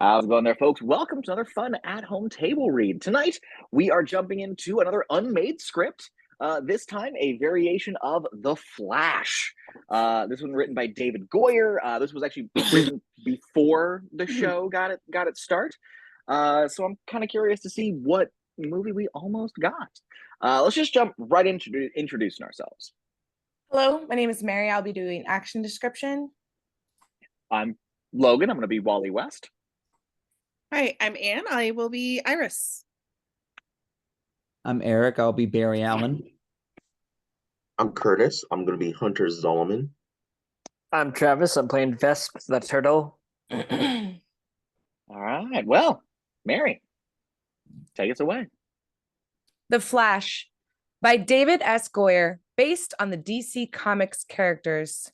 How's it going there, folks? Welcome to another fun at-home table read. Tonight, we are jumping into another unmade script. This time, a variation of The Flash. This one written by David Goyer. This was actually written before the show got its start. So I'm kind of curious to see what movie we almost got. Let's just jump right into introducing ourselves. Hello, my name is Mary. I'll be doing action description. I'm Logan. I'm going to be Wally West. Hi, I'm Anne. I will be Iris. I'm Erik. I'll be Barry Allen. I'm Curtis. I'm going to be Hunter Zolomon. I'm Travis. I'm playing Vesp, the turtle. All right. Well, Mary, take us away. The Flash by David S. Goyer, based on the DC Comics characters.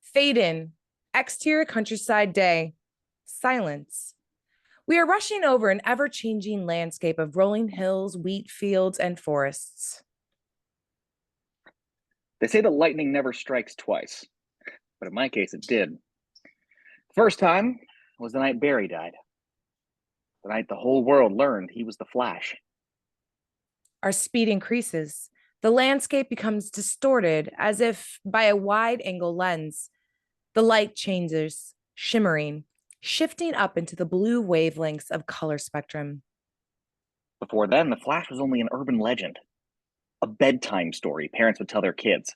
Fade in, exterior countryside day. Silence. We are rushing over an ever-changing landscape of rolling hills, wheat fields, and forests. They say the lightning never strikes twice, but in my case, it did. First time was the night Barry died. The night the whole world learned he was the Flash. Our speed increases. The landscape becomes distorted as if by a wide-angle lens. The light changes, shimmering, shifting up into the blue wavelengths of color spectrum. Before then, the Flash was only an urban legend, a bedtime story parents would tell their kids.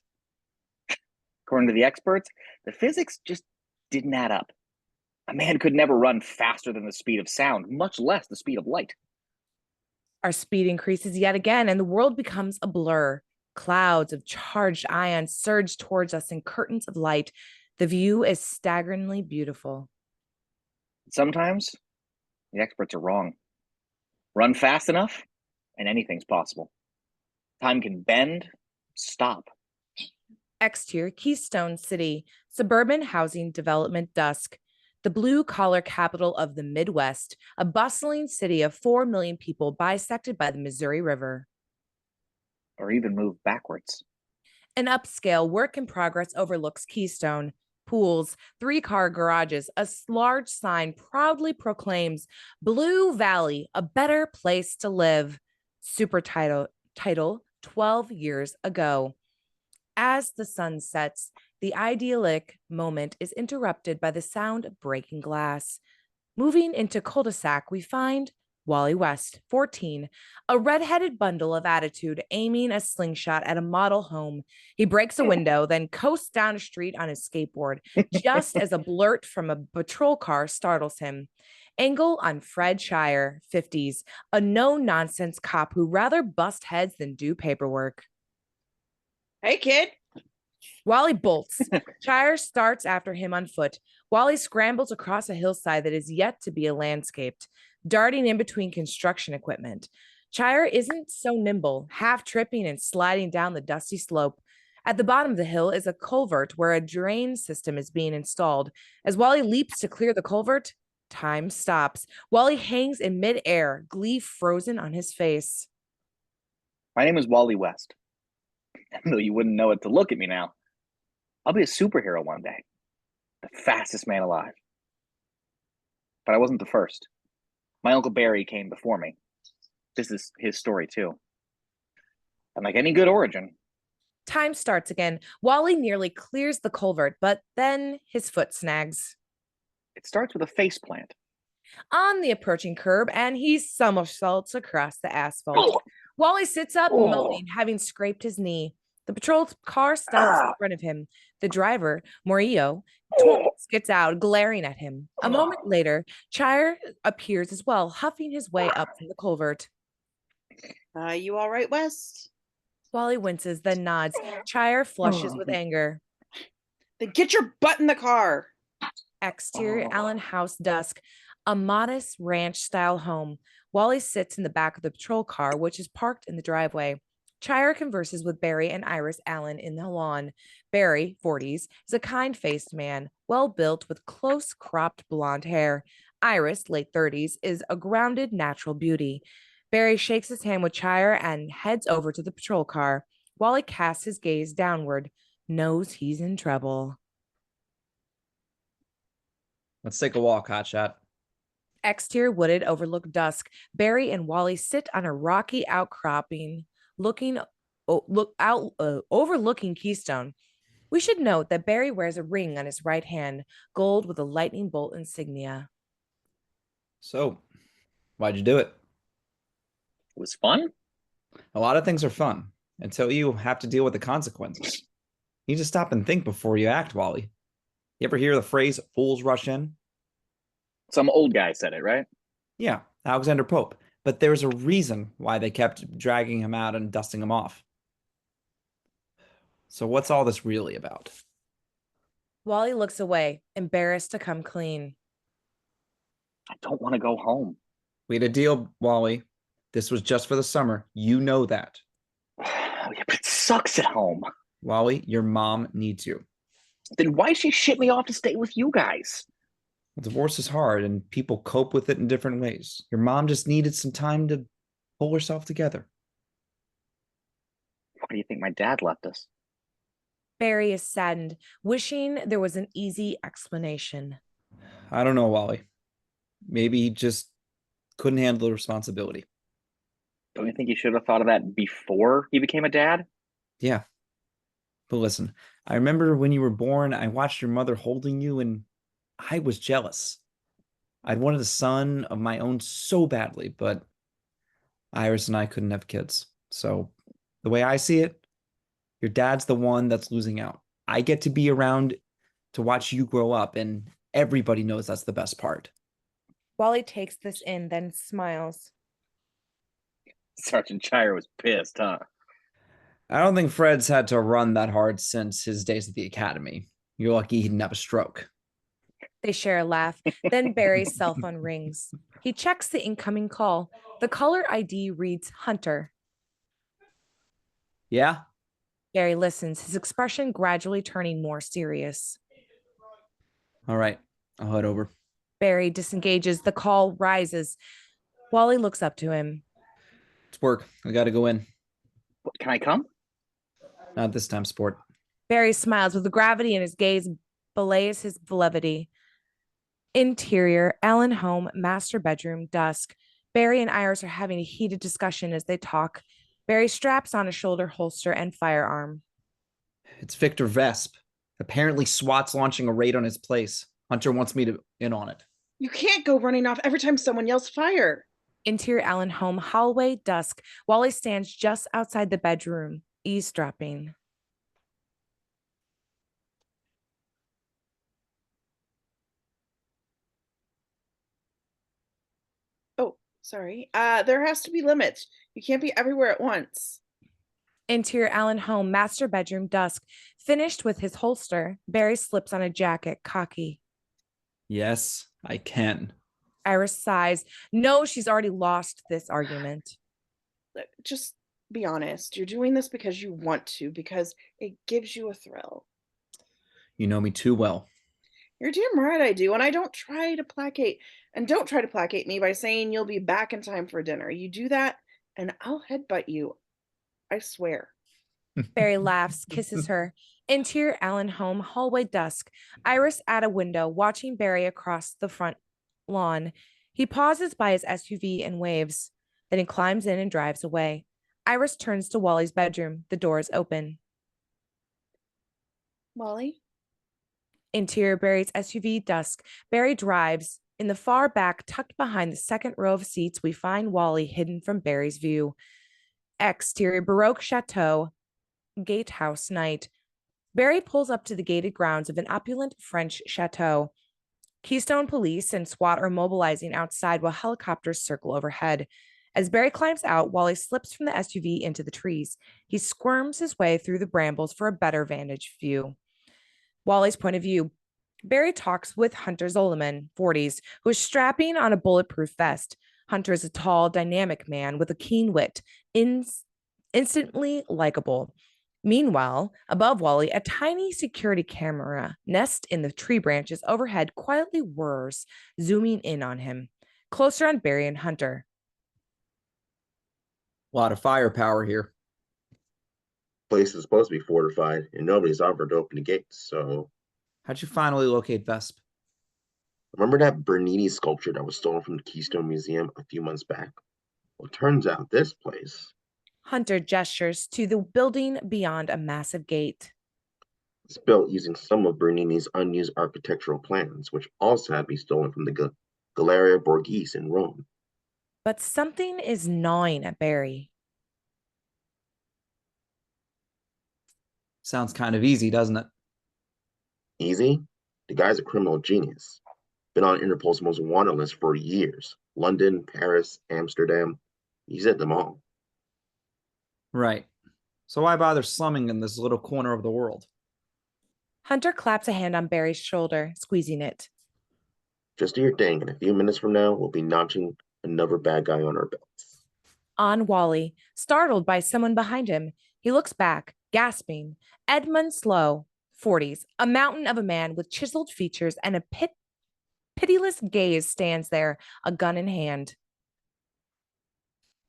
According to the experts, the physics just didn't add up. A man could never run faster than the speed of sound, much less the speed of light. Our speed increases yet again, and the world becomes a blur. Clouds of charged ions surge towards us in curtains of light. The view is staggeringly beautiful. Sometimes the experts are wrong. Run fast enough, and anything's possible. Time can bend, stop. Exterior Keystone City, suburban housing development dusk. The blue-collar capital of the Midwest, a bustling city of 4 million people bisected by the Missouri River. Or even move backwards. An upscale work-in-progress overlooks Keystone. Pools, 3-car garages, a large sign proudly proclaims Blue Valley, a better place to live. Super title 12 years ago. As the sun sets, the idyllic moment is interrupted by the sound of breaking glass. Moving into cul-de-sac, we find Wally West, 14, a red-headed bundle of attitude aiming a slingshot at a model home. He breaks a window, then coasts down a street on his skateboard, just as a blurt from a patrol car startles him. Angle on Fred Chyre, 50s, a no-nonsense cop who rather bust heads than do paperwork. Hey, kid. Wally bolts. Chyre starts after him on foot. Wally scrambles across a hillside that is yet to be landscaped, darting in between construction equipment. Chyre isn't so nimble, half tripping and sliding down the dusty slope. At the bottom of the hill is a culvert where a drain system is being installed. As Wally leaps to clear the culvert, time stops. Wally hangs in midair, glee frozen on his face. My name is Wally West. Though you wouldn't know it to look at me now. I'll be a superhero one day. The fastest man alive. But I wasn't the first. My Uncle Barry came before me. This is his story, too. And like any good origin. Time starts again. Wally nearly clears the culvert, but then his foot snags. It starts with a faceplant. On the approaching curb, and he somersaults across the asphalt. Wally sits up, moaning, having scraped his knee. The patrol car stops in front of him. The driver, Morillo, gets out, glaring at him. A moment later, Chyre appears as well, huffing his way up from the culvert. You all right, West? Wally winces, then nods. Chyre flushes with anger. Then get your butt in the car. Exterior Allen House dusk, a modest ranch-style home. Wally sits in the back of the patrol car, which is parked in the driveway. Chyre converses with Barry and Iris Allen in the lawn. Barry, 40s, is a kind-faced man, well-built with close-cropped blonde hair. Iris, late 30s, is a grounded natural beauty. Barry shakes his hand with Chyre and heads over to the patrol car. Wally casts his gaze downward, knows he's in trouble. Let's take a walk, hotshot. Exterior wooded overlook dusk. Barry and Wally sit on a rocky outcropping, overlooking Keystone. We should note that Barry wears a ring on his right hand, gold with a lightning bolt insignia. So, why'd you do it? It was fun. A lot of things are fun until you have to deal with the consequences. You need to stop and think before you act, Wally. You ever hear the phrase "fools rush in"? Some old guy said it, right? Yeah, Alexander Pope. But there's a reason why they kept dragging him out and dusting him off. So what's all this really about? Wally looks away, embarrassed to come clean. I don't want to go home. We had a deal, Wally. This was just for the summer. You know that. Yeah, but it sucks at home. Wally, your mom needs you. Then why she ship me off to stay with you guys? Divorce is hard and people cope with it in different ways. Your mom just needed some time to pull herself together. Why do you think my dad left us? Barry is saddened, wishing there was an easy explanation. I don't know, Wally. Maybe he just couldn't handle the responsibility. Don't you think you should have thought of that before he became a dad? Yeah. But listen, I remember when you were born, I watched your mother holding you and I was jealous. I'd wanted a son of my own so badly, but Iris and I couldn't have kids. So the way I see it, your dad's the one that's losing out. I get to be around to watch you grow up, and everybody knows that's the best part. Wally takes this in, then smiles. Sergeant Chyre was pissed, huh? I don't think Fred's had to run that hard since his days at the academy. You're lucky he didn't have a stroke. They share a laugh. Then Barry's cell phone rings. He checks the incoming call. The caller ID reads Hunter. Yeah? Barry listens, his expression gradually turning more serious. All right, I'll head over. Barry disengages. The call rises. Wally looks up to him. It's work. I gotta go in. What, can I come? Not this time, sport. Barry smiles with the gravity in his gaze, belays his levity. Interior, Allen home, master bedroom, dusk. Barry and Iris are having a heated discussion as they talk. Barry straps on a shoulder holster and firearm. It's Victor Vesp. Apparently SWAT's launching a raid on his place. Hunter wants me to in on it. You can't go running off every time someone yells fire. Interior Allen home, hallway, dusk. Wally stands just outside the bedroom, eavesdropping. Oh, sorry. There has to be limits. You can't be everywhere at once. Interior Allen home, master bedroom, dusk. Finished with his holster, Barry slips on a jacket, cocky. Yes, I can. Iris sighs. No, she's already lost this argument. Look, just be honest. You're doing this because you want to, because it gives you a thrill. You know me too well. You're damn right I do, and I don't try to placate. And don't try to placate me by saying you'll be back in time for dinner. You do that, and I'll headbutt you. I swear. Barry laughs, kisses her. Interior Allen home, hallway, dusk. Iris at a window, watching Barry across the front lawn. He pauses by his SUV and waves. Then he climbs in and drives away. Iris turns to Wally's bedroom. The door is open. Wally? Interior Barry's SUV, dusk. Barry drives. In the far back, tucked behind the second row of seats, we find Wally hidden from Barry's view. Exterior Baroque chateau, gatehouse night. Barry pulls up to the gated grounds of an opulent French chateau. Keystone police and SWAT are mobilizing outside while helicopters circle overhead. As Barry climbs out, Wally slips from the SUV into the trees. He squirms his way through the brambles for a better vantage view. Wally's point of view. Barry talks with Hunter Zolomon, 40s, who is strapping on a bulletproof vest. Hunter is a tall, dynamic man with a keen wit, instantly likable. Meanwhile, above Wally, a tiny security camera nest in the tree branches overhead quietly whirs, zooming in on him. Closer on Barry and Hunter. A lot of firepower here. Place is supposed to be fortified, and nobody's offered to open the gates, so How'd you finally locate Vesp? Remember that Bernini sculpture that was stolen from the Keystone Museum a few months back? Well, it turns out this place Hunter gestures to the building beyond a massive gate. was built using some of Bernini's unused architectural plans, which also had been stolen from the Galleria Borghese in Rome. But something is gnawing at Barry. Sounds kind of easy, doesn't it? Easy? The guy's a criminal genius. Been on Interpol's most wanted list for years. London, Paris, Amsterdam. He's at them all. Right. So why bother slumming in this little corner of the world? Hunter claps a hand on Barry's shoulder, squeezing it. Just do your thing, and a few minutes from now, we'll be notching another bad guy on our belts. On Wally, startled by someone behind him, he looks back, gasping. Edmund Sloe, 40s, a mountain of a man with chiseled features and a pitiless gaze stands there, a gun in hand.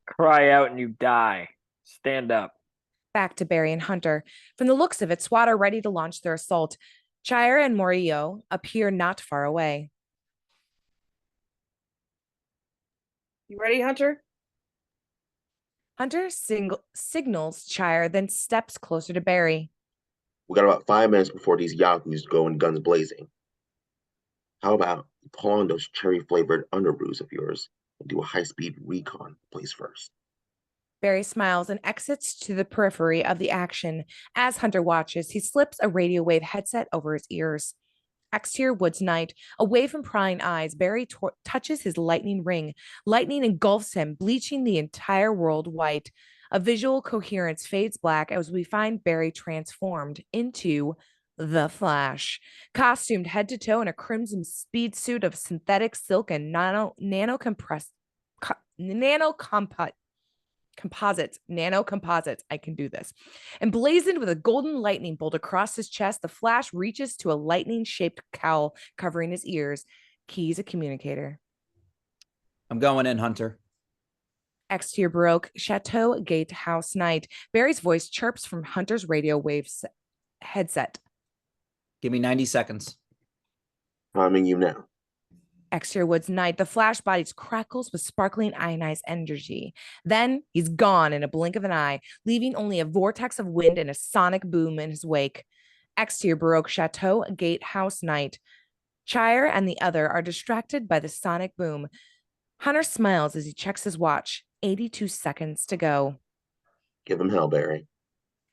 Cry out and you die. Stand up. Back to Barry and Hunter. From the looks of it, SWAT are ready to launch their assault. Chyre and Morillo appear not far away. You ready, Hunter? Hunter signals Chyre, then steps closer to Barry. We got about 5 minutes before these yahoos go in guns blazing. How about you pull on those cherry-flavored underoos of yours and do a high-speed recon of the place first? Barry smiles and exits to the periphery of the action. As Hunter watches, he slips a radio wave headset over his ears. Exterior woods night. Away from prying eyes, Barry touches his lightning ring. Lightning engulfs him, bleaching the entire world white. A visual coherence fades black as we find Barry transformed into the Flash, costumed head to toe in a crimson speed suit of synthetic silk and nanocomposites. I can do this. Emblazoned with a golden lightning bolt across his chest, the Flash reaches to a lightning-shaped cowl covering his ears. He's a communicator. I'm going in, Hunter. Exterior Baroque, Chateau Gatehouse night. Barry's voice chirps from Hunter's radio wave headset. Give me 90 seconds. Timing you now. Exterior woods night. The Flash bodies crackles with sparkling ionized energy. Then he's gone in a blink of an eye, leaving only a vortex of wind and a sonic boom in his wake. Exterior Baroque Chateau Gatehouse night. Chyre and the other are distracted by the sonic boom. Hunter smiles as he checks his watch. 82 seconds to go. Give him hell, Barry.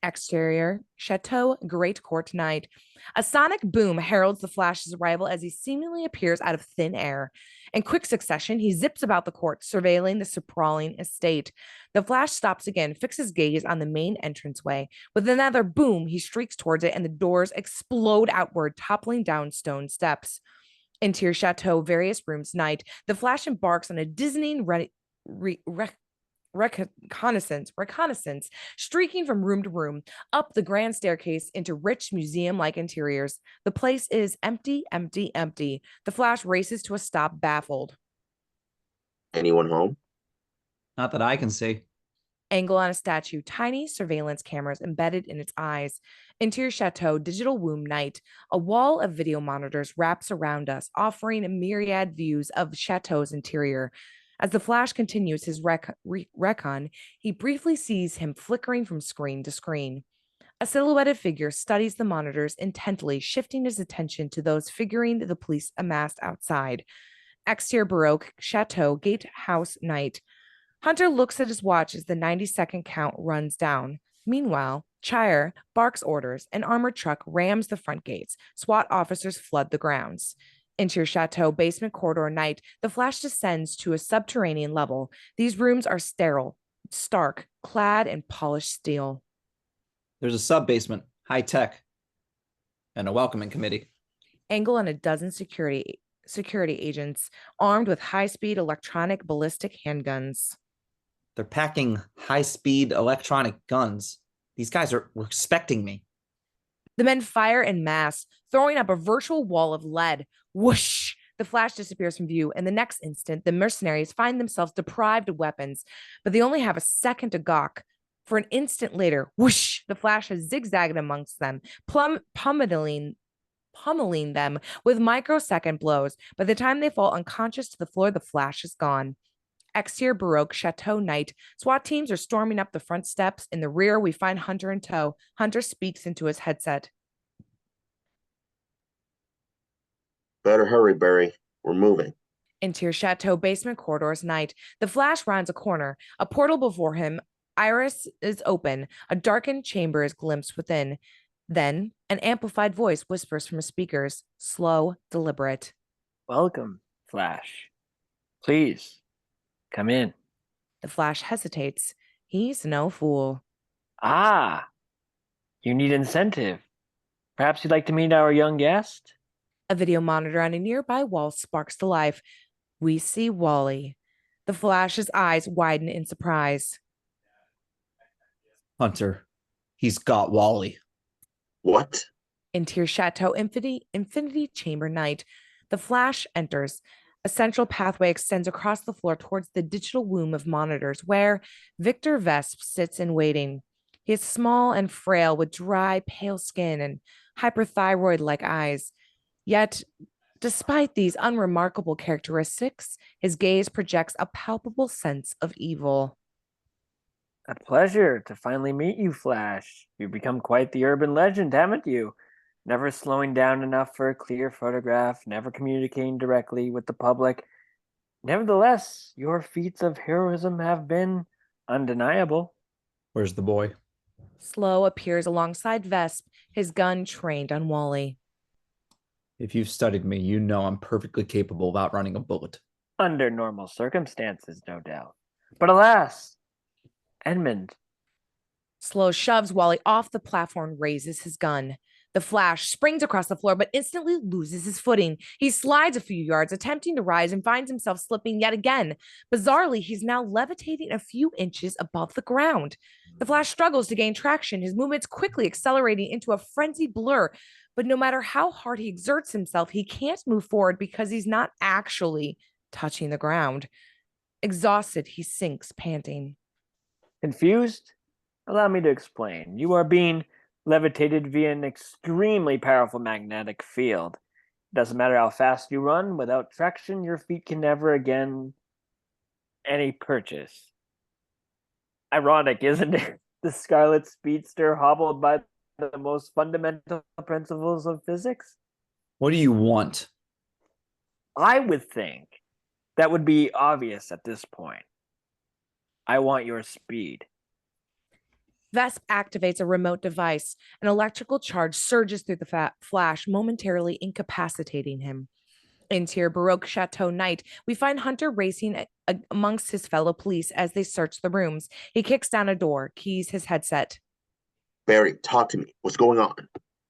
Exterior Chateau Great Court night. A sonic boom heralds the Flash's arrival as he seemingly appears out of thin air. In quick succession, he zips about the court, surveilling the sprawling estate. The Flash stops again, fixes gaze on the main entranceway. With another boom, he streaks towards it, and the doors explode outward, toppling down stone steps. Interior Chateau, various rooms night. The Flash embarks on a dizzying reconnaissance, streaking from room to room, up the grand staircase into rich museum-like interiors. The place is empty. The Flash races to a stop, baffled. Anyone home? Not that I can see. Angle on a statue, tiny surveillance cameras embedded in its eyes. Interior Chateau, digital womb night. A wall of video monitors wraps around us, offering a myriad views of Chateau's interior. As the Flash continues his recon, he briefly sees him flickering from screen to screen. A silhouetted figure studies the monitors intently, shifting his attention to those figuring the police amassed outside. Exterior Baroque Chateau Gatehouse night. Hunter looks at his watch as the 90-second count runs down. Meanwhile, Chyre barks orders. An armored truck rams the front gates. SWAT officers flood the grounds. Interior Chateau basement corridor night. The Flash descends to a subterranean level. These rooms are sterile, stark, clad in polished steel. There's a sub-basement, high-tech, and a welcoming committee. Angle on a dozen security agents armed with high-speed electronic ballistic handguns. They're packing high-speed electronic guns. These guys are expecting me. The men fire en masse, throwing up a virtual wall of lead. Whoosh! The Flash disappears from view, and the next instant, the mercenaries find themselves deprived of weapons, but they only have a second to gawk. For an instant later, whoosh! The Flash has zigzagged amongst them, pummeling pummeling them with microsecond blows. By the time they fall unconscious to the floor, the Flash is gone. Exterior Baroque Chateau night. SWAT teams are storming up the front steps. In the rear, we find Hunter in tow. Hunter speaks into his headset. Better hurry, Barry. We're moving. Interior Chateau basement corridors night. The Flash rounds a corner. A portal before him. Iris is open. A darkened chamber is glimpsed within. Then, an amplified voice whispers from the speakers, slow, deliberate. Welcome, Flash. Please, come in. The Flash hesitates. He's no fool. Ah, you need incentive. Perhaps you'd like to meet our young guest? A video monitor on a nearby wall sparks to life. We see Wally. The Flash's eyes widen in surprise. Hunter, he's got Wally. What? Interior Chateau Infinity Chamber night. The Flash enters. A central pathway extends across the floor towards the digital womb of monitors where Victor Vesp sits in waiting. He is small and frail with dry, pale skin and hyperthyroid-like eyes. Yet, despite these unremarkable characteristics, his gaze projects a palpable sense of evil. A pleasure to finally meet you, Flash. You've become quite the urban legend, haven't you? Never slowing down enough for a clear photograph, never communicating directly with the public. Nevertheless, your feats of heroism have been undeniable. Where's the boy? Sloe appears alongside Vesp, his gun trained on Wally. If you've studied me, you know I'm perfectly capable of outrunning a bullet. Under normal circumstances, no doubt. But alas, Edmund. Sloe shoves Wally off the platform and raises his gun. The Flash springs across the floor, but instantly loses his footing. He slides a few yards, attempting to rise, and finds himself slipping yet again. Bizarrely, he's now levitating a few inches above the ground. The Flash struggles to gain traction, his movements quickly accelerating into a frenzied blur. But no matter how hard he exerts himself, he can't move forward because he's not actually touching the ground. Exhausted, he sinks, panting. Confused? Allow me to explain. You are being levitated via an extremely powerful magnetic field. It doesn't matter how fast you run, without traction, your feet can never again any purchase. Ironic, isn't it? The Scarlet Speedster hobbled by the most fundamental principles of physics? What do you want? I would think that would be obvious at this point. I want your speed. Vesp activates a remote device. An electrical charge surges through the Flash, momentarily incapacitating him. Interior Baroque Chateau night, we find Hunter racing amongst his fellow police as they search the rooms. He kicks down a door, keys his headset. Barry, talk to me. What's going on?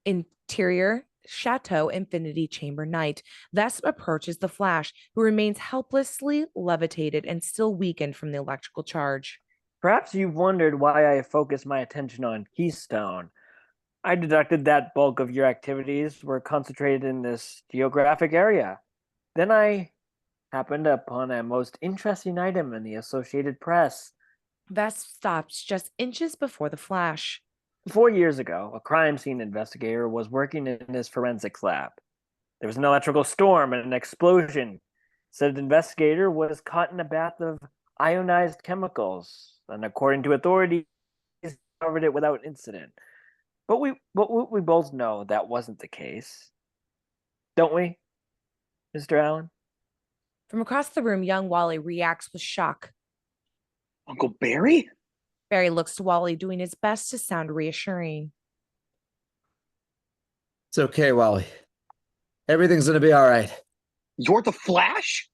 Interior Chateau Infinity Chamber night. Vesp approaches the Flash, who remains helplessly levitated and still weakened from the electrical charge. Perhaps you've wondered why I focused my attention on Keystone. I deducted that bulk of your activities were concentrated in this geographic area. Then I happened upon a most interesting item in the Associated Press. Vesp stops just inches before the Flash. 4 years ago, a crime scene investigator was working in his forensics lab. There was an electrical storm and an explosion. Said investigator was caught in a bath of ionized chemicals, and according to authorities, covered it without incident. But we both know that wasn't the case. Don't we, Mr. Allen? From across the room, young Wally reacts with shock. Uncle Barry? Barry looks to Wally, doing his best to sound reassuring. It's okay, Wally. Everything's gonna be all right. You're the Flash?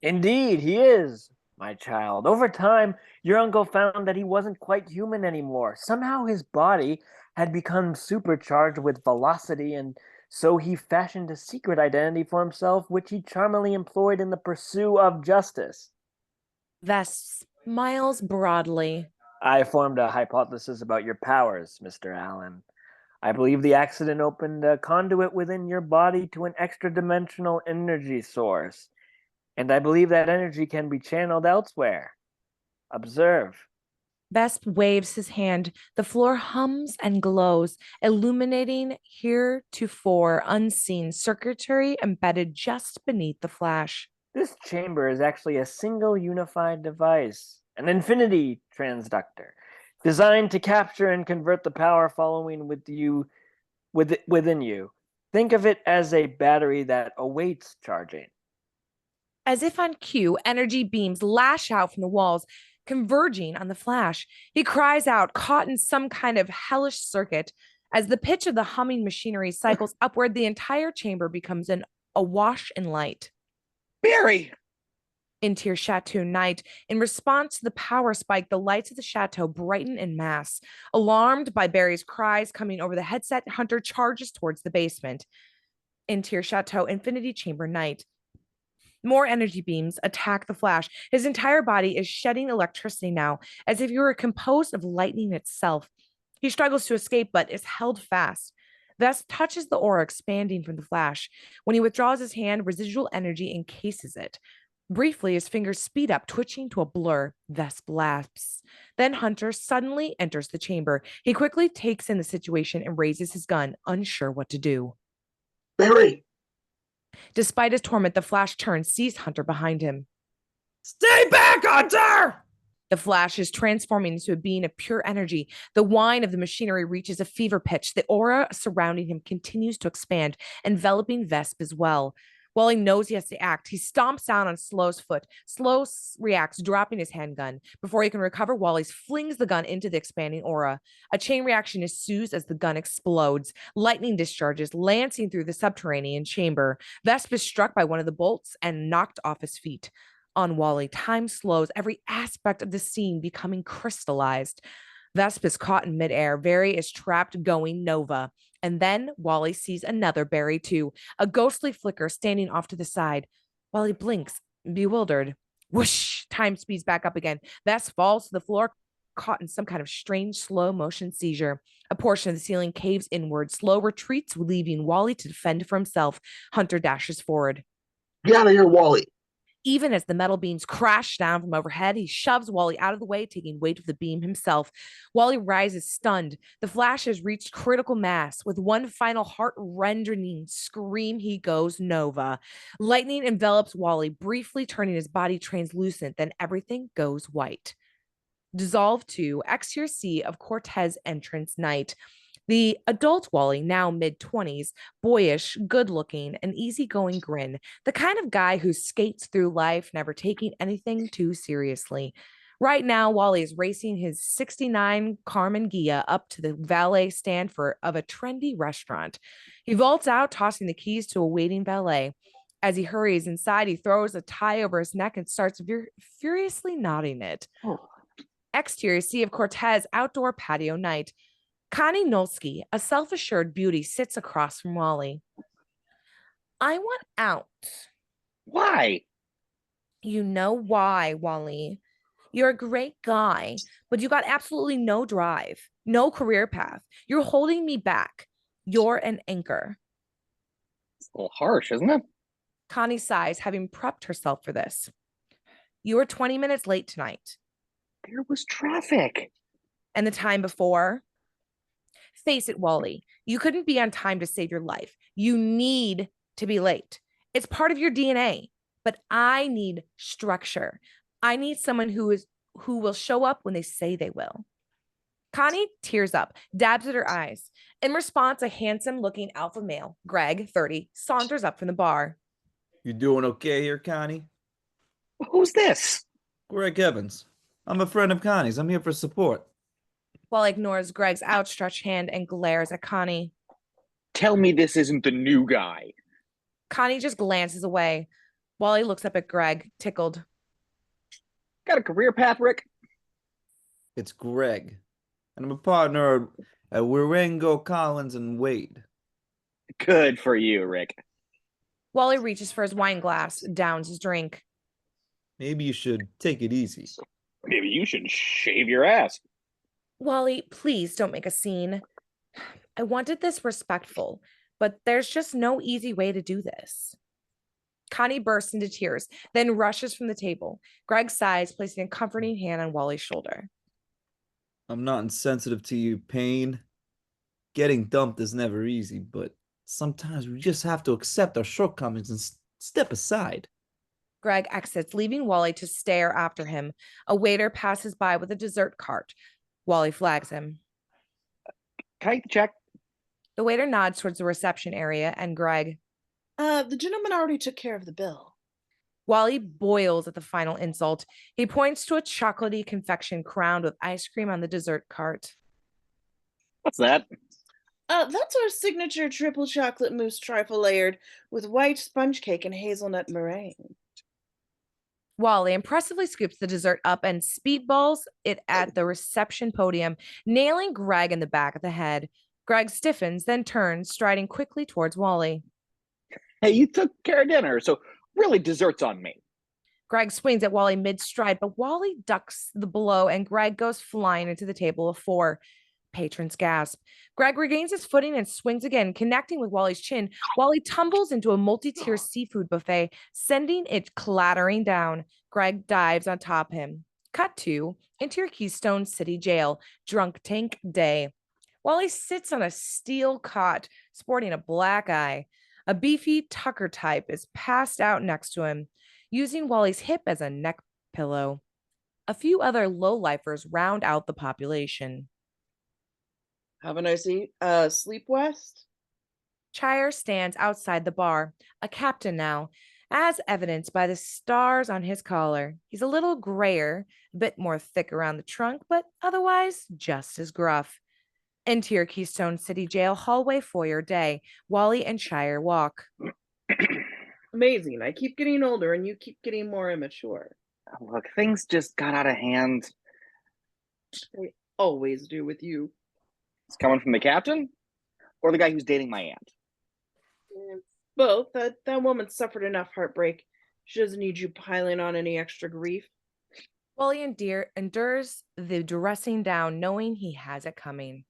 Indeed, he is, my child. Over time, your uncle found that he wasn't quite human anymore. Somehow his body had become supercharged with velocity, and so he fashioned a secret identity for himself, which he charmingly employed in the pursuit of justice. Vesp smiles broadly. I formed a hypothesis about your powers, Mr. Allen. I believe the accident opened a conduit within your body to an extra-dimensional energy source, and I believe that energy can be channeled elsewhere. Observe. Vesp waves his hand. The floor hums and glows, illuminating heretofore unseen circuitry embedded just beneath the flash. This chamber is actually a single unified device, an infinity transductor, designed to capture and convert the power following within you. Think of it as a battery that awaits charging. As if on cue, energy beams lash out from the walls, converging on the flash. He cries out, caught in some kind of hellish circuit. As the pitch of the humming machinery cycles upward, the entire chamber becomes awash in light. Barry! Into your chateau night. In response to the power spike, the lights of the chateau brighten en masse. Alarmed by Barry's cries coming over the headset, Hunter charges towards the basement. Into your chateau infinity chamber night. More energy beams attack the Flash. His entire body is shedding electricity now, as if he were composed of lightning itself. He struggles to escape, but is held fast. Vesp touches the aura expanding from the Flash. When he withdraws his hand, residual energy encases it. Briefly, his fingers speed up, twitching to a blur. Vesp laughs. Then Hunter suddenly enters the chamber. He quickly takes in the situation and raises his gun, unsure what to do. Barry! Despite his torment, the Flash turns, sees Hunter behind him. Stay back, Hunter! The Flash is transforming into a being of pure energy. The whine of the machinery reaches a fever pitch. The aura surrounding him continues to expand, enveloping Vesp as well. Wally knows he has to act. He stomps down on Sloe's foot. Sloe reacts, dropping his handgun. Before he can recover, Wally flings the gun into the expanding aura. A chain reaction ensues as the gun explodes. Lightning discharges, lancing through the subterranean chamber. Vesp is struck by one of the bolts and knocked off his feet. On Wally, time slows, every aspect of the scene becoming crystallized. Vesp is caught in midair. Barry is trapped going Nova. And then Wally sees another Barry too, a ghostly flicker standing off to the side. Wally blinks, bewildered. Whoosh! Time speeds back up again. Vesp falls to the floor, caught in some kind of strange slow motion seizure. A portion of the ceiling caves inward. Sloe retreats, leaving Wally to defend for himself. Hunter dashes forward. Get out of here, Wally! Even as the metal beams crash down from overhead, he shoves Wally out of the way, taking weight of the beam himself. Wally rises stunned. The Flash has reached critical mass. With one final heart-rending scream, he goes Nova. Lightning envelops Wally, briefly turning his body translucent. Then everything goes white. Dissolve to Exercy of Cortez entrance night. The adult Wally, now mid-20s, boyish, good-looking, an easygoing grin, the kind of guy who skates through life, never taking anything too seriously. Right now, Wally is racing his 69 Carmen Gia up to the valet stand of a trendy restaurant. He vaults out, tossing the keys to a waiting valet. As he hurries inside, he throws a tie over his neck and starts furiously knotting it. Exterior Sea of Cortez outdoor patio night. Connie Nolsky, a self-assured beauty, sits across from Wally. I want out. Why? You know why, Wally. You're a great guy, but you got absolutely no drive, no career path. You're holding me back. You're an anchor. It's a little harsh, isn't it? Connie sighs, having prepped herself for this. You were 20 minutes late tonight. There was traffic. And the time before? Face it, Wally. You couldn't be on time to save your life. You need to be late. It's part of your DNA. But I need structure. I need someone who will show up when they say they will. Connie tears up, dabs at her eyes. In response, a handsome-looking alpha male, Greg, 30, saunters up from the bar. You doing okay here, Connie? Who's this? Greg Evans. I'm a friend of Connie's. I'm here for support. Wally ignores Greg's outstretched hand and glares at Connie. Tell me this isn't the new guy. Connie just glances away. Wally looks up at Greg, tickled. Got a career path, Rick? It's Greg. And I'm a partner at Wirango, Collins, and Wade. Good for you, Rick. Wally reaches for his wine glass, downs his drink. Maybe you should take it easy. Maybe you should shave your ass. Wally, please don't make a scene. I wanted this respectful, but there's just no easy way to do this. Connie bursts into tears, then rushes from the table. Greg sighs, placing a comforting hand on Wally's shoulder. I'm not insensitive to your pain. Getting dumped is never easy, but sometimes we just have to accept our shortcomings and step aside. Greg exits, leaving Wally to stare after him. A waiter passes by with a dessert cart. Wally flags him. Can I get the check? The waiter nods towards the reception area, and Greg. The gentleman already took care of the bill. Wally boils at the final insult. He points to a chocolatey confection crowned with ice cream on the dessert cart. What's that? That's our signature triple chocolate mousse trifle layered with white sponge cake and hazelnut meringue. Wally impressively scoops the dessert up and speedballs it at the reception podium, nailing Greg in the back of the head. Greg stiffens, then turns, striding quickly towards Wally. Hey, you took care of dinner, so really dessert's on me. Greg swings at Wally mid-stride, but Wally ducks the blow and Greg goes flying into the table of 4. Patrons gasp. Greg regains his footing and swings again, connecting with Wally's chin. Wally tumbles into a multi-tier seafood buffet, sending it clattering down. Greg dives on top of him. Cut to interior Keystone City Jail, drunk tank day. Wally sits on a steel cot, sporting a black eye. A beefy Tucker type is passed out next to him, using Wally's hip as a neck pillow. A few other low-lifers round out the population. Have a nice sleep, West. Chyre stands outside the bar, a captain now, as evidenced by the stars on his collar. He's a little grayer, a bit more thick around the trunk, but otherwise just as gruff. Interior Keystone City Jail hallway foyer day. Wally and Chyre walk. Amazing. I keep getting older and you keep getting more immature. Look, things just got out of hand. They always do with you. It's coming from the captain or the guy who's dating my aunt? Both. That woman suffered enough heartbreak. She doesn't need you piling on any extra grief. Wally endures the dressing down, knowing he has it coming.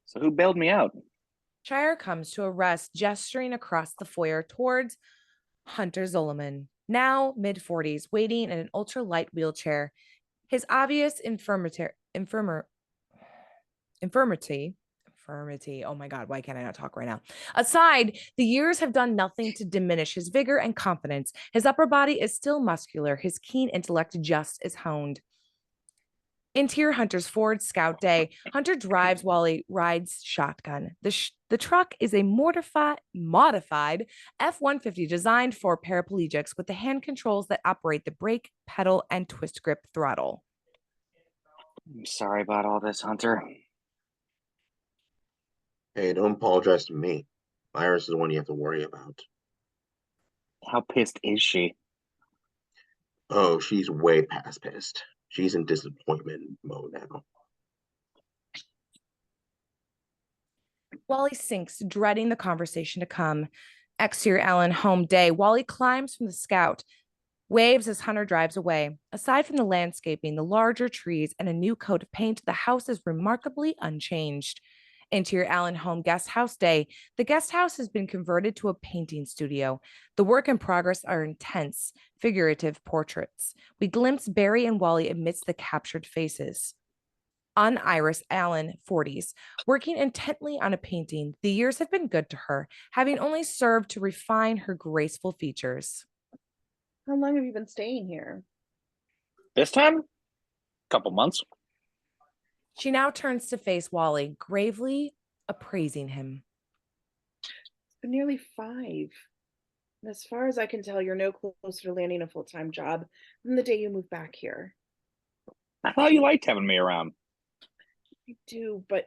So who bailed me out? Chyre comes to a rest, gesturing across the foyer towards Hunter Zolomon, now mid-40s, waiting in an ultralight wheelchair. His obvious infirmity. Oh my God, why can't I not talk right now? Aside, the years have done nothing to diminish his vigor and confidence. His upper body is still muscular, his keen intellect just as honed. Interior Hunter's Ford Scout day. Hunter drives while he rides shotgun. The truck is a modified F-150 designed for paraplegics with the hand controls that operate the brake, pedal, and twist grip throttle. I'm sorry about all this, Hunter. Hey, don't apologize to me. Iris is the one you have to worry about. How pissed is she? Oh, she's way past pissed. She's in disappointment mode now. Wally sinks, dreading the conversation to come. Exterior Allen home day. Wally climbs from the Scout, waves as Hunter drives away. Aside from the landscaping, the larger trees, and a new coat of paint, the house is remarkably unchanged. Interior Allen home guest house day. The guest house has been converted to a painting studio. The work in progress are intense, figurative portraits. We glimpse Barry and Wally amidst the captured faces. On Iris Allen, 40s, working intently on a painting. The years have been good to her, having only served to refine her graceful features. How long have you been staying here? This time? Couple months. She now turns to face Wally, gravely appraising him. It's been nearly 5. And as far as I can tell, you're no closer to landing a full-time job than the day you moved back here. I thought you liked having me around. I do, but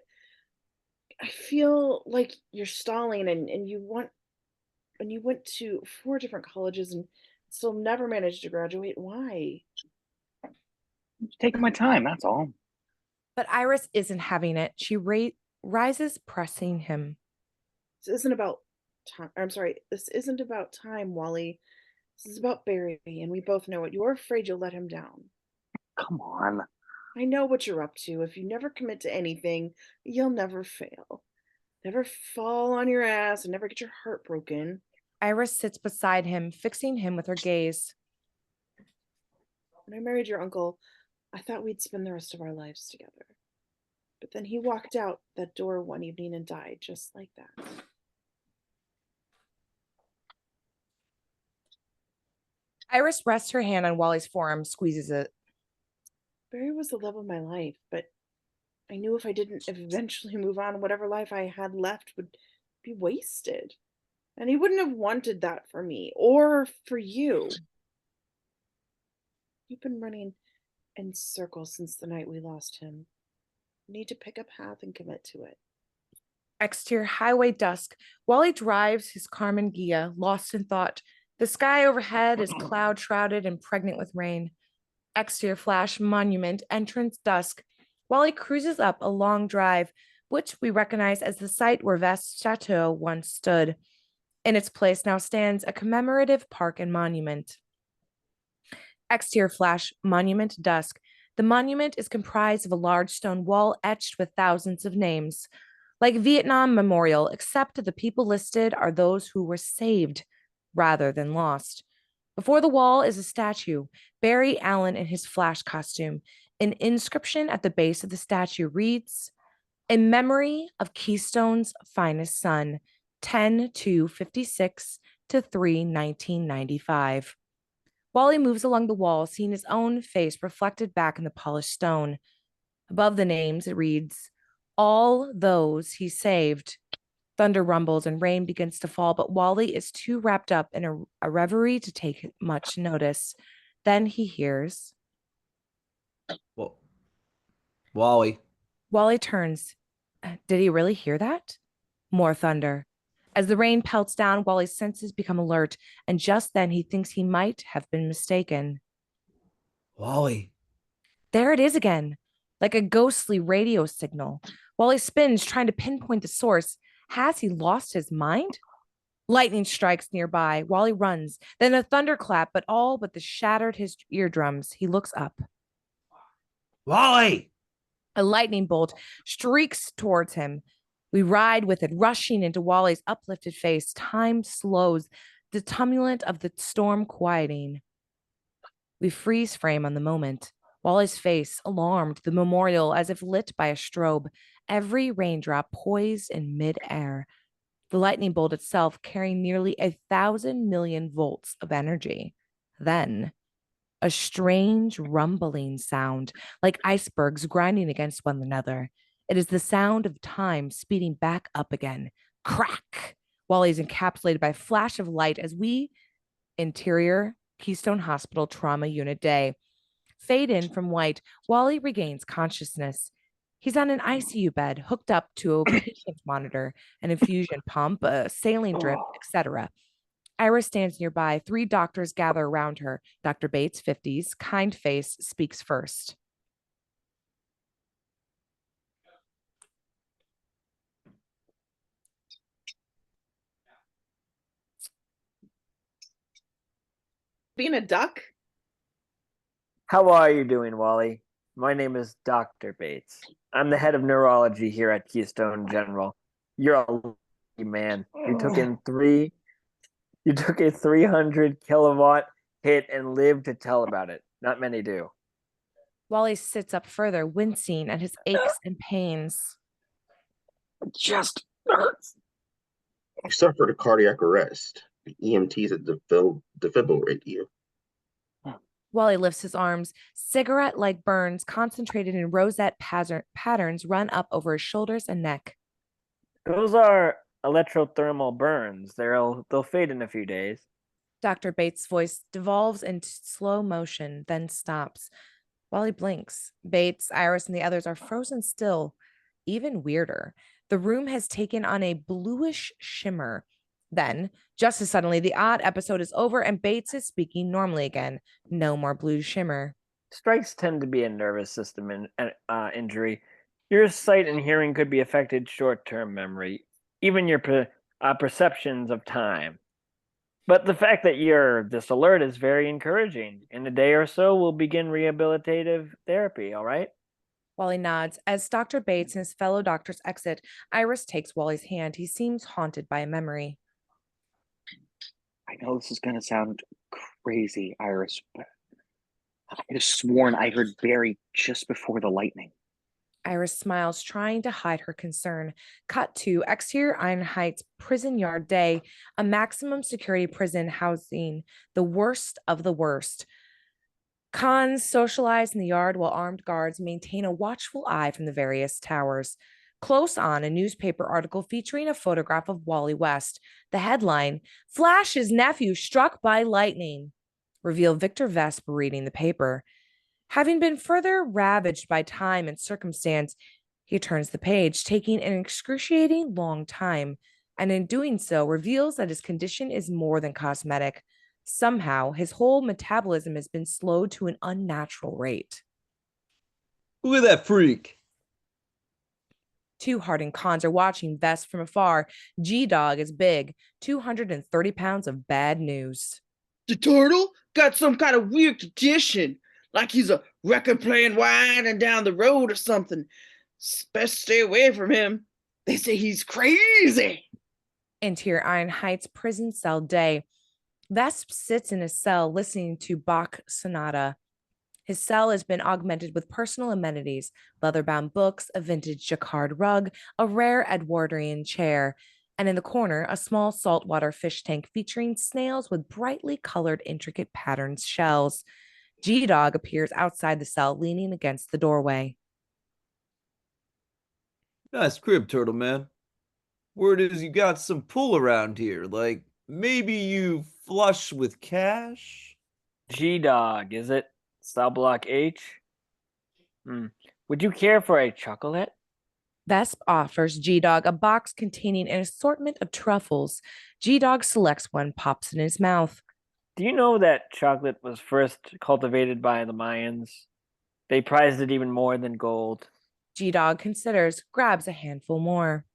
I feel like you're stalling and you went to 4 different colleges and still never managed to graduate. Why? I'm taking my time, that's all. But Iris isn't having it. She rises, pressing him. This isn't about time. I'm sorry. This isn't about time, Wally. This is about Barry, and we both know it. You're afraid you'll let him down. Come on. I know what you're up to. If you never commit to anything, you'll never fail. Never fall on your ass and never get your heart broken. Iris sits beside him, fixing him with her gaze. When I married your uncle, I thought we'd spend the rest of our lives together. But then he walked out that door one evening and died just like that. Iris rests her hand on Wally's forearm, squeezes it. Barry was the love of my life, but I knew if I didn't eventually move on, whatever life I had left would be wasted. And he wouldn't have wanted that for me or for you. You've been running in circles since the night we lost him. You need to pick a path and commit to it. Exterior highway dusk. Wally drives his Carmen Gia, lost in thought. The sky overhead is cloud shrouded and pregnant with rain. Exterior flash monument, entrance dusk. Wally cruises up a long drive, which we recognize as the site where Vesp's chateau once stood. In its place now stands a commemorative park and monument. Exterior flash monument dusk. The monument is comprised of a large stone wall etched with thousands of names. Like Vietnam Memorial, except that the people listed are those who were saved rather than lost. Before the wall is a statue, Barry Allen in his Flash costume. An inscription at the base of the statue reads, "In memory of Keystone's finest son, 10/2/56 to 3/1995." Wally moves along the wall, seeing his own face reflected back in the polished stone. Above the names, it reads, "All those he saved." Thunder rumbles and rain begins to fall, but Wally is too wrapped up in a reverie to take much notice. Then he hears. Well, Wally. Wally turns. Did he really hear that? More thunder. As the rain pelts down, Wally's senses become alert, and just then he thinks he might have been mistaken. Wally. There it is again, like a ghostly radio signal. Wally spins, trying to pinpoint the source. Has he lost his mind? Lightning strikes nearby. Wally runs. Then a thunderclap, but all but shattered his eardrums. He looks up. Wally! A lightning bolt streaks towards him. We ride with it, rushing into Wally's uplifted face. Time slows, the tumult of the storm quieting. We freeze frame on the moment. Wally's face, alarmed, the memorial as if lit by a strobe, every raindrop poised in midair. The lightning bolt itself carrying nearly 1,000 million volts of energy. Then, a strange rumbling sound, like icebergs grinding against one another. It is the sound of time speeding back up again. Crack! Wally is encapsulated by a flash of light as we, interior Keystone Hospital Trauma Unit Day, fade in from white. Wally regains consciousness. He's on an ICU bed, hooked up to a patient monitor, an infusion pump, a saline drip, etc. Iris stands nearby. 3 doctors gather around her. Dr. Bates, 50s, kind face, speaks first. Being a duck? How are you doing, Wally? My name is Dr. Bates. I'm the head of neurology here at Keystone General. You're a lucky man. You took a 300 kilowatt hit and lived to tell about it. Not many do. Wally sits up further, wincing at his aches and pains. It just hurts. You suffered a cardiac arrest. The EMTs had defibrillated you. Wally lifts his arms. Cigarette-like burns concentrated in rosette patterns run up over his shoulders and neck. Those are electrothermal burns. They'll fade in a few days. Dr. Bates' voice devolves into slow motion, then stops. Wally blinks. Bates, Iris, and the others are frozen still. Even weirder. The room has taken on a bluish shimmer. Then, just as suddenly, the odd episode is over and Bates is speaking normally again. No more blue shimmer. Strikes tend to be a nervous system injury. Your sight and hearing could be affected, short-term memory, even your perceptions of time. But the fact that you're this alert is very encouraging. In a day or so, we'll begin rehabilitative therapy, all right? Wally nods. As Dr. Bates and his fellow doctors exit, Iris takes Wally's hand. He seems haunted by a memory. I know this is going to sound crazy, Iris, but I could have sworn I heard Barry just before the lightning. Iris smiles, trying to hide her concern. Cut to exterior Iron Heights prison yard day, a maximum security prison housing the worst of the worst. Cons socialize in the yard while armed guards maintain a watchful eye from the various towers. Close on, a newspaper article featuring a photograph of Wally West. The headline, Flash's nephew struck by lightning. Reveal Victor Vesp reading the paper. Having been further ravaged by time and circumstance, he turns the page, taking an excruciating long time, and in doing so reveals that his condition is more than cosmetic. Somehow, his whole metabolism has been slowed to an unnatural rate. Look at that freak. Two hardened cons are watching Vesp from afar. G-Dog is big, 230 pounds of bad news. The turtle got some kind of weird condition, like he's a record playing winding down the road or something. Best stay away from him. They say he's crazy. Interior Iron Heights prison cell day. Vesp sits in his cell listening to Bach Sonata. His cell has been augmented with personal amenities, leather-bound books, a vintage jacquard rug, a rare Edwardian chair, and in the corner, a small saltwater fish tank featuring snails with brightly colored, intricate patterned shells. G-Dog appears outside the cell, leaning against the doorway. Nice crib, Turtle Man. Word is you got some pull around here, like maybe you flush with cash? G-Dog, is it? Cell block H? Would you care for a chocolate? Vesp offers G-Dog a box containing an assortment of truffles. G-Dog selects one, pops it in his mouth. Do you know that chocolate was first cultivated by the Mayans? They prized it even more than gold. G-Dog considers, grabs a handful more.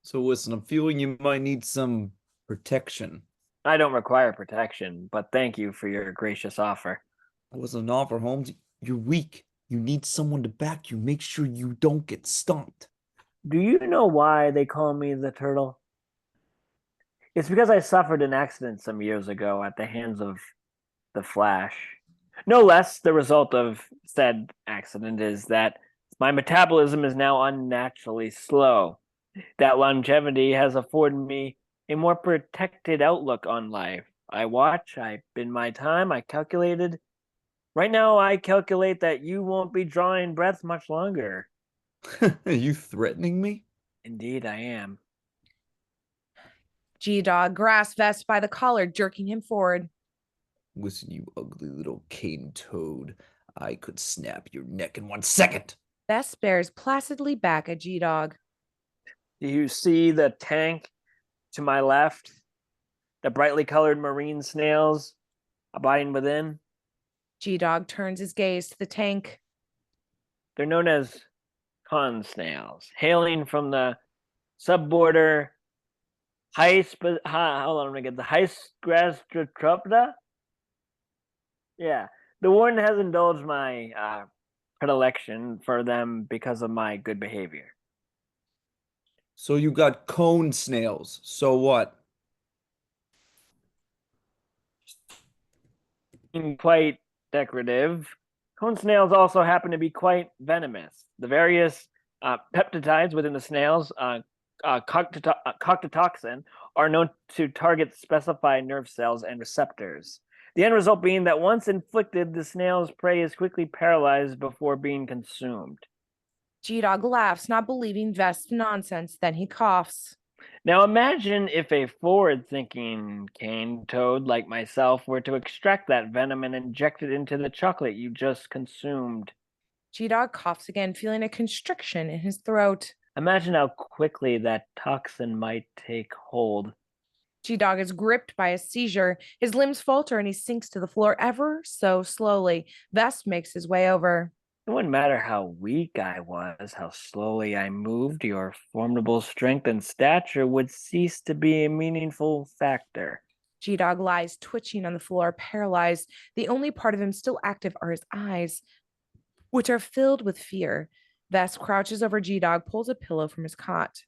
So listen, I'm feeling you might need some protection. I don't require protection, but thank you for your gracious offer. That wasn't an offer, Holmes. You're weak. You need someone to back you. Make sure you don't get stumped. Do you know why they call me the turtle? It's because I suffered an accident some years ago at the hands of the Flash. No less, the result of said accident is that my metabolism is now unnaturally slow. That longevity has afforded me a more protected outlook on life. I watch, I bid my time, I calculated. Right now, I calculate that you won't be drawing breath much longer. Are you threatening me? Indeed, I am. G-Dog grasps Vesp by the collar, jerking him forward. Listen, you ugly little cane toad. I could snap your neck in 1 second. Vesp stares placidly back at G-Dog. Do you see the tank to my left? The brightly colored marine snails abiding within? G-Dog turns his gaze to the tank. They're known as con snails, hailing from the subborder heist. Hold on, let me get the heist. Yeah, the warden has indulged my predilection for them because of my good behavior. So you got cone snails. So what? Quite decorative. Cone snails also happen to be quite venomous. The various peptides within the snails, coctotoxin, are known to target specified nerve cells and receptors. The end result being that once inflicted, the snail's prey is quickly paralyzed before being consumed. G-Dog laughs, not believing Vesp's nonsense. Then he coughs. Now imagine if a forward-thinking cane toad like myself were to extract that venom and inject it into the chocolate you just consumed. G-Dog coughs again, feeling a constriction in his throat. Imagine how quickly that toxin might take hold. G-Dog is gripped by a seizure. His limbs falter and he sinks to the floor ever so slowly. Vesp makes his way over. It wouldn't matter how weak I was, how slowly I moved, your formidable strength and stature would cease to be a meaningful factor. G-Dog lies twitching on the floor, paralyzed. The only part of him still active are his eyes, which are filled with fear. Vesp crouches over G-Dog, pulls a pillow from his cot.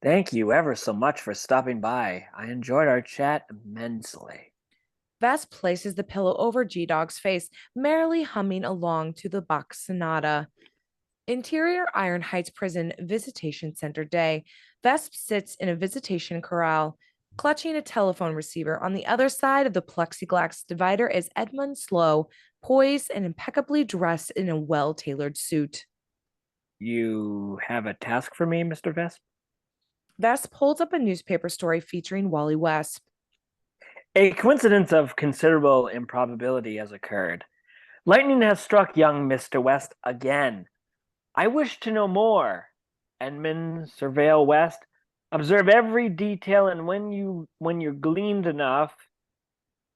Thank you ever so much for stopping by. I enjoyed our chat immensely. Vesp places the pillow over G-Dog's face, merrily humming along to the Bach Sonata. Interior Iron Heights Prison Visitation Center Day. Vesp sits in a visitation corral, clutching a telephone receiver. On the other side of the plexiglass divider is Edmund Sloe, poised and impeccably dressed in a well-tailored suit. You have a task for me, Mr. Vesp? Vesp holds up a newspaper story featuring Wally West. A coincidence of considerable improbability has occurred. Lightning has struck young Mr. West again. I wish to know more. Edmund, surveil West. Observe every detail, and when you're gleaned enough,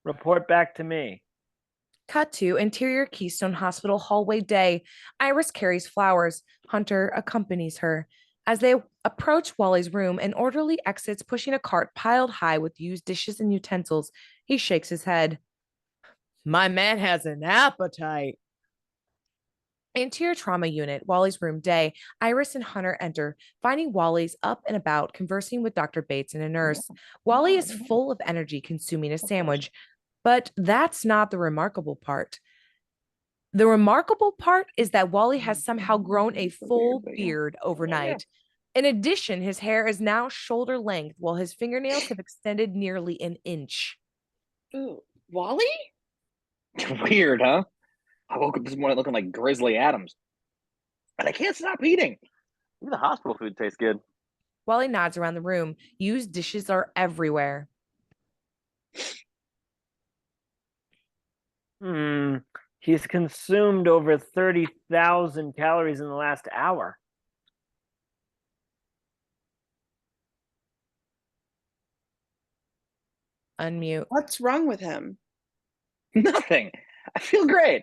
report back to me. Cut to Interior Keystone Hospital hallway day. Iris carries flowers. Hunter accompanies her. As they approach Wally's room, an orderly exits pushing a cart piled high with used dishes and utensils. He shakes his head. My man has an appetite. Interior Trauma Unit, Wally's room day. Iris and Hunter enter, finding Wally's up and about, conversing with Dr. Bates and a nurse. Wally is full of energy, consuming a sandwich. But that's not the remarkable part. The remarkable part is that Wally has somehow grown a full beard overnight. In addition, his hair is now shoulder length, while his fingernails have extended nearly an inch. Ooh, Wally? Weird, huh? I woke up this morning looking like Grizzly Adams. And I can't stop eating. Even the hospital food tastes good. Wally nods around the room. Used dishes are everywhere. He's consumed over 30,000 calories in the last hour. Unmute. What's wrong with him? Nothing. I feel great.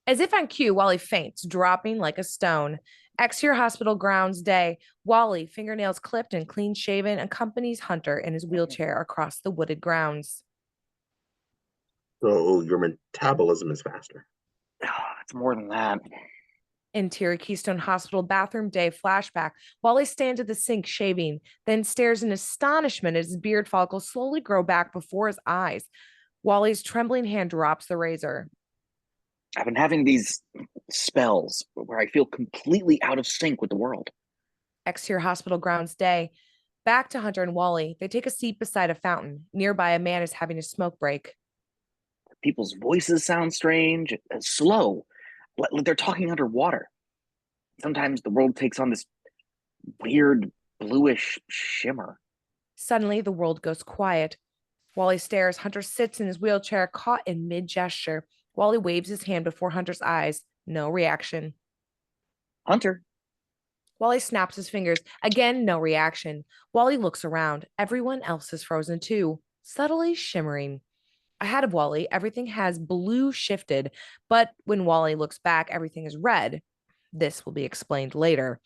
As if on cue, Wally faints, dropping like a stone. Exterior hospital grounds day. Wally, fingernails clipped and clean shaven, accompanies Hunter in his wheelchair across the wooded grounds. So your metabolism is faster. It's more than that. Interior Keystone Hospital bathroom day flashback. Wally stands at the sink shaving, then stares in astonishment as his beard follicles slowly grow back before his eyes. Wally's trembling hand drops the razor. I've been having these spells where I feel completely out of sync with the world. Exterior hospital grounds day. Back to Hunter and Wally. They take a seat beside a fountain. Nearby, a man is having a smoke break. People's voices sound strange, slow, like they're talking underwater. Sometimes the world takes on this weird bluish shimmer. Suddenly, the world goes quiet. Wally stares. Hunter sits in his wheelchair, caught in mid-gesture. Wally waves his hand before Hunter's eyes. No reaction. Hunter. Wally snaps his fingers. Again, no reaction. Wally looks around. Everyone else is frozen too, subtly shimmering. Ahead of Wally, everything has blue shifted, but when Wally looks back, everything is red. This will be explained later.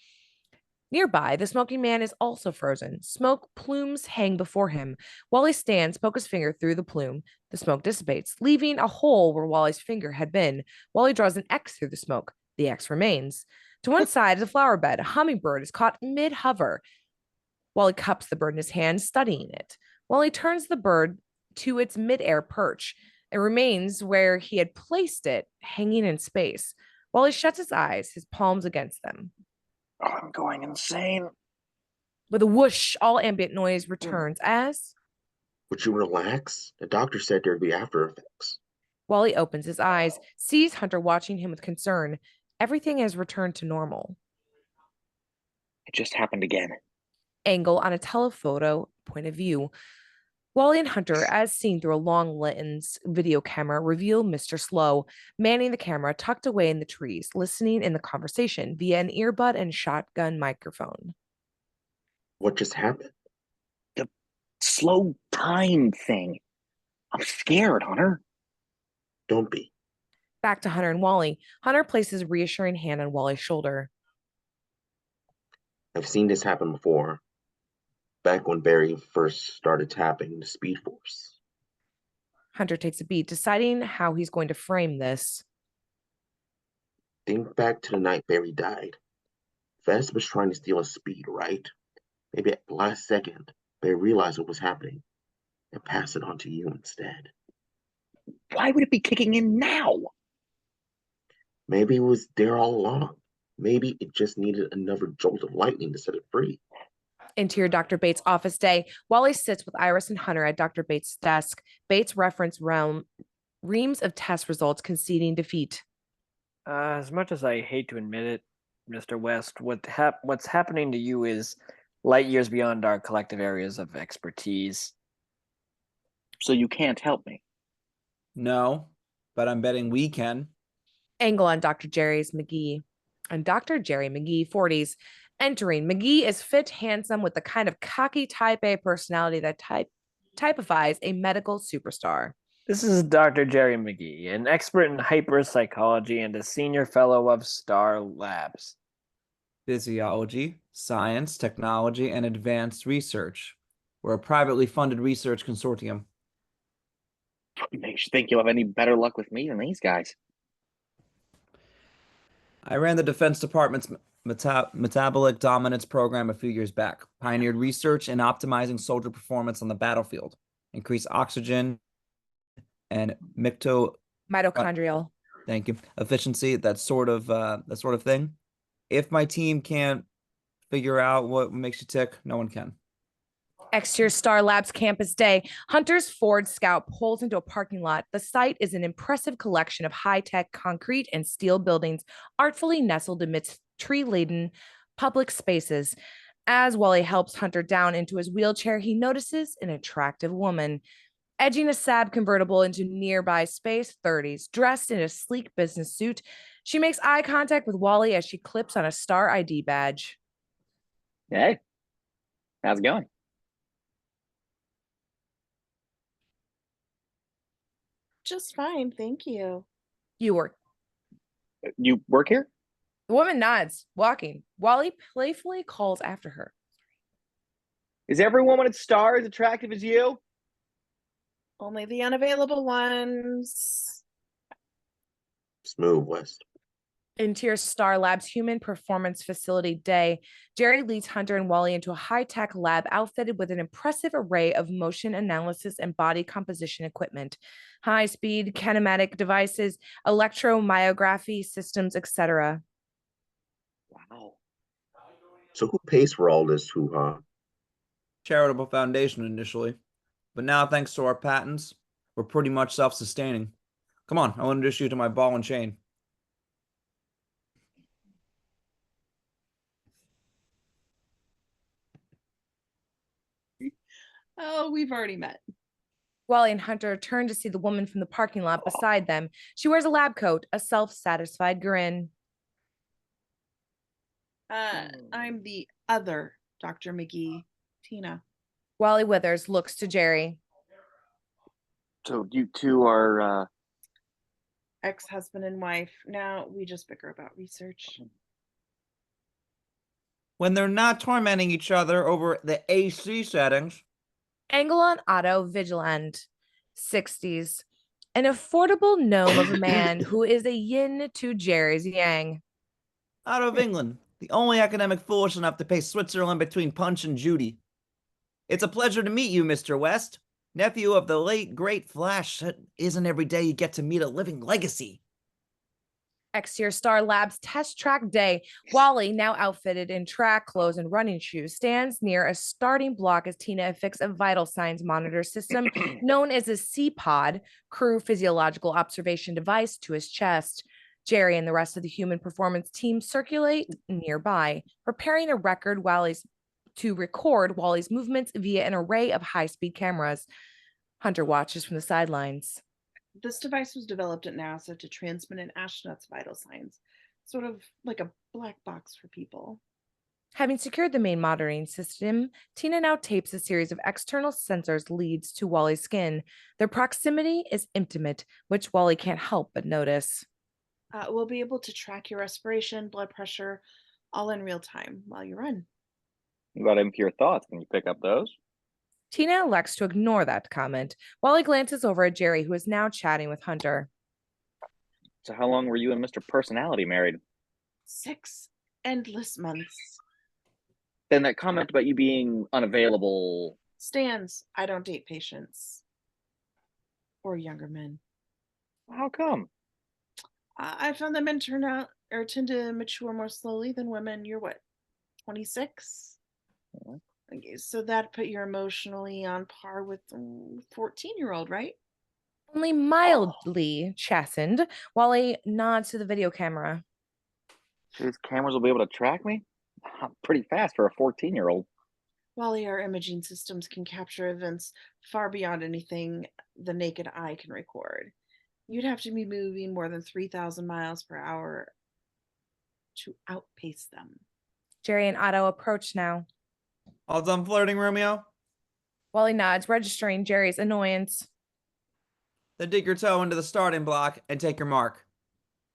Nearby, the smoking man is also frozen. Smoke plumes hang before him. Wally stands, pokes his finger through the plume. The smoke dissipates, leaving a hole where Wally's finger had been. Wally draws an X through the smoke. The X remains. To one side is a flower bed. A hummingbird is caught mid-hover. Wally cups the bird in his hand, studying it. Wally turns the bird to its mid-air perch. It remains where he had placed it, hanging in space. Wally shuts his eyes, his palms against them. Oh, I'm going insane. With a whoosh, all ambient noise returns as... Would you relax? The doctor said there'd be after effects. Wally opens his eyes, sees Hunter watching him with concern. Everything has returned to normal. It just happened again. Angle on a telephoto point of view. Wally and Hunter, as seen through a long lens video camera, reveal Mr. Sloe, manning the camera, tucked away in the trees, listening in the conversation via an earbud and shotgun microphone. What just happened? The slow time thing. I'm scared, Hunter. Don't be. Back to Hunter and Wally. Hunter places a reassuring hand on Wally's shoulder. I've seen this happen before. Back when Barry first started tapping the Speed Force. Hunter takes a beat, deciding how he's going to frame this. Think back to the night Barry died. Vesp was trying to steal his speed, right? Maybe at the last second, Barry realized what was happening and passed it on to you instead. Why would it be kicking in now? Maybe it was there all along. Maybe it just needed another jolt of lightning to set it free. Interior Dr. Bates' office day. Wally sits with Iris and Hunter at Dr. Bates' desk. Bates reference reams of test results conceding defeat. As much as I hate to admit it, Mr. West, what's happening to you is light years beyond our collective areas of expertise. So you can't help me. No, but I'm betting we can. Angle on Dr. Jerry McGee, 40s. Entering, McGee is fit, handsome, with the kind of cocky type A personality that typifies a medical superstar. This is Dr. Jerry McGee, an expert in hyperpsychology and a senior fellow of Star Labs. Physiology, science, technology, and advanced research. We're a privately funded research consortium. What makes you think you'll have any better luck with me than these guys? I ran the Defense Department's metabolic dominance program a few years back, pioneered research in optimizing soldier performance on the battlefield, increased oxygen and Mitochondrial. Thank you. Efficiency, that sort of thing. If my team can't figure out what makes you tick, no one can. Exterior Star Labs campus day. Hunter's Ford Scout pulls into a parking lot. The site is an impressive collection of high-tech concrete and steel buildings artfully nestled amidst tree-laden public spaces. As Wally helps Hunter down into his wheelchair, he notices an attractive woman edging a Saab convertible into nearby space, 30s, dressed in a sleek business suit. She makes eye contact with Wally as she clips on a Star ID badge. Hey, how's it going? Just fine, thank you. You work. You work here? The woman nods, walking. Wally playfully calls after her. Is every woman at Star as attractive as you? Only the unavailable ones. Smooth, West. Interior Star Labs Human Performance Facility day. Jerry leads Hunter and Wally into a high-tech lab outfitted with an impressive array of motion analysis and body composition equipment, high-speed kinematic devices, electromyography systems, etc. Wow. So who pays for all this hoo-ha? Charitable foundation initially, but now thanks to our patents, we're pretty much self-sustaining. Come on, I'll introduce you to my ball and chain. Oh, we've already met. Wally and Hunter turn to see the woman from the parking lot beside them. She wears a lab coat, a self-satisfied grin. I'm the other Dr. McGee, Tina. Wally Withers looks to Jerry. So you two are, Ex-husband and wife. Now we just bicker about research. When they're not tormenting each other over the AC settings. Angle on Otto, vigilant, 60s. An affordable gnome of a man who is a yin to Jerry's yang. Out of England, the only academic foolish enough to pay Switzerland between Punch and Judy. It's a pleasure to meet you, Mr. West, nephew of the late, great Flash. It isn't every day you get to meet a living legacy. Exterior Star Labs test track day. Wally, now outfitted in track clothes and running shoes, stands near a starting block as Tina affixes a vital signs monitor system known as a C-Pod, crew physiological observation device, to his chest. Jerry and the rest of the human performance team circulate nearby, preparing a record to record Wally's movements via an array of high-speed cameras. Hunter watches from the sidelines. This device was developed at NASA to transmit an astronaut's vital signs, sort of like a black box for people. Having secured the main monitoring system, Tina now tapes a series of external sensors leads to Wally's skin. Their proximity is intimate, which Wally can't help but notice. We'll be able to track your respiration, blood pressure, all in real time while you run. what about impure thoughts? Can you pick up those? Tina elects to ignore that comment. Wally glances over at Jerry, who is now chatting with Hunter. So how long were you and Mr. Personality married? 6 endless months. Then that comment about you being unavailable. Stands. I don't date patients. Or younger men. How come? I found that men tend to mature more slowly than women. You're what, 26? Yeah. Okay, so that put you emotionally on par with 14-year-old, right? Only mildly chastened. Wally nods to the video camera. These cameras will be able to track me? I'm pretty fast for a 14-year-old. Wally, our imaging systems can capture events far beyond anything the naked eye can record. You'd have to be moving more than 3,000 miles per hour to outpace them. Jerry and Otto approach now. All done flirting, Romeo? Wally nods, registering Jerry's annoyance. Then dig your toe into the starting block and take your mark.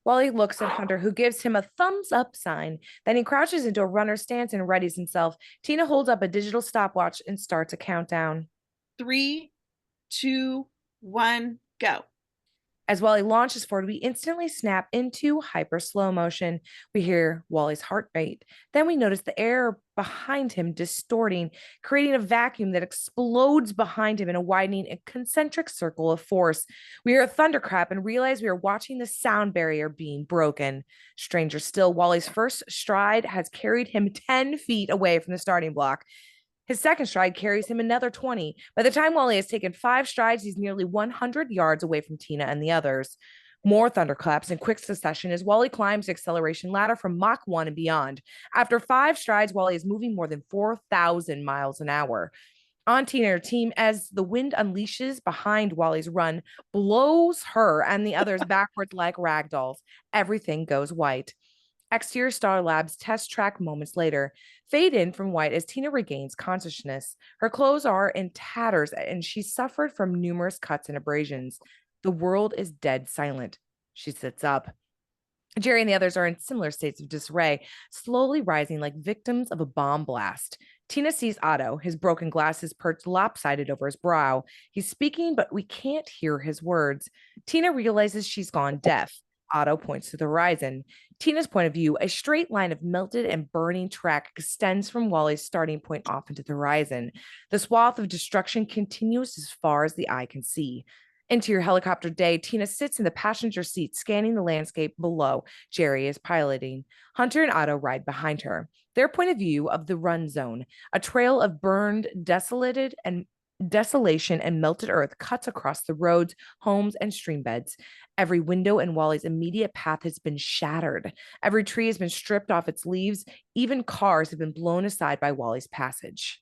Wally looks at Hunter, who gives him a thumbs up sign. Then he crouches into a runner stance and readies himself. Tina holds up a digital stopwatch and starts a countdown. 3, 2, 1, go. As Wally launches forward, we instantly snap into hyper slow motion. We hear Wally's heart rate. Then we notice the air behind him distorting, creating a vacuum that explodes behind him in a widening concentric circle of force. We hear a thunderclap and realize we are watching the sound barrier being broken. Stranger still, Wally's first stride has carried him 10 feet away from the starting block. His second stride carries him another 20. By the time Wally has taken 5 strides, he's nearly 100 yards away from Tina and the others. More thunderclaps in quick succession as Wally climbs the acceleration ladder from Mach 1 and beyond. After 5 strides, Wally is moving more than 4,000 miles an hour. On Tina and her team, as the wind unleashes behind Wally's run, blows her and the others backwards like ragdolls. Everything goes white. Exterior Star Labs test track moments later fade in from white as Tina regains consciousness. Her clothes are in tatters and she suffered from numerous cuts and abrasions. The world is dead silent. She sits up. Jerry and the others are in similar states of disarray, slowly rising like victims of a bomb blast. Tina sees Otto, his broken glasses perched lopsided over his brow. He's speaking, but we can't hear his words. Tina realizes she's gone deaf. Otto points to the horizon. Tina's point of view, a straight line of melted and burning track extends from Wally's starting point off into the horizon. The swath of destruction continues as far as the eye can see. Interior helicopter day, Tina sits in the passenger seat, scanning the landscape below. Jerry is piloting. Hunter and Otto ride behind her. Their point of view of the run zone, a trail of burned, desolation and melted earth cuts across the roads, homes, and stream beds. Every window in Wally's immediate path has been shattered. Every tree has been stripped off its leaves. Even cars have been blown aside by Wally's passage.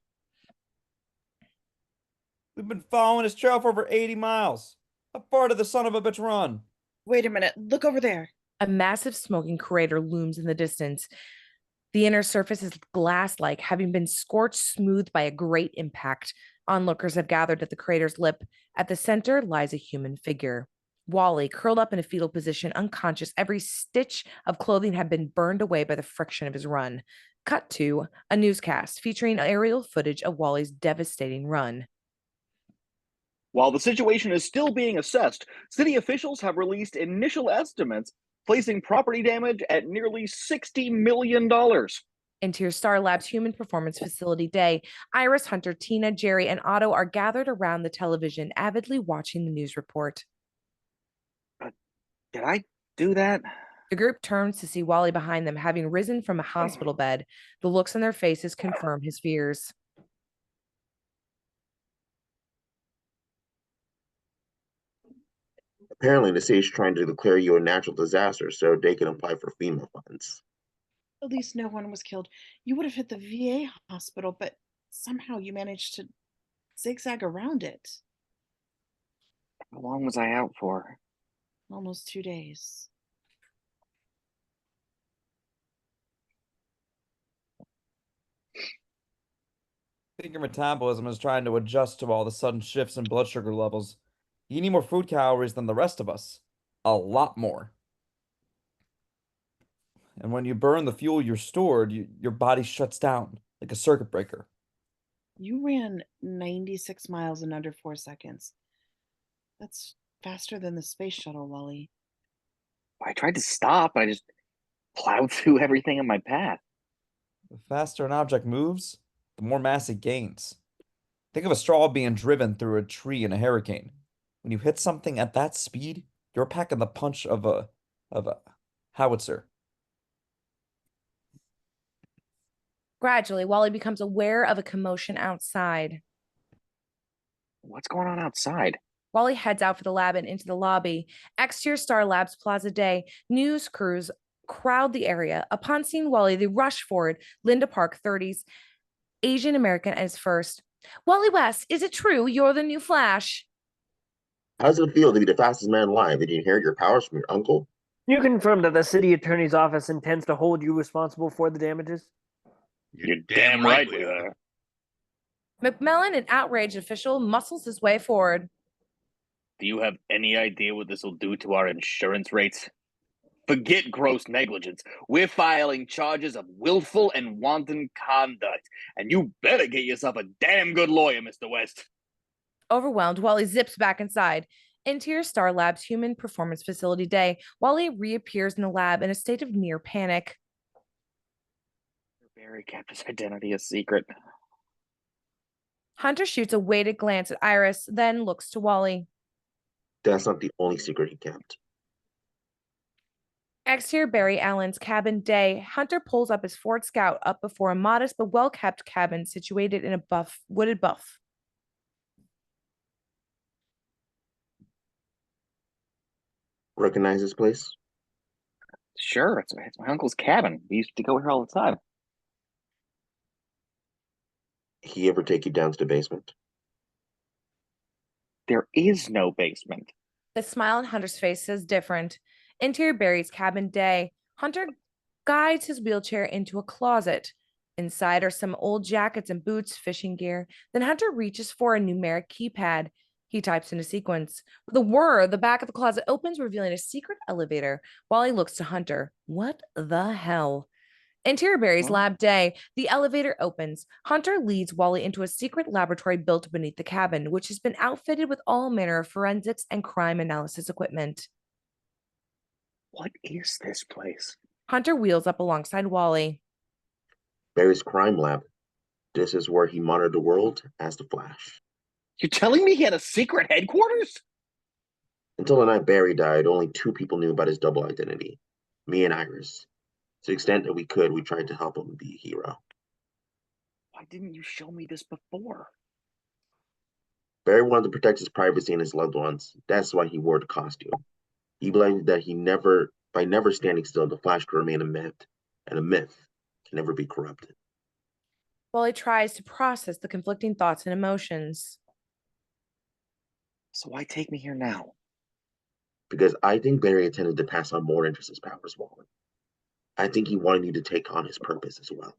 We've been following his trail for over 80 miles. How far did the son of a bitch run? Wait a minute. Look over there. A massive smoking crater looms in the distance. The inner surface is glass-like, having been scorched smooth by a great impact. Onlookers have gathered at the crater's lip. At the center lies a human figure. Wally, curled up in a fetal position, unconscious, every stitch of clothing had been burned away by the friction of his run. Cut to a newscast featuring aerial footage of Wally's devastating run. While the situation is still being assessed, city officials have released initial estimates placing property damage at nearly $60 million. Interior Star Labs Human Performance Facility Day. Iris, Hunter, Tina, Jerry, and Otto are gathered around the television, avidly watching the news report. Did I do that? The group turns to see Wally behind them, having risen from a hospital bed. The looks on their faces confirm his fears. Apparently, the city's trying to declare you a natural disaster so they can apply for FEMA funds. At least no one was killed. You would have hit the VA hospital, but somehow you managed to zigzag around it. How long was I out for? Almost 2 days. I think your metabolism is trying to adjust to all the sudden shifts in blood sugar levels. You need more food calories than the rest of us. A lot more. And when you burn the fuel you're stored, your body shuts down like a circuit breaker. You ran 96 miles in under 4 seconds. That's faster than the space shuttle, Wally. I tried to stop. I just plowed through everything in my path. The faster an object moves, the more mass it gains. Think of a straw being driven through a tree in a hurricane. When you hit something at that speed, You're packing the punch of a howitzer. Gradually, Wally becomes aware of a commotion outside. What's going on outside? Wally heads out for the lab and into the lobby. Exterior Star Labs Plaza Day. News crews crowd the area. Upon seeing Wally, they rush forward. Linda Park, 30s, Asian American, is first. Wally West, is it true you're the new Flash? How does it feel to be the fastest man alive? Did you inherit your powers from your uncle? You confirm that the city attorney's office intends to hold you responsible for the damages? You're damn right we are. MacMillan, an outraged official, muscles his way forward. Do you have any idea what this will do to our insurance rates? Forget gross negligence. We're filing charges of willful and wanton conduct, and you better get yourself a damn good lawyer, Mr. West. Overwhelmed, Wally zips back inside. Interior Star Labs Human Performance Facility Day. Wally reappears in the lab in a state of near panic. Barry kept his identity a secret. Hunter shoots a weighted glance at Iris, then looks to Wally. That's not the only secret he kept. Exterior Barry Allen's cabin day. Hunter pulls up his Ford Scout up before a modest but well-kept cabin situated in a wooded bluff. Recognize this place? Sure, it's my uncle's cabin. We used to go here all the time. He ever take you down to the basement? There is no basement. The smile on Hunter's face says different. Interior Barry's cabin day. Hunter guides his wheelchair into a closet. Inside are some old jackets and boots, fishing gear. Then Hunter reaches for a numeric keypad. He types in a sequence. With a whir, the back of the closet opens, revealing a secret elevator. Wally looks to Hunter. What the hell? Interior Barry's lab day. The elevator opens. Hunter leads Wally into a secret laboratory built beneath the cabin, which has been outfitted with all manner of forensics and crime analysis equipment. What is this place? Hunter wheels up alongside Wally. Barry's crime lab. This is where he monitored the world as the Flash. You're telling me he had a secret headquarters? Until the night Barry died, only 2 people knew about his double identity. Me and Iris. To the extent that we could, we tried to help him be a hero. Why didn't you show me this before? Barry wanted to protect his privacy and his loved ones. That's why he wore the costume. He believed that by never standing still, the Flash could remain a myth, and a myth can never be corrupted. Wally tries to process the conflicting thoughts and emotions. So why take me here now? Because I think Barry intended to pass on more than just his powers, Wally. I think he wanted you to take on his purpose as well.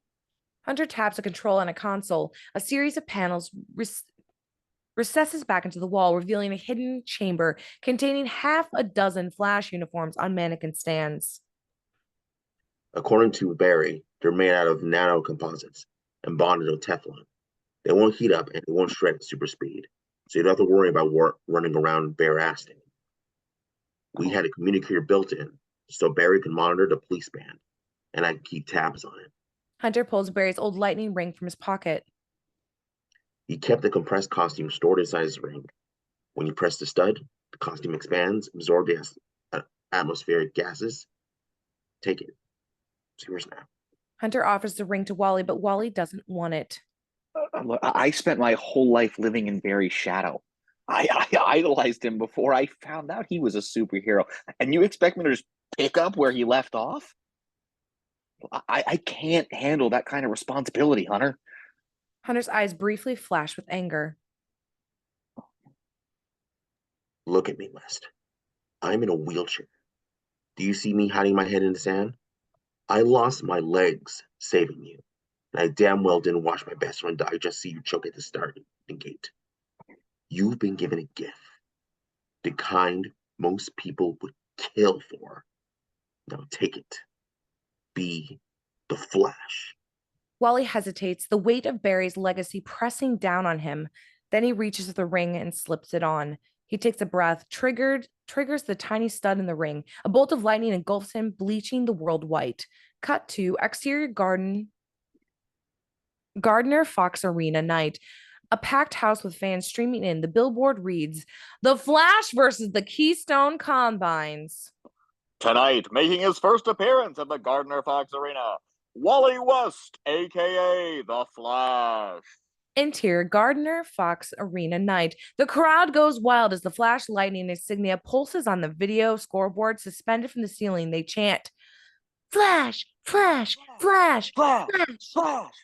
Hunter taps a control on a console. A series of panels recesses back into the wall, revealing a hidden chamber containing half a dozen Flash uniforms on mannequin stands. According to Barry, they're made out of nanocomposites and bonded with Teflon. They won't heat up and they won't shred at super speed, so you don't have to worry about running around bare-assed. We had a communicator built in, so Barry can monitor the police band, and I can keep tabs on it. Hunter pulls Barry's old lightning ring from his pocket. He kept the compressed costume stored inside his ring. When you press the stud, the costume expands, absorbs the atmospheric gases. Take it. It's yours now. Hunter offers the ring to Wally, but Wally doesn't want it. Look, I spent my whole life living in Barry's shadow. I idolized him before I found out he was a superhero. And you expect me to just pick up where he left off? I can't handle that kind of responsibility, Hunter. Hunter's eyes briefly flash with anger. Look at me, West. I'm in a wheelchair. Do you see me hiding my head in the sand? I lost my legs saving you. And I damn well didn't watch my best friend die just see you choke at the starting gate. You've been given a gift. The kind most people would kill for. Now take it. Be the Flash. Wally hesitates, the weight of Barry's legacy pressing down on him. Then he reaches for the ring and slips it on. He takes a breath, triggers the tiny stud in the ring. A bolt of lightning engulfs him, bleaching the world white. Cut to exterior Gardner Fox Arena night. A packed house with fans streaming in. The billboard reads, "The Flash versus the Keystone Combines." Tonight, making his first appearance at the Gardner Fox Arena, Wally West, aka The Flash. Interior Gardner Fox Arena night. The crowd goes wild as the flash lightning insignia pulses on the video scoreboard suspended from the ceiling. They chant, "Flash, Flash, Flash, Flash, Flash." Flash.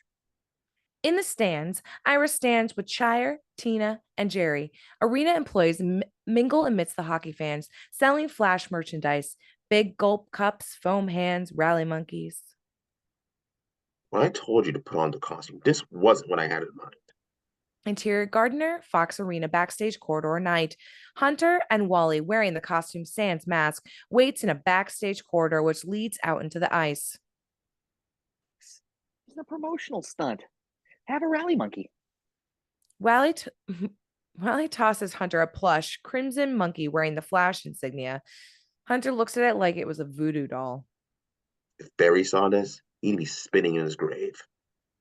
In the stands, Iris stands with Chyre, Tina, and Jerry. Arena employees mingle amidst the hockey fans, selling Flash merchandise, big gulp cups, foam hands, rally monkeys. When I told you to put on the costume, this wasn't what I had in mind. Interior Gardner Fox Arena backstage corridor night. Hunter and Wally, wearing the costume sans mask, waits in a backstage corridor which leads out into the ice. It's a promotional stunt. Have a rally monkey. Wally tosses Hunter a plush crimson monkey wearing the Flash insignia. Hunter looks at it like it was a voodoo doll. If Barry saw this, he'd be spinning in his grave.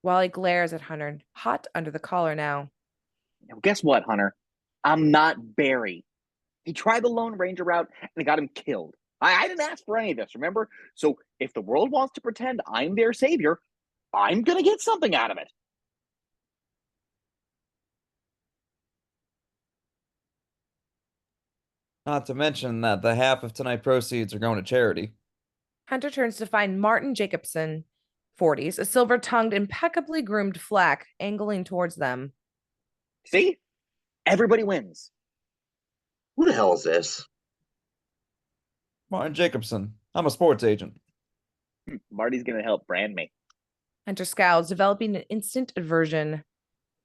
Wally glares at Hunter, hot under the collar now. Now, guess what, Hunter? I'm not Barry. He tried the Lone Ranger route and it got him killed. I didn't ask for any of this, remember? So if the world wants to pretend I'm their savior, I'm going to get something out of it. Not to mention that the half of tonight's proceeds are going to charity. Hunter turns to find Martin Jacobson, 40s, a silver-tongued, impeccably groomed flack, angling towards them. See? Everybody wins. Who the hell is this? Martin Jacobson. I'm a sports agent. Marty's going to help brand me. Hunter scowls, developing an instant aversion.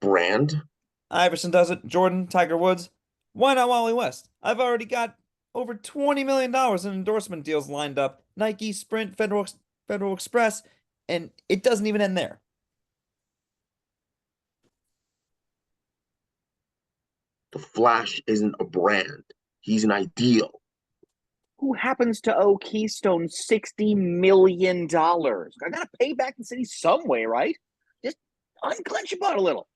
Brand? Iverson does it. Jordan, Tiger Woods. Why not Wally West? I've already got over $20 million in endorsement deals lined up. Nike, Sprint, Federal Express, and it doesn't even end there. The Flash isn't a brand. He's an ideal. Who happens to owe Keystone $60 million? I got to pay back the city some way, right? Just unclench your butt a little.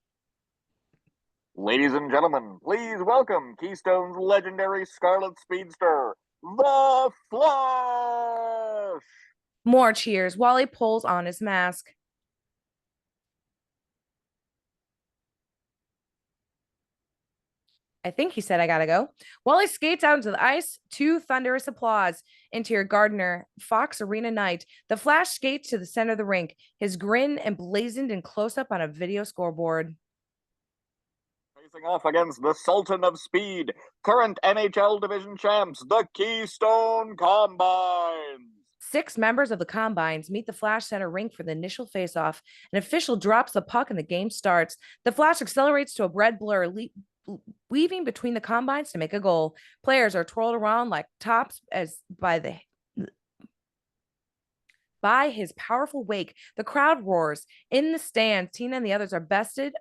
Ladies and gentlemen, please welcome Keystone's legendary Scarlet Speedster, The Flash! More cheers. Wally pulls on his mask. I think he said, "I gotta go." Wally skates out into the ice to thunderous applause. Interior Gardner Fox Arena night. The Flash skates to the center of the rink, his grin emblazoned in close-up on a video scoreboard. Facing off against the Sultan of Speed, current NHL Division champs, the Keystone Combines. 6 members of the Combines meet the Flash Center rink for the initial face-off. An official drops the puck and the game starts. The Flash accelerates to a red blur, weaving between the Combines to make a goal. Players are twirled around like tops as by his powerful wake. The crowd roars. In the stands, Tina and the others are beset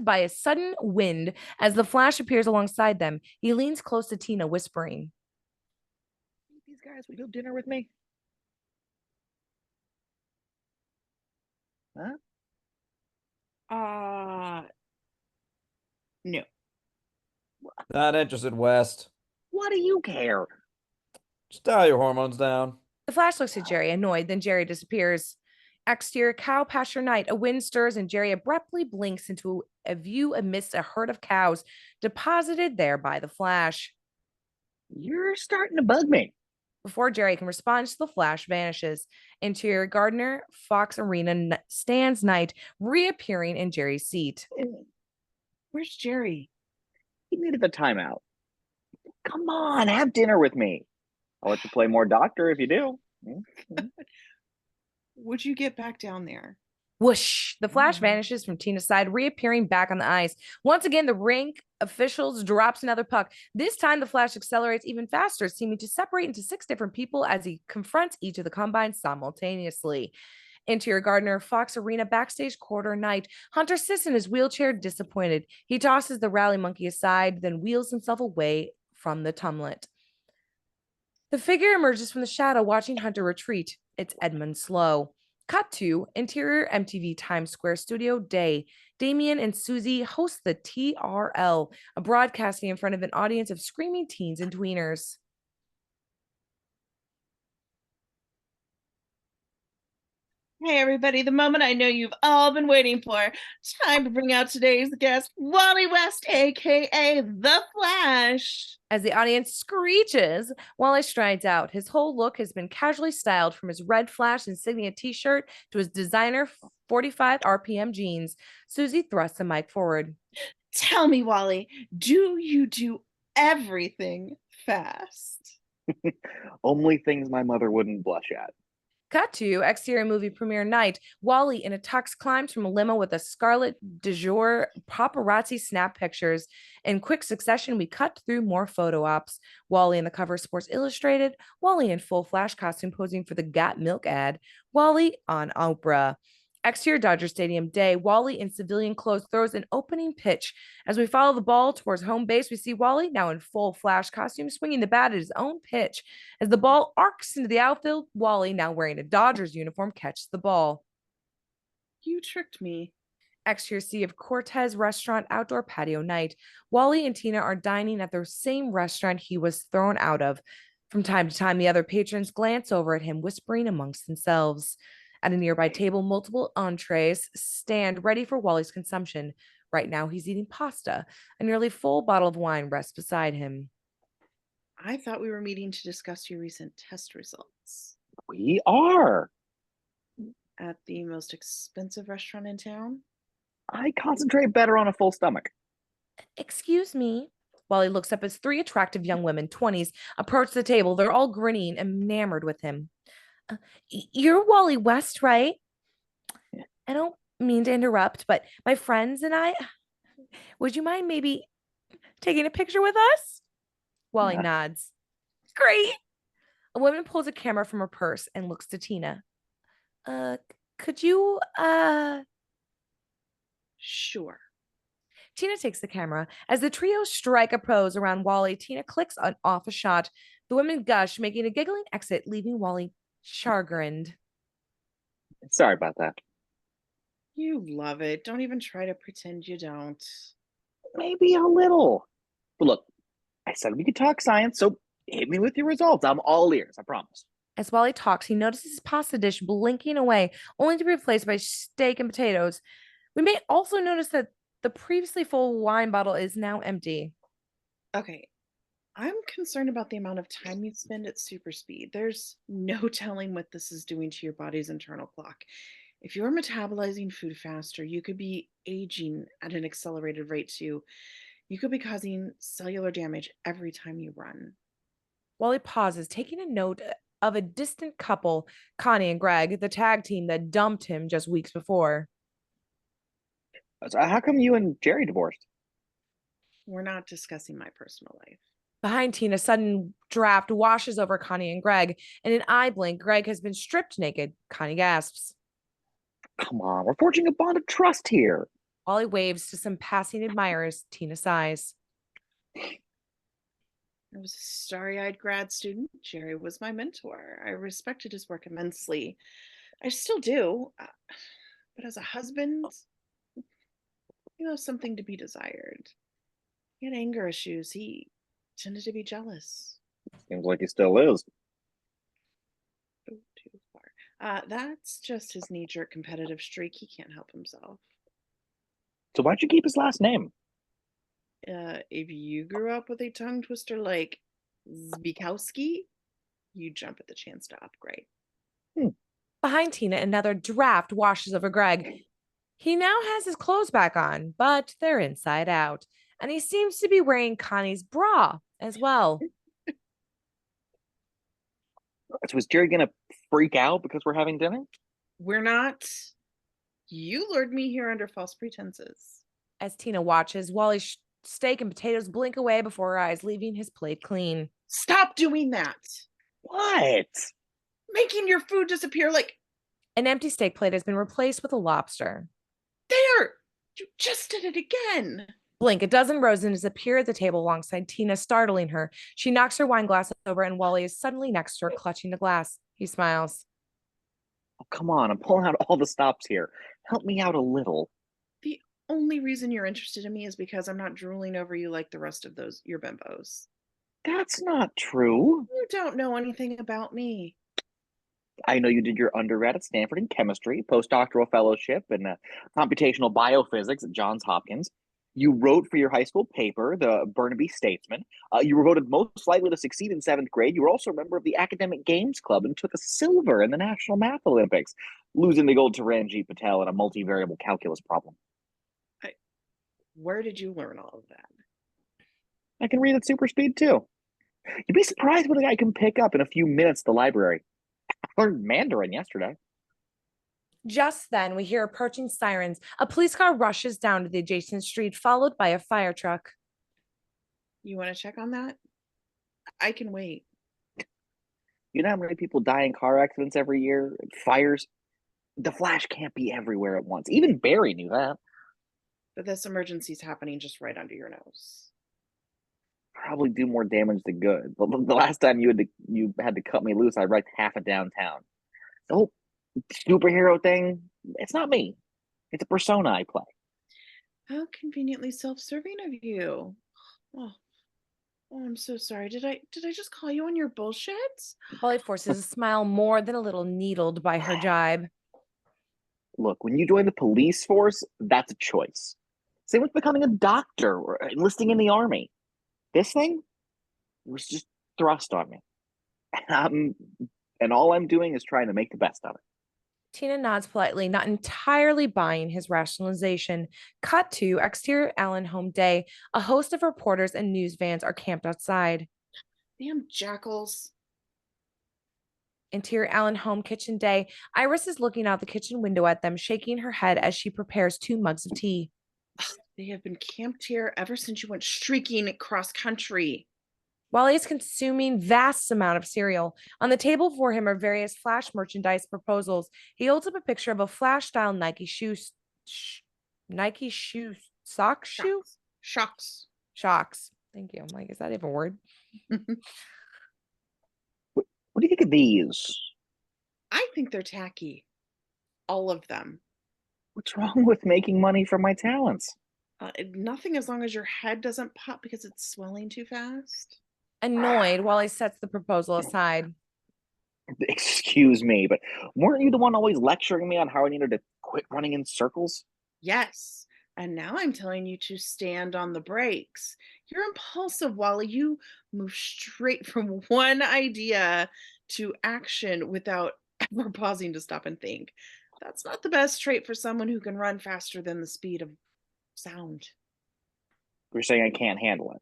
by a sudden wind as the Flash appears alongside them. He leans close to Tina, whispering, These guys, will you go dinner with me? Huh? No. Not interested, West. What do you care? Just dial your hormones down. The Flash looks at Jerry, annoyed. Then Jerry disappears. Exterior cow pasture night. A wind stirs and Jerry abruptly blinks into a view amidst a herd of cows deposited there by the Flash. You're starting to bug me. Before Jerry can respond, the Flash vanishes. Interior Gardner Fox Arena stands night, reappearing in Jerry's seat. Where's Jerry? He needed the timeout. Come on, have dinner with me. I'll let you play more doctor if you do. Would you get back down there? Whoosh! The Flash vanishes from Tina's side, reappearing back on the ice. Once again, the rink officials drops another puck. This time, the Flash accelerates even faster, seeming to separate into 6 different people as he confronts each of the Combines simultaneously. Interior Gardner Fox Arena backstage quarter night. Hunter sits in his wheelchair, disappointed. He tosses the rally monkey aside, then wheels himself away from the tumult. The figure emerges from the shadow, watching Hunter retreat. It's Edmund Sloe. Cut to interior MTV Times Square studio day. Damien and Susie host the TRL, a broadcasting in front of an audience of screaming teens and tweeners. Hey, everybody, the moment I know you've all been waiting for. Time to bring out today's guest, Wally West, aka The Flash. As the audience screeches, Wally strides out. His whole look has been casually styled, from his red Flash insignia t-shirt to his designer 45 RPM jeans. Susie thrusts the mic forward. Tell me, Wally, do you do everything fast? Only things my mother wouldn't blush at. Cut to exterior movie premiere night. Wally in a tux climbs from a limo with a scarlet de jour paparazzi snap pictures. In quick succession, we cut through more photo ops. Wally in the cover of Sports Illustrated. Wally in full Flash costume posing for the Got Milk ad. Wally on Oprah. Exterior Dodger Stadium day. Wally in civilian clothes throws an opening pitch. As we follow the ball towards home base, we see Wally now in full Flash costume swinging the bat at his own pitch. As the ball arcs into the outfield, Wally, now wearing a Dodgers uniform, catches the ball. You tricked me. Exterior Sea of Cortez restaurant outdoor patio night. Wally and Tina are dining at the same restaurant he was thrown out of. From time to time, the other patrons glance over at him, whispering amongst themselves. At a nearby table, multiple entrees stand ready for Wally's consumption. Right now, he's eating pasta. A nearly full bottle of wine rests beside him. I thought we were meeting to discuss your recent test results. We are. At the most expensive restaurant in town? I concentrate better on a full stomach. Excuse me. Wally looks up as three attractive young women, 20s, approach the table. They're all grinning, enamored with him. You're Wally West, right? Yeah. I don't mean to interrupt, but my friends and I, would you mind maybe taking a picture with us? Wally nods. Great. A woman pulls a camera from her purse and looks to Tina. Could you, Sure. Tina takes the camera. As the trio strike a pose around Wally, Tina clicks off a shot. The women gush, making a giggling exit, leaving Wally chagrined. Sorry about that. You love it. Don't even try to pretend you don't. Maybe a little. But look, I said we could talk science, so hit me with your results. I'm all ears, I promise. As Wally talks, he notices his pasta dish blinking away, only to be replaced by steak and potatoes. We may also notice that the previously full wine bottle is now empty. Okay, I'm concerned about the amount of time you spend at super speed. There's no telling what this is doing to your body's internal clock. If you're metabolizing food faster, you could be aging at an accelerated rate too. You could be causing cellular damage every time you run. Wally pauses, taking a note of a distant couple, Connie and Greg, the tag team that dumped him just weeks before. So how come you and Jerry divorced? We're not discussing my personal life. Behind Tina, a sudden draft washes over Connie and Greg. In an eye blink, Greg has been stripped naked. Connie gasps. Come on, we're forging a bond of trust here. Wally waves to some passing admirers. Tina sighs. I was a starry-eyed grad student. Jerry was my mentor. I respected his work immensely. I still do. But as a husband, something to be desired. He had anger issues. He tended to be jealous. Seems like he still is. Oh, too far. That's just his knee-jerk competitive streak. He can't help himself. So why'd you keep his last name? If you grew up with a tongue twister like Zbikowski, you jump at the chance to upgrade. Behind Tina, another draft washes over Greg. He now has his clothes back on, but they're inside out. And he seems to be wearing Connie's bra as well. So is Jerry gonna freak out because we're having dinner? We're not. You lured me here under false pretenses. As Tina watches, Wally's steak and potatoes blink away before her eyes, leaving his plate clean. Stop doing that. What? Making your food disappear like... An empty steak plate has been replaced with a lobster. There! You just did it again. Blink, a dozen roses appear at the table alongside Tina, startling her. She knocks her wine glass over, and Wally is suddenly next to her, clutching the glass. He smiles. Oh, come on, I'm pulling out all the stops here. Help me out a little. The only reason you're interested in me is because I'm not drooling over you like the rest of your bimbos. That's not true. You don't know anything about me. I know you did your undergrad at Stanford in chemistry, postdoctoral fellowship in computational biophysics at Johns Hopkins. You wrote for your high school paper, the Burnaby Statesman. You were voted most likely to succeed in 7th grade. You were also a member of the Academic Games Club and took a silver in the National Math Olympics, losing the gold to Ranjit Patel in a multivariable calculus problem. Where did you learn all of that? I can read at super speed too. You'd be surprised what a guy can pick up in a few minutes at the library. I learned Mandarin yesterday. Just then, we hear approaching sirens. A police car rushes down to the adjacent street, followed by a fire truck. You want to check on that? I can wait. You know how many people die in car accidents every year? Fires? The Flash can't be everywhere at once. Even Barry knew that. But this emergency's happening just right under your nose. Probably do more damage than good. But the last time you had to cut me loose, I wrecked half of downtown. The whole superhero thing, it's not me. It's a persona I play. How conveniently self-serving of you. Oh, I'm so sorry. Did I just call you on your bullshit? Wally forces a smile, more than a little needled by her jibe. Look, when you join the police force, that's a choice. Same with becoming a doctor or enlisting in the army. This thing was just thrust on me. And all I'm doing is trying to make the best of it. Tina nods politely, not entirely buying his rationalization. Cut to exterior Allen home day. A host of reporters and news vans are camped outside. Damn jackals. Interior Allen home kitchen day. Iris is looking out the kitchen window at them, shaking her head as she prepares 2 mugs of tea. They have been camped here ever since you went streaking cross country. Wally is consuming vast amount of cereal. On the table for him are various Flash merchandise proposals. He holds up a picture of a Flash-style Nike shoe sock shoe? Shocks. Shocks. Thank you. I'm like, is that even a word? What do you think of these? I think they're tacky. All of them. What's wrong with making money from my talents? Nothing as long as your head doesn't pop because it's swelling too fast. Annoyed, Wally sets the proposal aside. Excuse me, but weren't you the one always lecturing me on how I needed to quit running in circles? Yes. And now I'm telling you to stand on the brakes. You're impulsive, Wally. You move straight from one idea to action without ever pausing to stop and think. That's not the best trait for someone who can run faster than the speed of sound. You're saying I can't handle it.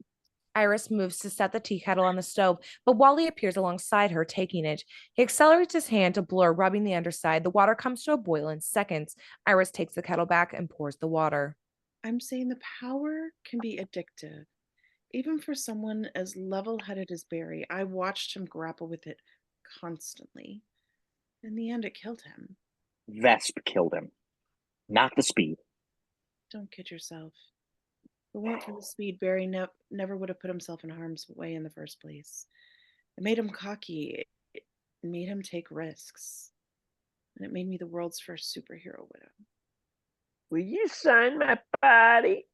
Iris moves to set the tea kettle on the stove, but Wally appears alongside her, taking it. He accelerates his hand to blur, rubbing the underside. The water comes to a boil in seconds. Iris takes the kettle back and pours the water. I'm saying the power can be addictive. Even for someone as level-headed as Barry, I watched him grapple with it constantly. In the end, it killed him. Vesp killed him, not the speed. Don't kid yourself. If it weren't for the speed, Barry never would have put himself in harm's way in the first place. It made him cocky. It made him take risks. And it made me the world's first superhero widow. Will you sign my body?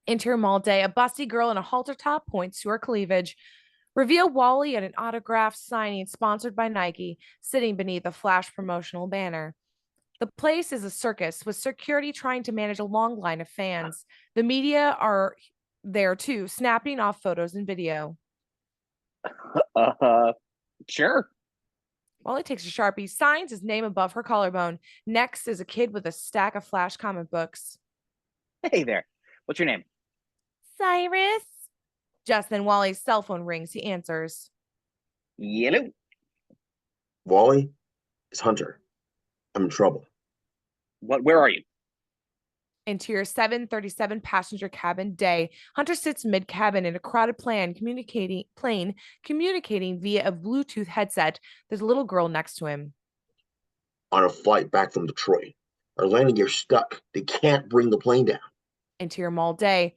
Enter mall day. A busty girl in a halter top points to her cleavage. Reveal Wally at an autograph signing sponsored by Nike, sitting beneath a Flash promotional banner. The place is a circus, with security trying to manage a long line of fans. The media are there too, snapping off photos and video. Sure. Wally takes a Sharpie, signs his name above her collarbone. Next is a kid with a stack of Flash comic books. Hey there. What's your name? Cyrus? Just then Wally's cell phone rings. He answers. Yellow. Wally, it's Hunter. I'm in trouble. Where are you? Interior 737 passenger cabin day. Hunter sits mid-cabin in a crowded plane communicating via a Bluetooth headset. There's a little girl next to him. On a flight back from Detroit. Our landing gear's stuck. They can't bring the plane down. Interior mall day.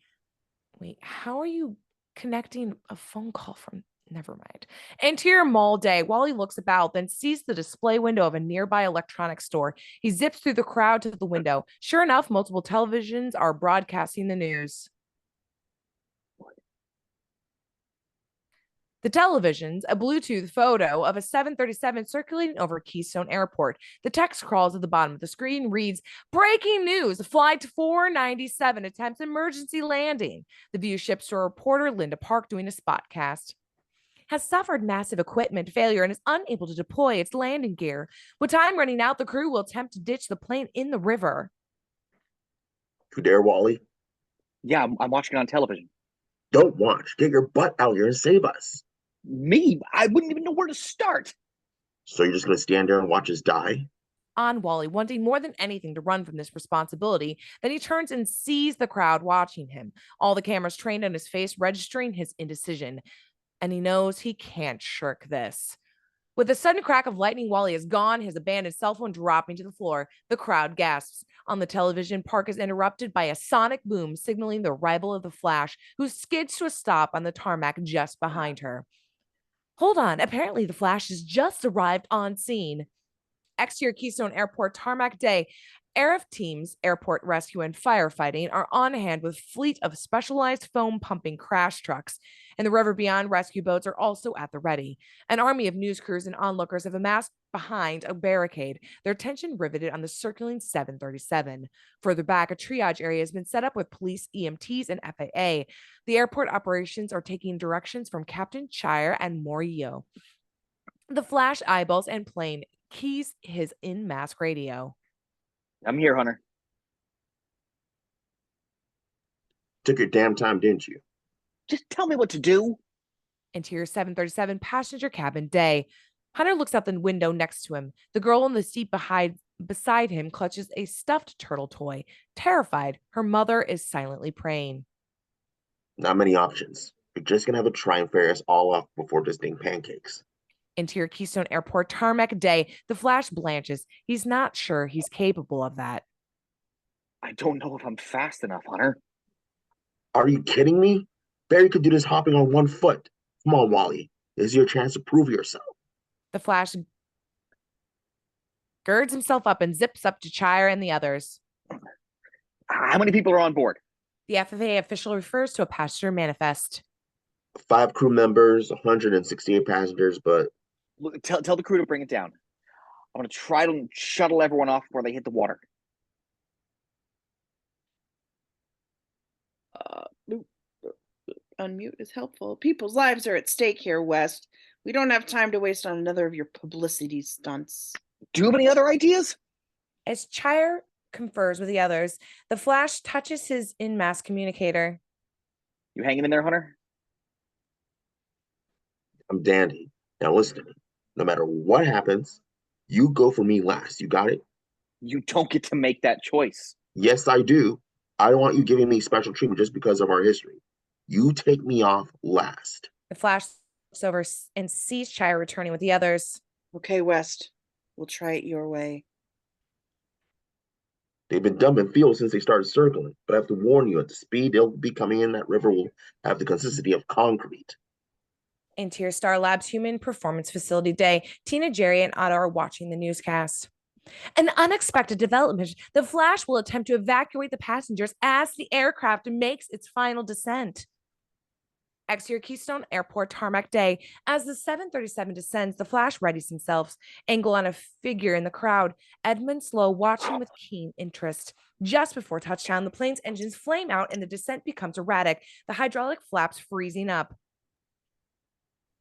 Wait, how are you connecting a phone call from Never mind. Interior mall day. Wally looks about, then sees the display window of a nearby electronics store. He zips through the crowd to the window. Sure enough, multiple televisions are broadcasting the news. The televisions, a Bluetooth photo of a 737 circulating over Keystone Airport. The text crawls at the bottom of the screen reads, "Breaking news, flight 497 attempts emergency landing." The View shipstore reporter, Linda Park, doing a spot cast. Has suffered massive equipment failure and is unable to deploy its landing gear. With time running out, the crew will attempt to ditch the plane in the river. You dare, Wally? Yeah, I'm watching it on television. Don't watch. Get your butt out here and save us. Me? I wouldn't even know where to start. So you're just going to stand there and watch us die? On Wally, wanting more than anything to run from this responsibility, then he turns and sees the crowd watching him. All the cameras trained on his face, registering his indecision. And he knows he can't shirk this. With a sudden crack of lightning, Wally is gone, his abandoned cell phone dropping to the floor. The crowd gasps. On the television, Park is interrupted by a sonic boom signaling the arrival of the Flash, who skids to a stop on the tarmac just behind her. Hold on, apparently the Flash has just arrived on scene. Exterior Keystone Airport tarmac day. ARF teams, airport rescue and firefighting, are on hand with fleet of specialized foam pumping crash trucks. And the river beyond, rescue boats are also at the ready. An army of news crews and onlookers have amassed behind a barricade, their attention riveted on the circling 737. Further back, a triage area has been set up with police, EMTs, and FAA. The airport operations are taking directions from Captain Chyre and Morillo. The Flash eyeballs and plane keys his in-mask radio. I'm here, Hunter. Took your damn time, didn't you? Just tell me what to do. Interior 737 passenger cabin day. Hunter looks out the window next to him. The girl in the seat beside him clutches a stuffed turtle toy. Terrified, her mother is silently praying. Not many options. You're just going to have to try and ferry us all off before this thing pancakes. Interior Keystone Airport tarmac day. The Flash blanches. He's not sure he's capable of that. I don't know if I'm fast enough, Hunter. Are you kidding me? Barry could do this hopping on one foot. Come on, Wally. This is your chance to prove yourself. The Flash girds himself up and zips up to Chyre and the others. How many people are on board? The FAA official refers to a passenger manifest. 5 crew members, 168 passengers, but... Look, tell the crew to bring it down. I'm going to try to shuttle everyone off before they hit the water. Unmute is helpful. People's lives are at stake here, West. We don't have time to waste on another of your publicity stunts. Do you have any other ideas? As Chyre confers with the others, the Flash touches his in-mask communicator. You hanging in there, Hunter? I'm dandy. Now listen to me. No matter what happens, you go for me last. You got it? You don't get to make that choice. Yes, I do. I don't want you giving me special treatment just because of our history. You take me off last. The Flash looks over and sees Chyre returning with the others. Okay, West. We'll try it your way. They've been dumping fuel since they started circling, but I have to warn you, at the speed they'll be coming in, that river will have the consistency of concrete. Interior Star Labs Human Performance Facility day. Tina, Jerry, and Otto are watching the newscast. An unexpected development. The Flash will attempt to evacuate the passengers as the aircraft makes its final descent. Exterior Keystone Airport tarmac day. As the 737 descends, the Flash readies himself. Angle on a figure in the crowd. Edmund Sloe watching with keen interest. Just before touchdown, the plane's engines flame out and the descent becomes erratic. The hydraulic flaps freezing up.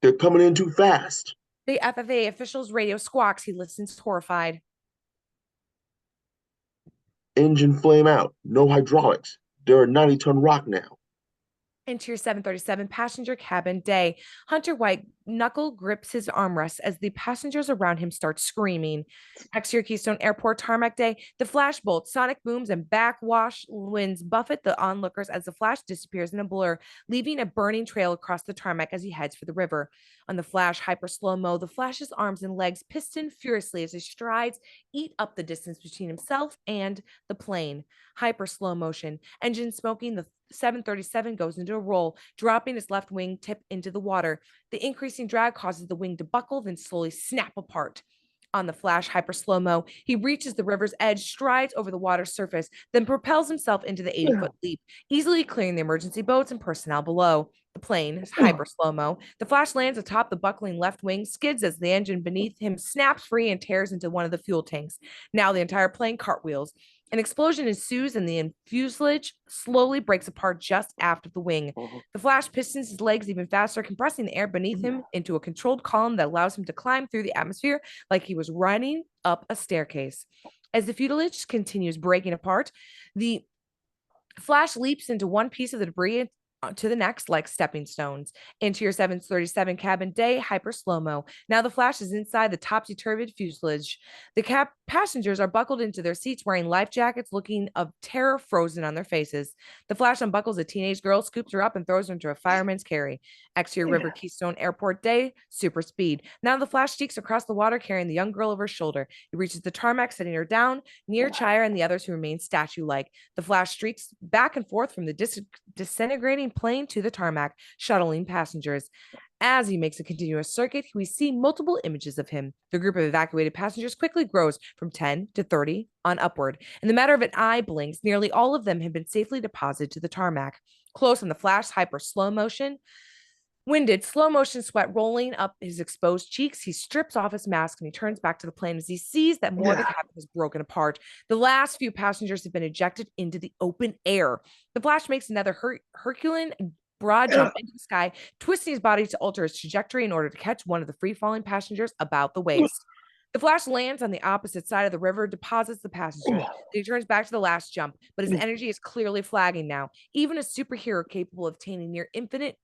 They're coming in too fast. The FAA official's radio squawks. He listens horrified. Engine flame out. No hydraulics. They're a 90-ton rock now. Interior 737 passenger cabin day. Hunter White knuckle grips his armrest as the passengers around him start screaming. Exterior Keystone Airport tarmac day. The flash bolts, sonic booms, and backwash winds buffet the onlookers as the Flash disappears in a blur, leaving a burning trail across the tarmac as he heads for the river. On the Flash hyper slow-mo, the Flash's arms and legs piston furiously as his strides eat up the distance between himself and the plane. Hyper slow motion. Engine smoking, the 737 goes into a roll, dropping its left wing tip into the water. The increasing drag causes the wing to buckle, then slowly snap apart. On the Flash hyper slow-mo, he reaches the river's edge, strides over the water's surface, then propels himself into the 80-foot leap, easily clearing the emergency boats and personnel below. The plane is hyper slow-mo. The Flash lands atop the buckling left wing, skids as the engine beneath him snaps free and tears into one of the fuel tanks. Now the entire plane cartwheels. An explosion ensues and the fuselage slowly breaks apart just after the wing. The Flash pistons his legs even faster, compressing the air beneath him into a controlled column that allows him to climb through the atmosphere like he was running up a staircase. As the fuselage continues breaking apart, the Flash leaps into one piece of the debris to the next like stepping stones. Interior 737 cabin day, hyper slow-mo. Now the Flash is inside the topsy-turvy fuselage. The passengers are buckled into their seats wearing life jackets, looking of terror frozen on their faces. The Flash unbuckles a teenage girl, scoops her up, and throws her into a fireman's carry. Exterior River Keystone Airport day, super speed. Now the Flash streaks across the water carrying the young girl over his shoulder. He reaches the tarmac, setting her down near Chyre and the others who remain statue-like. The Flash streaks back and forth from the disintegrating plane to the tarmac, shuttling passengers. As he makes a continuous circuit, we see multiple images of him. The group of evacuated passengers quickly grows from 10 to 30 on upward. In the matter of an eye blinks, nearly all of them have been safely deposited to the tarmac. Close on the Flash hyper slow motion. Winded, slow motion sweat rolling up his exposed cheeks. He strips off his mask and he turns back to the plane as he sees that more of the cabin is broken apart. The last few passengers have been ejected into the open air. The Flash makes another Herculean broad jump into the sky, twisting his body to alter his trajectory in order to catch one of the free-falling passengers about the waist. The Flash lands on the opposite side of the river, deposits the passenger. He turns back to the last jump, but his energy is clearly flagging now. Even a superhero capable of attaining near infinite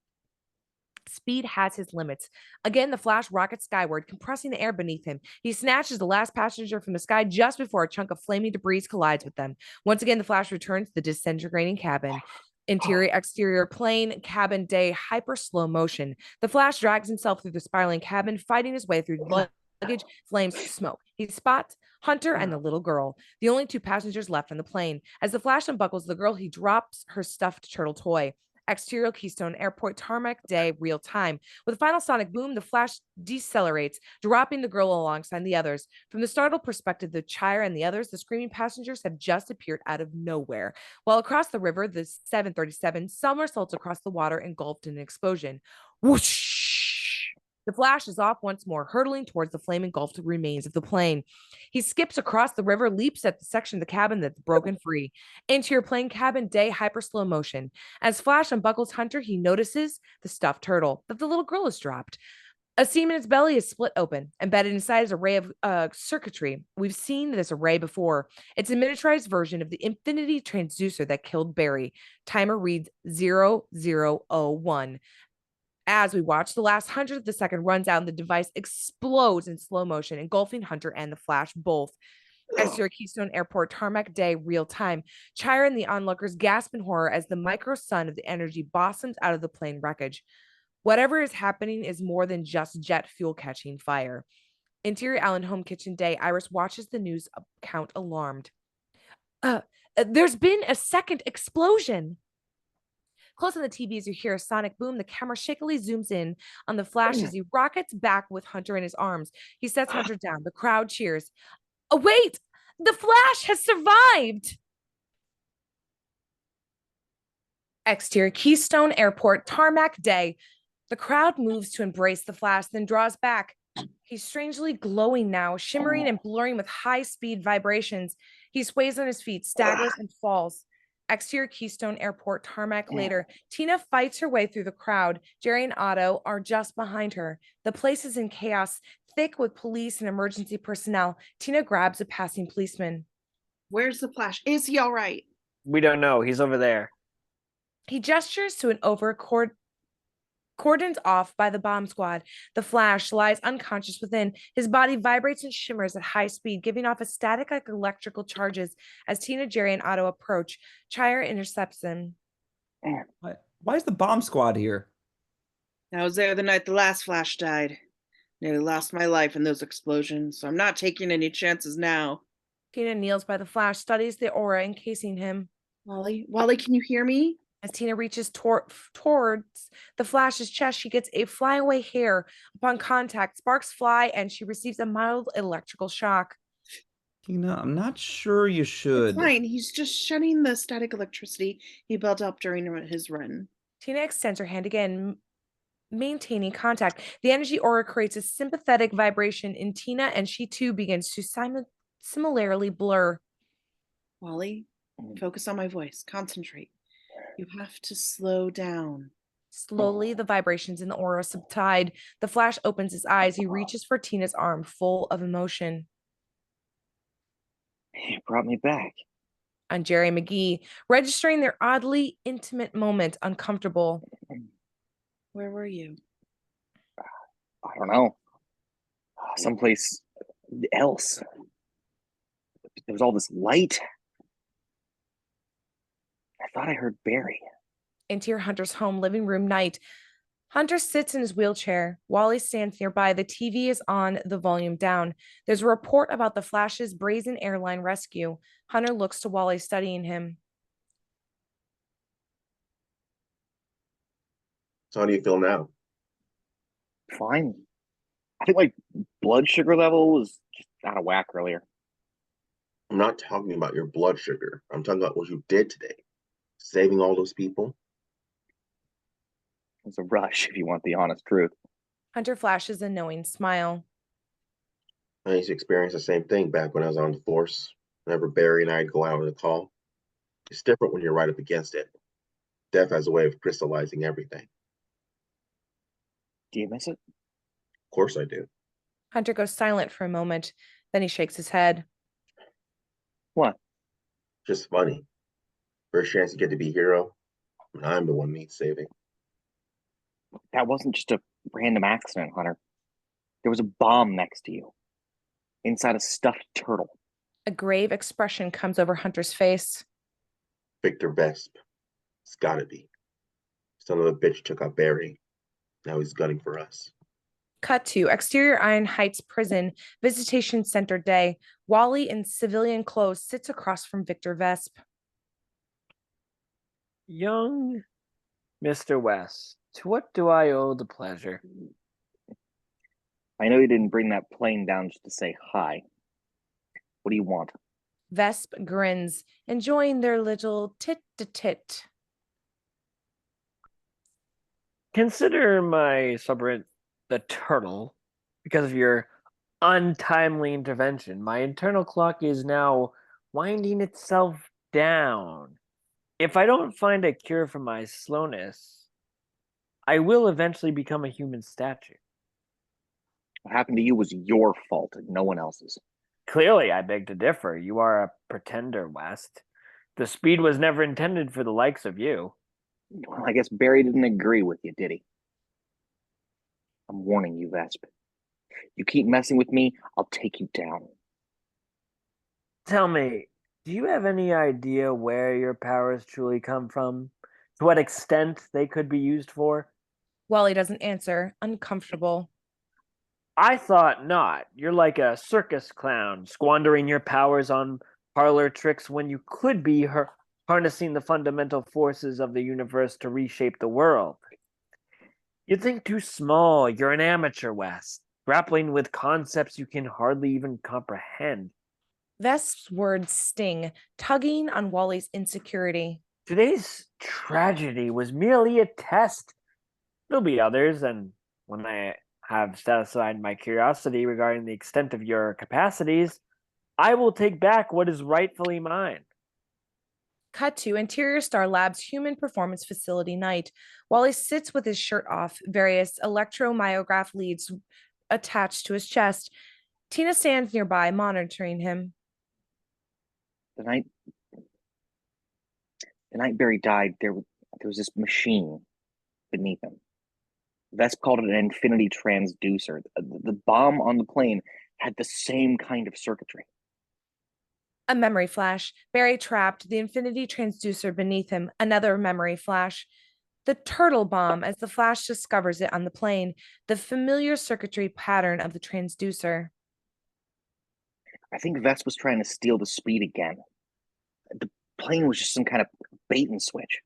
speed has his limits. Again, the Flash rockets skyward, compressing the air beneath him. He snatches the last passenger from the sky just before a chunk of flaming debris collides with them. Once again, the Flash returns to the disintegrating cabin. Interior, exterior, plane, cabin day, hyper slow motion. The Flash drags himself through the spiraling cabin, fighting his way through luggage, flames, smoke. He spots Hunter and the little girl, the only two passengers left on the plane. As the Flash unbuckles the girl, he drops her stuffed turtle toy. Exterior Keystone Airport tarmac day, real time. With a final sonic boom, the Flash decelerates, dropping the girl alongside the others. From the startled perspective of Chyre and the others, the screaming passengers have just appeared out of nowhere. While across the river, the 737 somersaults across the water, engulfed in an explosion. Whoosh! The Flash is off once more, hurtling towards the flame-engulfed remains of the plane. He skips across the river, leaps at the section of the cabin that's broken free. Interior plane cabin day, hyper slow motion. As Flash unbuckles Hunter, he notices the stuffed turtle that the little girl has dropped. A seam in its belly is split open. Embedded inside is an array of circuitry. We've seen this array before. It's a miniaturized version of the infinity transducer that killed Barry. Timer reads 0001. As we watch, the last 100th of the second runs out and the device explodes in slow motion, engulfing Hunter and the Flash both. Exterior Keystone Airport tarmac day, real time. Chyre and the onlookers gasp in horror as the micro sun of the energy blossoms out of the plane wreckage. Whatever is happening is more than just jet fuel catching fire. Interior Allen home kitchen day, Iris watches the news account alarmed. There's been a second explosion. Close on the TV as you hear a sonic boom, the camera shakily zooms in on the Flash as he rockets back with Hunter in his arms. He sets Hunter down. The crowd cheers. Oh, wait! The Flash has survived! Exterior Keystone Airport tarmac day. The crowd moves to embrace the Flash, then draws back. He's strangely glowing now, shimmering and blurring with high-speed vibrations. He sways on his feet, staggers, and falls. Exterior Keystone Airport tarmac later. Tina fights her way through the crowd. Jerry and Otto are just behind her. The place is in chaos, thick with police and emergency personnel. Tina grabs a passing policeman. Where's the Flash? Is he all right? We don't know. He's over there. He gestures to an Cordoned off by the bomb squad, the Flash lies unconscious within. His body vibrates and shimmers at high speed, giving off a static like electrical charges as Tina, Jerry, and Otto approach. Chyre intercepts them. Why is the bomb squad here? I was there the night the last Flash died. Nearly lost my life in those explosions, so I'm not taking any chances now. Tina kneels by the Flash, studies the aura encasing him. Wally, can you hear me? As Tina reaches towards the Flash's chest, she gets a flyaway hair. Upon contact, sparks fly and she receives a mild electrical shock. Tina, I'm not sure you should. It's fine. He's just shedding the static electricity he built up during his run. Tina extends her hand again, maintaining contact. The energy aura creates a sympathetic vibration in Tina, and she too begins to similarly blur. Wally, focus on my voice. Concentrate. You have to slow down. Slowly, the vibrations in the aura subside. The Flash opens his eyes. He reaches for Tina's arm, full of emotion. You brought me back. On Jerry McGee, registering their oddly intimate moment, uncomfortable. Where were you? I don't know. Someplace else. There was all this light. I thought I heard Barry. Interior Hunter's home living room night. Hunter sits in his wheelchair. Wally stands nearby. The TV is on, the volume down. There's a report about the Flash's brazen airline rescue. Hunter looks to Wally, studying him. So how do you feel now? Fine. I think my blood sugar level was just out of whack earlier. I'm not talking about your blood sugar. I'm talking about what you did today. Saving all those people. It was a rush, if you want the honest truth. Hunter flashes a knowing smile. I used to experience the same thing back when I was on the force. Whenever Barry and I'd go out on a call. It's different when you're right up against it. Death has a way of crystallizing everything. Do you miss it? Of course I do. Hunter goes silent for a moment. Then he shakes his head. What? Just funny. First chance to get to be hero, and I'm the one needs saving. That wasn't just a random accident, Hunter. There was a bomb next to you. Inside a stuffed turtle. A grave expression comes over Hunter's face. Victor Vesp. It's gotta be. Son of a bitch took out Barry. Now he's gunning for us. Cut to exterior Iron Heights prison, visitation center day. Wally in civilian clothes sits across from Victor Vesp. Young Mr. West, to what do I owe the pleasure? I know you didn't bring that plane down just to say hi. What do you want? Vesp grins, enjoying their little tit-to-tit. Consider my subreddit the turtle. Because of your untimely intervention, my internal clock is now winding itself down. If I don't find a cure for my slowness, I will eventually become a human statue. What happened to you was your fault and no one else's. Clearly, I beg to differ. You are a pretender, West. The speed was never intended for the likes of you. Well, I guess Barry didn't agree with you, did he? I'm warning you, Vesp. You keep messing with me, I'll take you down. Tell me, do you have any idea where your powers truly come from? To what extent they could be used for? Wally doesn't answer, uncomfortable. I thought not. You're like a circus clown, squandering your powers on parlor tricks when you could be harnessing the fundamental forces of the universe to reshape the world. You think too small. You're an amateur, West, grappling with concepts you can hardly even comprehend. Vesp's words sting, tugging on Wally's insecurity. Today's tragedy was merely a test. There'll be others, and when I have set aside my curiosity regarding the extent of your capacities, I will take back what is rightfully mine. Cut to Interior Star Labs Human Performance Facility night. Wally sits with his shirt off, various electromyograph leads attached to his chest. Tina stands nearby, monitoring him. The night Barry died, there was this machine beneath him. Vesp called it an infinity transducer. The bomb on the plane had the same kind of circuitry. A memory flash. Barry trapped, the infinity transducer beneath him. Another memory flash. The turtle bomb, as the flash discovers it on the plane, the familiar circuitry pattern of the transducer. I think Vesp was trying to steal the speed again. The plane was just some kind of bait and switch.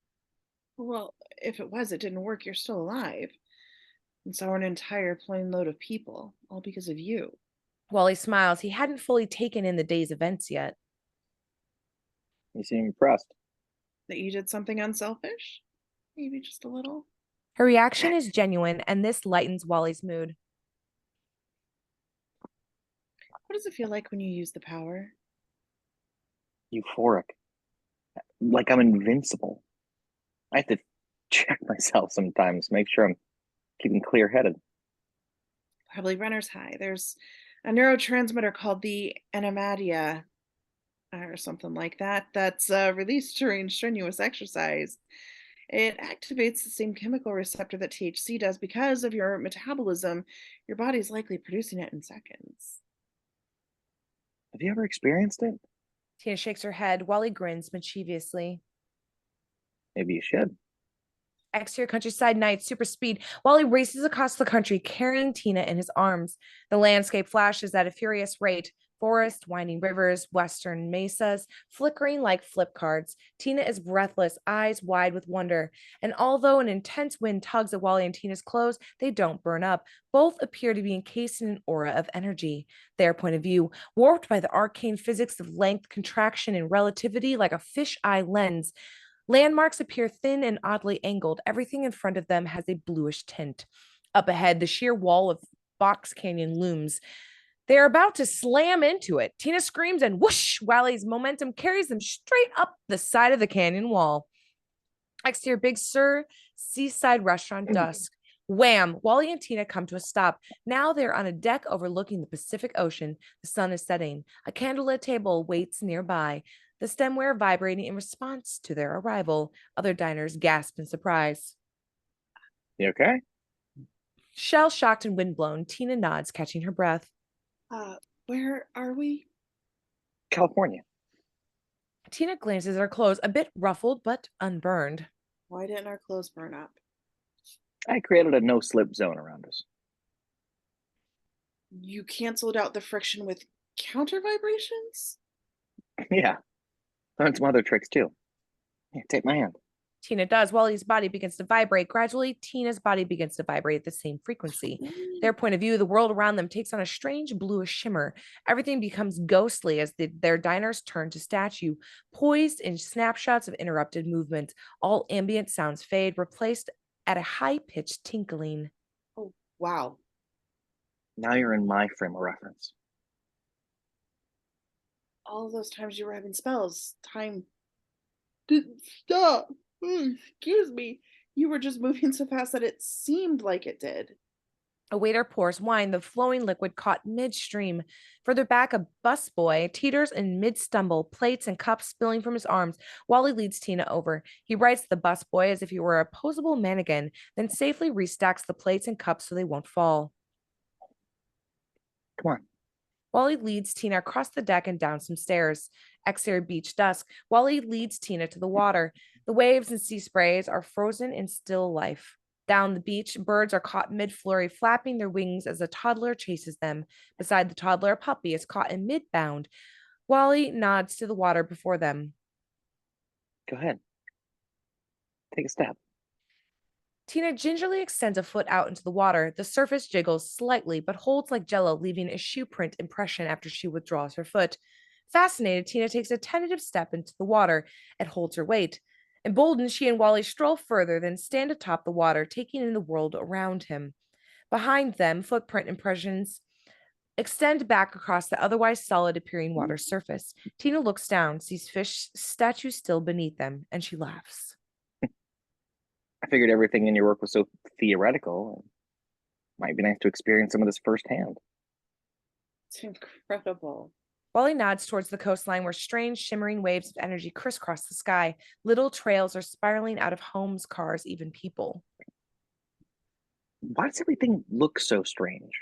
Well, if it was, it didn't work. You're still alive. And so are an entire plane load of people, all because of you. Wally smiles. He hadn't fully taken in the day's events yet. You seem impressed. That you did something unselfish? Maybe just a little? Her reaction is genuine, and this lightens Wally's mood. What does it feel like when you use the power? Euphoric. Like I'm invincible. I have to check myself sometimes, make sure I'm keeping clear-headed. Probably runner's high. There's a neurotransmitter called the anomaly or something like that that's released during strenuous exercise. It activates the same chemical receptor that THC does. Because of your metabolism, your body's likely producing it in seconds. Have you ever experienced it? Tina shakes her head. Wally grins mischievously. Maybe you should. Exterior countryside night, super speed. Wally races across the country, carrying Tina in his arms. The landscape flashes at a furious rate. Forest, winding rivers, western mesas, flickering like flip cards. Tina is breathless, eyes wide with wonder. And although an intense wind tugs at Wally and Tina's clothes, they don't burn up. Both appear to be encased in an aura of energy. Their point of view, warped by the arcane physics of length, contraction, and relativity like a fish-eye lens. Landmarks appear thin and oddly angled. Everything in front of them has a bluish tint. Up ahead, the sheer wall of Box Canyon looms. They are about to slam into it. Tina screams and whoosh, Wally's momentum carries them straight up the side of the canyon wall. Exterior Big Sur seaside restaurant dusk. Wham! Wally and Tina come to a stop. Now they're on a deck overlooking the Pacific Ocean. The sun is setting. A candlelit table waits nearby, the stemware vibrating in response to their arrival. Other diners gasp in surprise. You okay? Shell-shocked and windblown, Tina nods, catching her breath. Where are we? California. Tina glances at her clothes, a bit ruffled but unburned. Why didn't our clothes burn up? I created a no-slip zone around us. You canceled out the friction with counter vibrations? Yeah. Learned some other tricks too. Here, take my hand. Tina does. Wally's body begins to vibrate. Gradually, Tina's body begins to vibrate at the same frequency. Their point of view, the world around them takes on a strange bluish shimmer. Everything becomes ghostly as their diners turn to statue, poised in snapshots of interrupted movement. All ambient sounds fade, replaced at a high-pitched tinkling. Oh, wow. Now you're in my frame of reference. All of those times you were having spells, time didn't stop. Excuse me. You were just moving so fast that it seemed like it did. A waiter pours wine, the flowing liquid caught midstream. Further back, a busboy teeters in mid-stumble, plates and cups spilling from his arms. Wally leads Tina over. He rights the busboy as if he were a posable mannequin, then safely restacks the plates and cups so they won't fall. Come on. Wally leads Tina across the deck and down some stairs. Exterior beach dusk. Wally leads Tina to the water. The waves and sea sprays are frozen in still life. Down the beach, birds are caught mid-flurry, flapping their wings as a toddler chases them. Beside the toddler, a puppy is caught in mid-bound. Wally nods to the water before them. Go ahead. Take a step. Tina gingerly extends a foot out into the water. The surface jiggles slightly, but holds like jello, leaving a shoe print impression after she withdraws her foot. Fascinated, Tina takes a tentative step into the water. It holds her weight. Emboldened, she and Wally stroll further, then stand atop the water, taking in the world around him. Behind them, footprint impressions extend back across the otherwise solid-appearing water surface. Tina looks down, sees fish statues still beneath them, and she laughs. I figured everything in your work was so theoretical. It might be nice to experience some of this firsthand. It's incredible. Wally nods towards the coastline where strange shimmering waves of energy crisscross the sky. Little trails are spiraling out of homes, cars, even people. why does everything look so strange?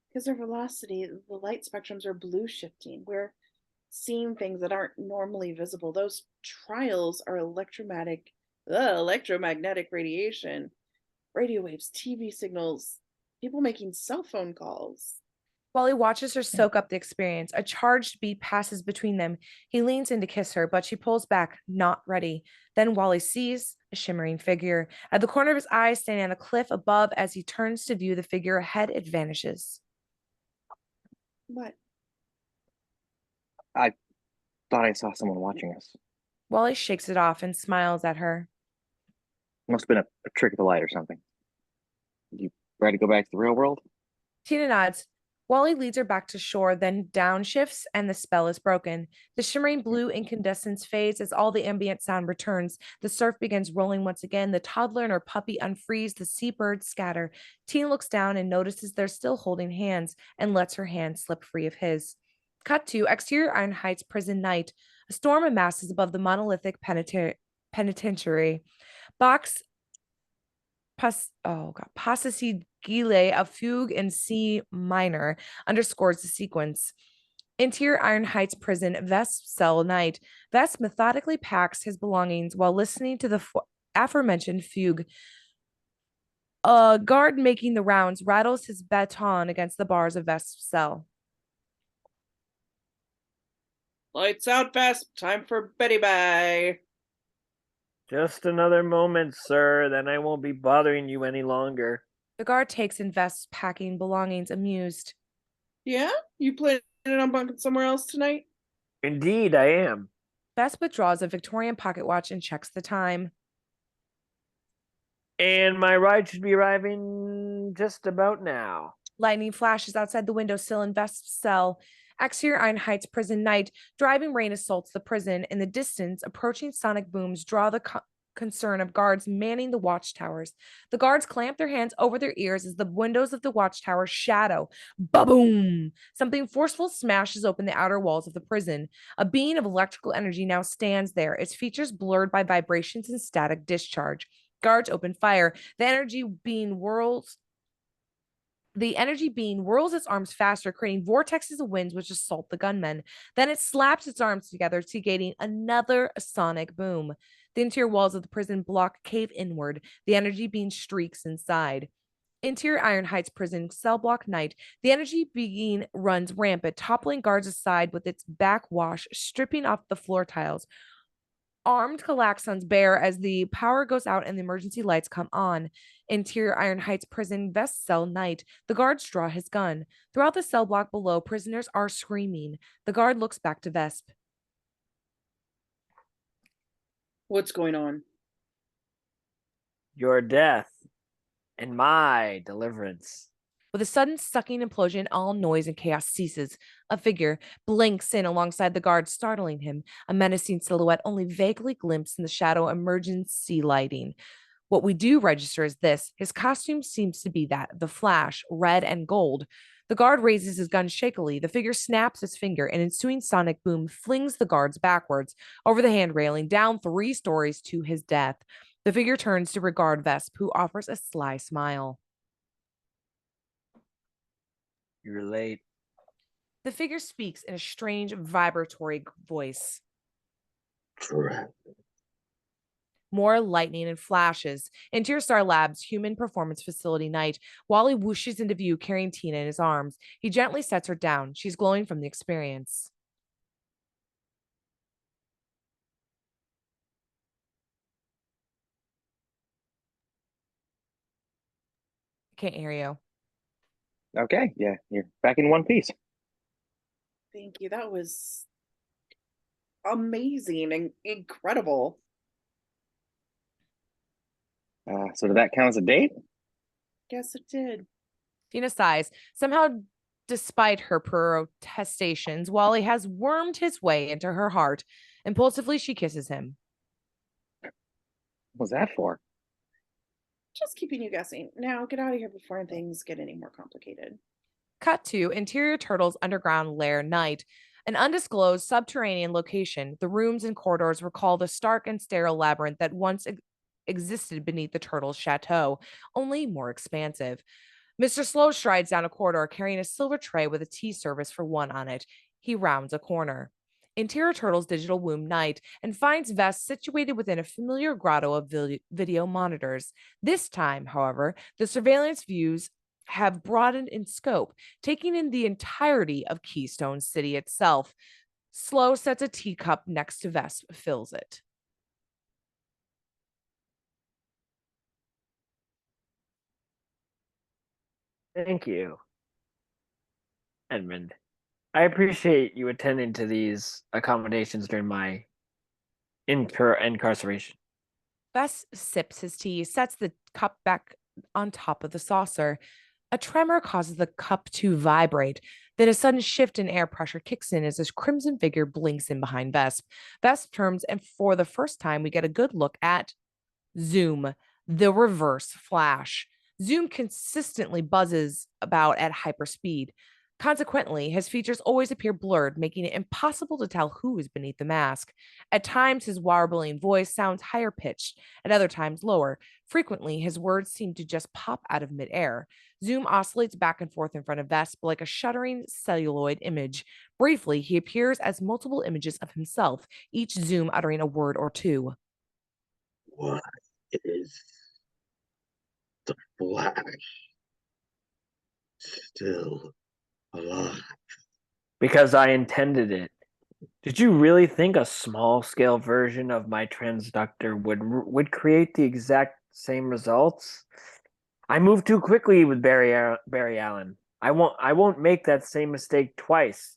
Because their velocity, the light spectrums are blue shifting. We're seeing things that aren't normally visible. Those trials are electromagnetic radiation, radio waves, TV signals, people making cell phone calls. Wally watches her soak up the experience. A charged beat passes between them. He leans in to kiss her, but she pulls back, not ready. Then Wally sees a shimmering figure. At the corner of his eye, standing on the cliff above, as he turns to view the figure ahead, it vanishes. What? I thought I saw someone watching us. Wally shakes it off and smiles at her. Must have been a trick of the light or something. You ready to go back to the real world? Tina nods. Wally leads her back to shore, then downshifts, and the spell is broken. The shimmering blue incandescence fades as all the ambient sound returns. The surf begins rolling once again. The toddler and her puppy unfreeze. The seabirds scatter. Tina looks down and notices they're still holding hands and lets her hand slip free of his. Cut to exterior Iron Heights prison night. A storm amasses above the monolithic penitentiary. Box Passasigile, a fugue in C minor, underscores the sequence. Interior Iron Heights prison, Vesp cell night. Vesp methodically packs his belongings while listening to the aforementioned fugue. A guard making the rounds rattles his baton against the bars of Vesp's cell. Lights out, Vesp. Time for Betty Bye. Just another moment, sir, then I won't be bothering you any longer. The guard takes in Vesp's packing belongings, amused. Yeah? You planning on bunking somewhere else tonight? Indeed, I am. Vesp withdraws a Victorian pocket watch and checks the time. And my ride should be arriving just about now. Lightning flashes outside the windowsill in Vesp's cell. Exterior Iron Heights prison night. Driving rain assaults the prison. In the distance, approaching sonic booms draw the concern of guards manning the watchtowers. The guards clamp their hands over their ears as the windows of the watchtower shadow. Ba-boom! Something forceful smashes open the outer walls of the prison. A beam of electrical energy now stands there, its features blurred by vibrations and static discharge. Guards open fire. The energy being whirls its arms faster, creating vortexes of winds which assault the gunmen. Then it slaps its arms together, negating another sonic boom. The interior walls of the prison block cave inward. The energy being streaks inside. Interior Iron Heights prison, cell block night. The energy being runs rampant, toppling guards aside with its backwash, stripping off the floor tiles. Armed Kalaxons bear as the power goes out and the emergency lights come on. Interior Iron Heights prison, Vest cell night. The guards draw his gun. Throughout the cell block below, prisoners are screaming. The guard looks back to Vesp. What's going on? Your death and my deliverance. With a sudden sucking implosion, all noise and chaos ceases. A figure blinks in alongside the guard, startling him. A menacing silhouette only vaguely glimpsed in the shadow emergency lighting. What we do register is this. His costume seems to be that, the Flash, red and gold. The guard raises his gun shakily. The figure snaps his finger. An ensuing sonic boom flings the guards backwards, over the hand railing, down 3 stories to his death. The figure turns to regard Vesp, who offers a sly smile. You're late. The figure speaks in a strange, vibratory voice. Correct. More lightning and flashes. Interior Star Labs, human performance facility night. Wally whooshes into view carrying Tina in his arms. He gently sets her down. She's glowing from the experience. Can't hear you. Okay, yeah, you're back in one piece. Thank you. That was amazing and incredible. So did that count as a date? Yes, it did. Tina sighs. Somehow, despite her protestations, Wally has wormed his way into her heart. Impulsively, she kisses him. What was that for? Just keeping you guessing. Now get out of here before things get any more complicated. Cut to Interior Turtle's underground lair night. An undisclosed subterranean location. The rooms and corridors recall the stark and sterile labyrinth that once existed beneath the turtle's chateau, only more expansive. Mr. Sloe strides down a corridor carrying a silver tray with a tea service for one on it. He rounds a corner. Interior Turtle's digital womb night and finds Vesp situated within a familiar grotto of video monitors. This time, however, the surveillance views have broadened in scope, taking in the entirety of Keystone City itself. Sloe sets a teacup next to Vesp, fills it. Thank you, Edmund. I appreciate you attending to these accommodations during my incarceration. Vesp sips his tea, sets the cup back on top of the saucer. A tremor causes the cup to vibrate. Then a sudden shift in air pressure kicks in as his crimson figure blinks in behind Vesp. Vesp turns, and for the first time, we get a good look at Zoom, the reverse flash. Zoom consistently buzzes about at hyperspeed. Consequently, his features always appear blurred, making it impossible to tell who is beneath the mask. At times, his warbling voice sounds higher pitched, at other times lower. Frequently, his words seem to just pop out of midair. Zoom oscillates back and forth in front of Vesp like a shuddering celluloid image. Briefly, he appears as multiple images of himself, each Zoom uttering a word or two. What is the Flash still alive? Because I intended it. Did you really think a small-scale version of my transductor would create the exact same results? I moved too quickly with Barry Allen. I won't make that same mistake twice.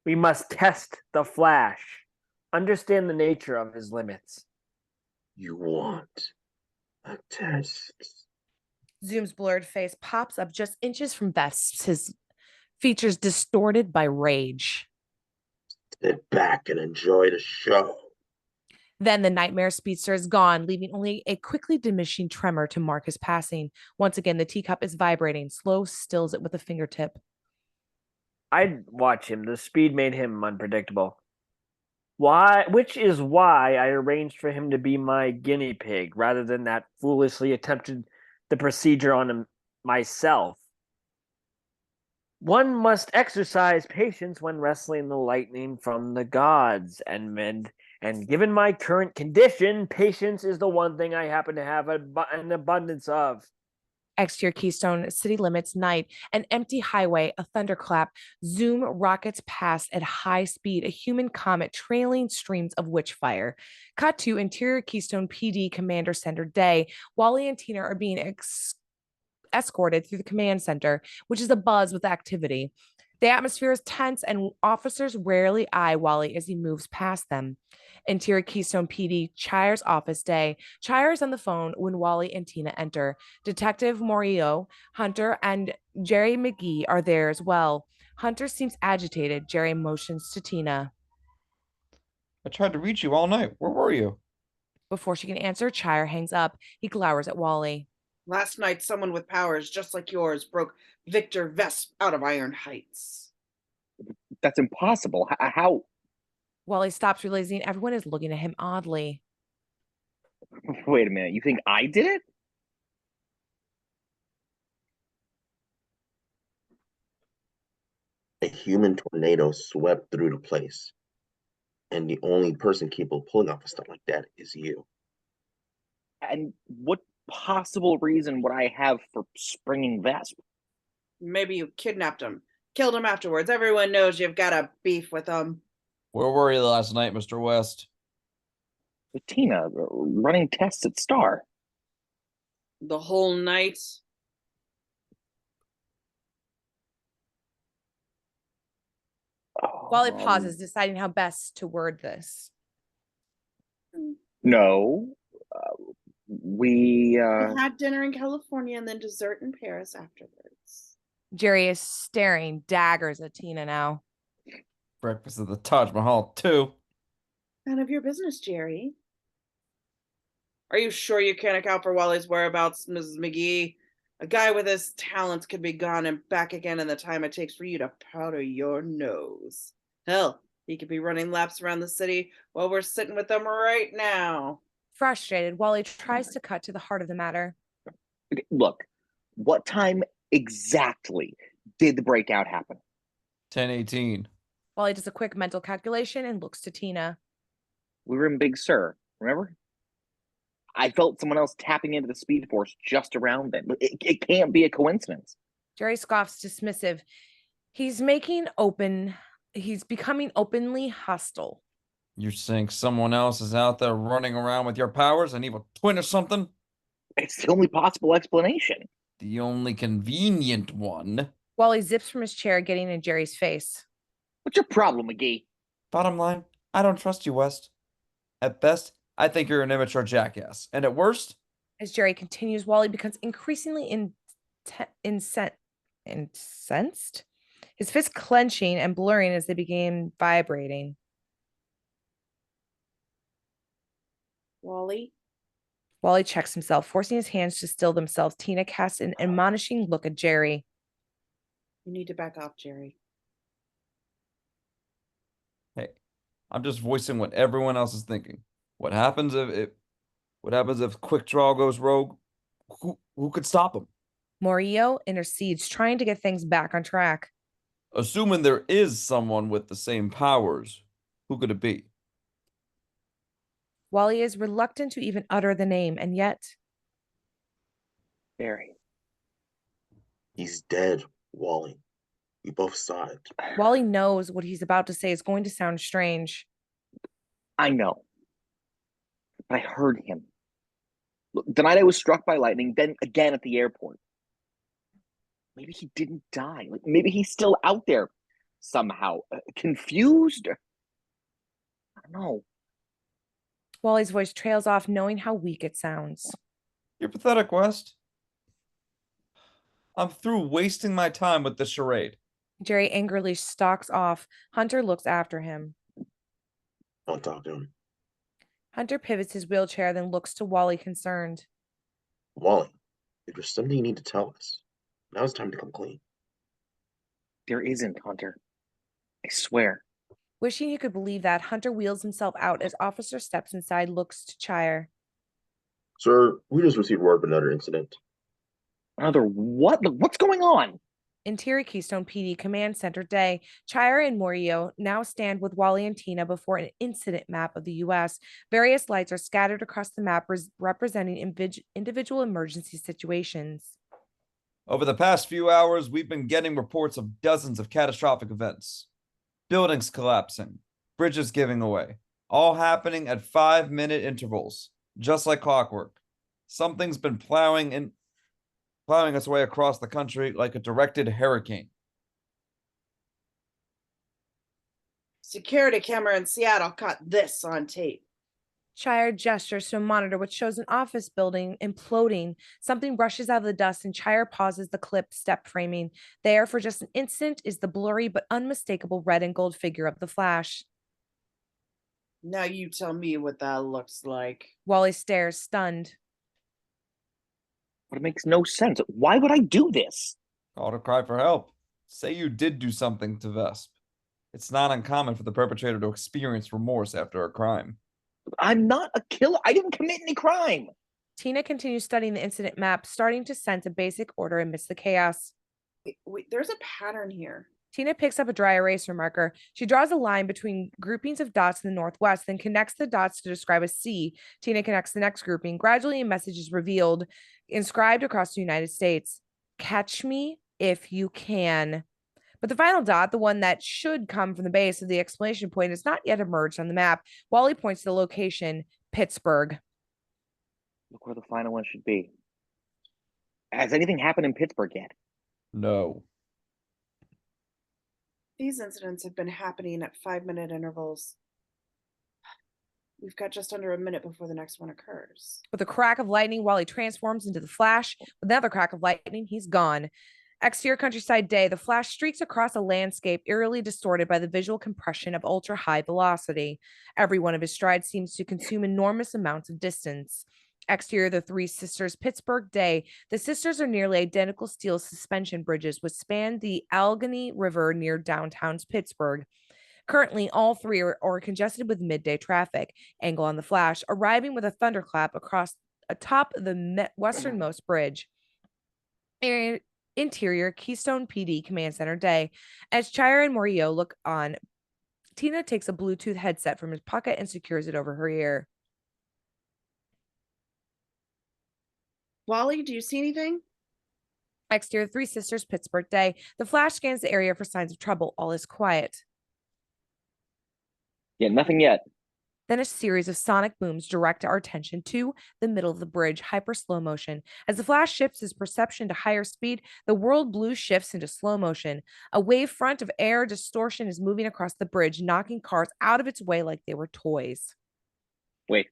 We must test the Flash. Understand the nature of his limits. You want a test? Zoom's blurred face pops up just inches from Vesp's, his features distorted by rage. Sit back and enjoy the show. Then the nightmare speedster is gone, leaving only a quickly diminishing tremor to mark his passing. Once again, the teacup is vibrating. Sloe stills it with a fingertip. I'd watch him. The speed made him unpredictable. Which is why I arranged for him to be my guinea pig rather than that foolishly attempted the procedure on him myself. One must exercise patience when wrestling the lightning from the gods, and given my current condition, patience is the one thing I happen to have an abundance of. Exterior Keystone City limits night, an empty highway, a thunderclap. Zoom rockets past at high speed, a human comet trailing streams of witchfire. Cut to interior Keystone PD Commander Center day. Wally and Tina are being escorted through the command center, which is abuzz with activity. The atmosphere is tense, and officers rarely eye Wally as he moves past them. Interior Keystone PD, Chyre's office day. Chyre is on the phone when Wally and Tina enter. Detective Morillo, Hunter, and Jerry McGee are there as well. Hunter seems agitated. Jerry motions to Tina. I tried to reach you all night. Where were you? Before she can answer, Chyre hangs up. He glowers at Wally. Last night, someone with powers just like yours broke Victor Vesp out of Iron Heights. That's impossible. How? Wally stops, realizing everyone is looking at him oddly. Wait a minute. You think I did it? A human tornado swept through the place, and the only person capable of pulling off a stunt like that is you. And what possible reason would I have for springing Vesp? Maybe you kidnapped him, killed him afterwards. Everyone knows you've got a beef with him. Where were you last night, Mr. West? With Tina, running tests at Star. The whole night. Wally pauses, deciding how best to word this. No. We had dinner in California and then dessert in Paris afterwards. Jerry is staring daggers at Tina now. Breakfast at the Taj Mahal, too. None of your business, Jerry. Are you sure you can't account for Wally's whereabouts, Mrs. McGee? A guy with his talents could be gone and back again in the time it takes for you to powder your nose. Hell, he could be running laps around the city while we're sitting with them right now. Frustrated, Wally tries to cut to the heart of the matter. Okay, look, what time exactly did the breakout happen? 10:18. Wally does a quick mental calculation and looks to Tina. We were in Big Sur, remember? I felt someone else tapping into the Speed Force just around then. It can't be a coincidence. Jerry scoffs, dismissive. He's becoming openly hostile. You're saying someone else is out there running around with your powers, an evil twin or something? It's the only possible explanation. The only convenient one. Wally zips from his chair, getting in Jerry's face. What's your problem, McGee? Bottom line, I don't trust you, West. At best, I think you're an immature jackass. And at worst, As Jerry continues, Wally becomes increasingly incensed, his fists clenching and blurring as they begin vibrating. Wally? Wally checks himself, forcing his hands to still themselves. Tina casts an admonishing look at Jerry. You need to back off, Jerry. hey, I'm just voicing what everyone else is thinking. What happens if Quick Draw goes rogue? Who could stop him? Morillo intercedes, trying to get things back on track. Assuming there is someone with the same powers, who could it be? Wally is reluctant to even utter the name, and yet... Barry. He's dead, Wally. We both saw it. Wally knows what he's about to say is going to sound strange. I know. But I heard him. Look, the night I was struck by lightning, then again at the airport. Maybe he didn't die. Maybe he's still out there somehow. Confused? I don't know. Wally's voice trails off, knowing how weak it sounds. You're pathetic, West. I'm through wasting my time with this charade. Jerry angrily stalks off. Hunter looks after him. Don't talk to him. Hunter pivots his wheelchair, then looks to Wally, concerned. Wally, if there's something you need to tell us, now it's time to come clean. There isn't, Hunter. I swear. Wishing he could believe that, Hunter wheels himself out as Officer steps inside, looks to Chyre. Sir, we just received word of another incident. Another what? What's going on? Interior Keystone PD Command Center Day. Chyre and Morillo now stand with Wally and Tina before an incident map of the U.S. Various lights are scattered across the map, representing individual emergency situations. Over the past few hours, we've been getting reports of dozens of catastrophic events. Buildings collapsing, bridges giving away, all happening at 5-minute intervals, just like clockwork. Something's been plowing its way across the country like a directed hurricane. Security camera in Seattle caught this on tape. Chyre gestures to a monitor which shows an office building imploding. Something rushes out of the dust and Chyre pauses the clip, step framing. There, for just an instant, is the blurry but unmistakable red and gold figure of the Flash. Now you tell me what that looks like. Wally stares, stunned. But it makes no sense. Why would I do this? Call to cry for help. Say you did do something to Vesp. It's not uncommon for the perpetrator to experience remorse after a crime. I'm not a killer. I didn't commit any crime. Tina continues studying the incident map, starting to sense a basic order amidst the chaos. Wait, there's a pattern here. Tina picks up a dry eraser marker. She draws a line between groupings of dots in the northwest, then connects the dots to describe a C. Tina connects the next grouping. Gradually, a message is revealed, inscribed across the United States. Catch me if you can. But the final dot, the one that should come from the base of the exclamation point, has not yet emerged on the map. Wally points to the location, Pittsburgh. Look where the final one should be. Has anything happened in Pittsburgh yet? No. These incidents have been happening at 5-minute intervals. We've got just under a minute before the next one occurs. With a crack of lightning, Wally transforms into the Flash. With another crack of lightning, he's gone. Exterior countryside day, the Flash streaks across a landscape eerily distorted by the visual compression of ultra-high velocity. Every one of his strides seems to consume enormous amounts of distance. Exterior, the Three Sisters, Pittsburgh day. The sisters are nearly identical steel suspension bridges which span the Allegheny River near downtown Pittsburgh. Currently, all three are congested with midday traffic. Angle on the Flash, arriving with a thunderclap across atop the westernmost bridge. Interior Keystone PD Command Center day. As Chyre and Morillo look on, Tina takes a Bluetooth headset from his pocket and secures it over her ear. Wally, do you see anything? Exterior Three Sisters Pittsburgh day. The Flash scans the area for signs of trouble. All is quiet. Yeah, nothing yet. Then a series of sonic booms direct our attention to the middle of the bridge, hyper slow motion. As the Flash shifts his perception to higher speed, the world blue shifts into slow motion. A wave front of air distortion is moving across the bridge, knocking cars out of its way like they were toys. Wait,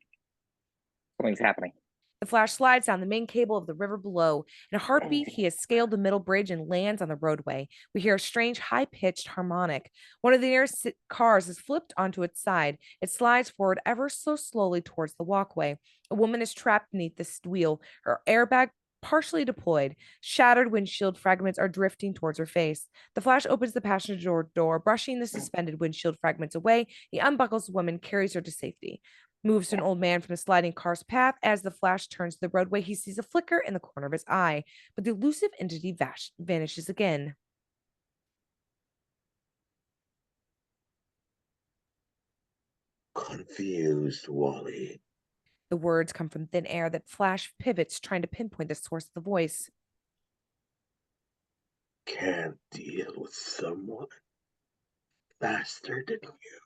something's happening. The Flash slides down the main cable of the river below. In a heartbeat, he has scaled the middle bridge and lands on the roadway. We hear a strange, high-pitched harmonic. One of the nearest cars is flipped onto its side. It slides forward ever so slowly towards the walkway. A woman is trapped beneath the wheel, her airbag partially deployed. Shattered windshield fragments are drifting towards her face. The Flash opens the passenger door, brushing the suspended windshield fragments away. He unbuckles the woman, carries her to safety. Moves to an old man from the sliding car's path. As the Flash turns to the roadway, he sees a flicker in the corner of his eye, but the elusive entity vanishes again. Confused, Wally. The words come from thin air that Flash pivots, trying to pinpoint the source of the voice. Can't deal with someone faster than you.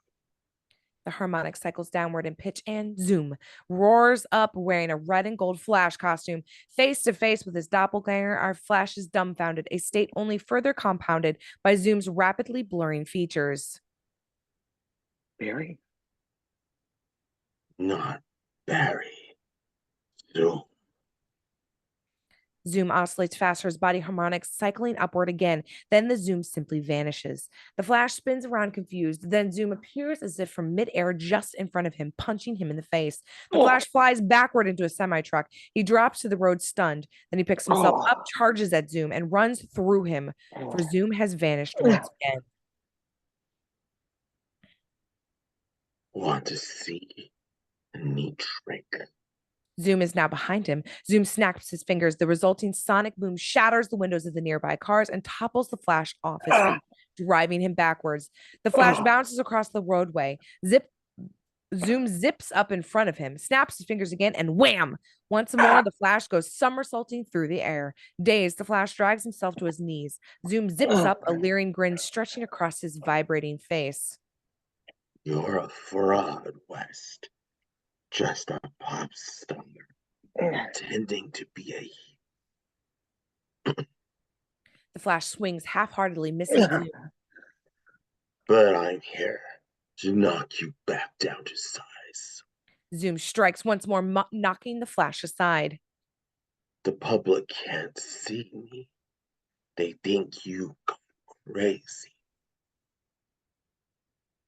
The harmonic cycles downward in pitch and zoom, roars up wearing a red and gold Flash costume. Face to face with his doppelganger, our Flash is dumbfounded, a state only further compounded by Zoom's rapidly blurring features. Barry? Not Barry. Zoom. Zoom oscillates faster, his body harmonics cycling upward again. Then the Zoom simply vanishes. The Flash spins around confused. Then Zoom appears as if from midair just in front of him, punching him in the face. The Flash flies backward into a semi-truck. He drops to the road stunned. Then he picks himself up, charges at Zoom, and runs through him. For Zoom has vanished once again. Want to see a neat trick? Zoom is now behind him. Zoom snaps his fingers. The resulting sonic boom shatters the windows of the nearby cars and topples the Flash off his feet, driving him backwards. The Flash bounces across the roadway. Zoom zips up in front of him, snaps his fingers again, and wham! Once more, the Flash goes somersaulting through the air. Dazed, the Flash drags himself to his knees. Zoom zips up, a leering grin stretching across his vibrating face. You're a fraud, West. Just a pop star, pretending to be a... The Flash swings half-heartedly, missing Zoom. But I'm here to knock you back down to size. Zoom strikes once more, knocking the Flash aside. The public can't see me. They think you gone crazy.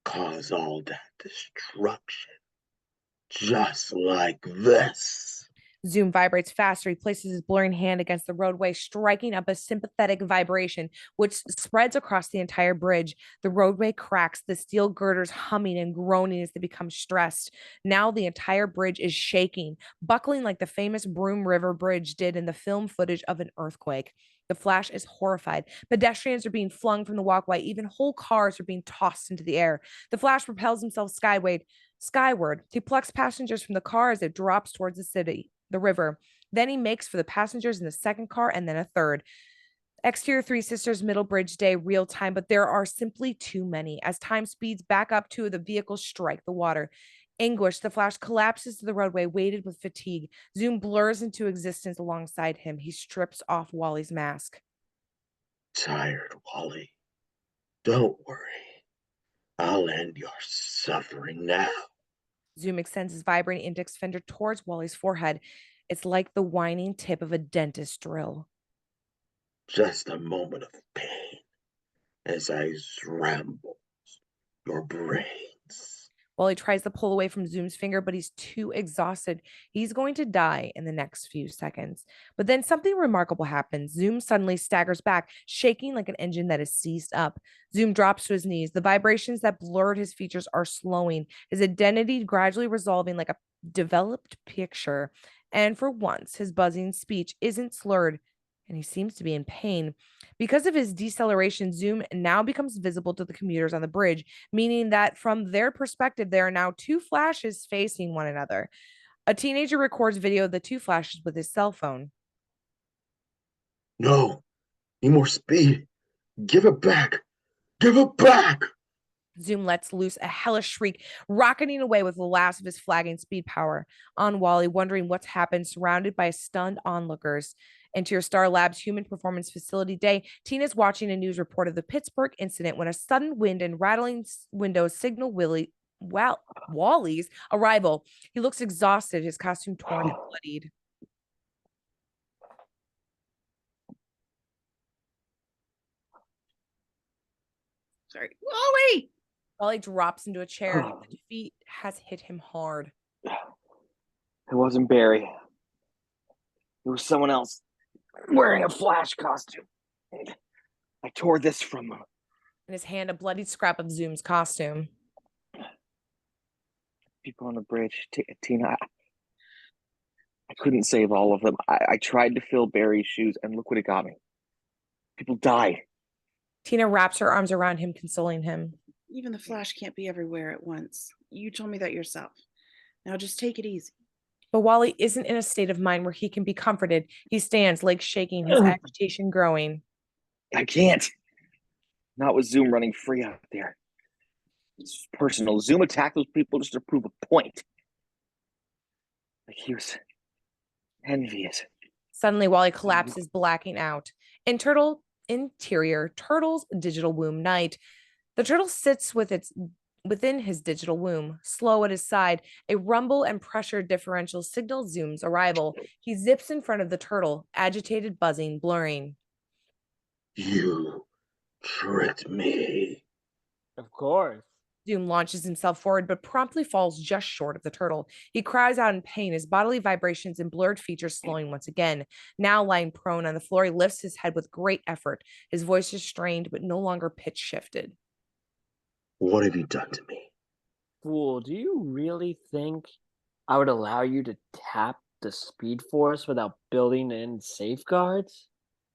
Cause all that destruction. Just like this. Zoom vibrates faster. He places his blurring hand against the roadway, striking up a sympathetic vibration, which spreads across the entire bridge. The roadway cracks, the steel girders humming and groaning as they become stressed. Now the entire bridge is shaking, buckling like the famous Broom River Bridge did in the film footage of an earthquake. The Flash is horrified. Pedestrians are being flung from the walkway. Even whole cars are being tossed into the air. The Flash propels himself skyward. He plucks passengers from the car as it drops towards the river. Then he makes for the passengers in the second car and then a third. Exterior Three Sisters Middle Bridge Day, real time, but there are simply too many. As time speeds back up, two of the vehicles strike the water. Anguished, the Flash collapses to the roadway, weighted with fatigue. Zoom blurs into existence alongside him. He strips off Wally's mask. Tired, Wally. Don't worry. I'll end your suffering now. Zoom extends his vibrating index finger towards Wally's forehead. It's like the whining tip of a dentist drill. Just a moment of pain as I ramble your brains. Wally tries to pull away from Zoom's finger, but he's too exhausted. He's going to die in the next few seconds. But then something remarkable happens. Zoom suddenly staggers back, shaking like an engine that is seized up. Zoom drops to his knees. The vibrations that blurred his features are slowing, his identity gradually resolving like a developed picture. And for once, his buzzing speech isn't slurred, and he seems to be in pain. Because of his deceleration, Zoom now becomes visible to the commuters on the bridge, meaning that from their perspective, there are now two flashes facing one another. A teenager records video of the two flashes with his cell phone. No, need more speed. Give it back. Give it back. Zoom lets loose a hellish shriek, rocketing away with the last of his flagging speed power. On Wally, wondering what's happened, surrounded by stunned onlookers. Interior Star Labs Human Performance Facility Day, Tina's watching a news report of the Pittsburgh incident when a sudden wind and rattling windows signal Wally's arrival. He looks exhausted, his costume torn and bloodied. Sorry. Wally! Wally drops into a chair. The defeat has hit him hard. It wasn't Barry. It was someone else wearing a Flash costume. I tore this from him. In his hand, a bloodied scrap of Zoom's costume. People on the bridge, Tina. I couldn't save all of them. I tried to fill Barry's shoes, and look what it got me. People died. Tina wraps her arms around him, consoling him. Even the Flash can't be everywhere at once. You told me that yourself. Now just take it easy. But Wally isn't in a state of mind where he can be comforted. He stands, legs shaking, his agitation growing. I can't. Not with Zoom running free out there. It's personal. Zoom attacked those people just to prove a point. Like he was envious. Suddenly, Wally collapses, blacking out. Interior, Turtle's digital womb night. The turtle sits within his digital womb, Sloe at his side. A rumble and pressure differential signal Zoom's arrival. He zips in front of the turtle, agitated, buzzing, blurring. You tricked me. Of course. Zoom launches himself forward, but promptly falls just short of the turtle. He cries out in pain, his bodily vibrations and blurred features slowing once again. Now lying prone on the floor, he lifts his head with great effort. His voice is strained, but no longer pitch shifted. What have you done to me? Fool, do you really think I would allow you to tap the Speed Force without building in safeguards?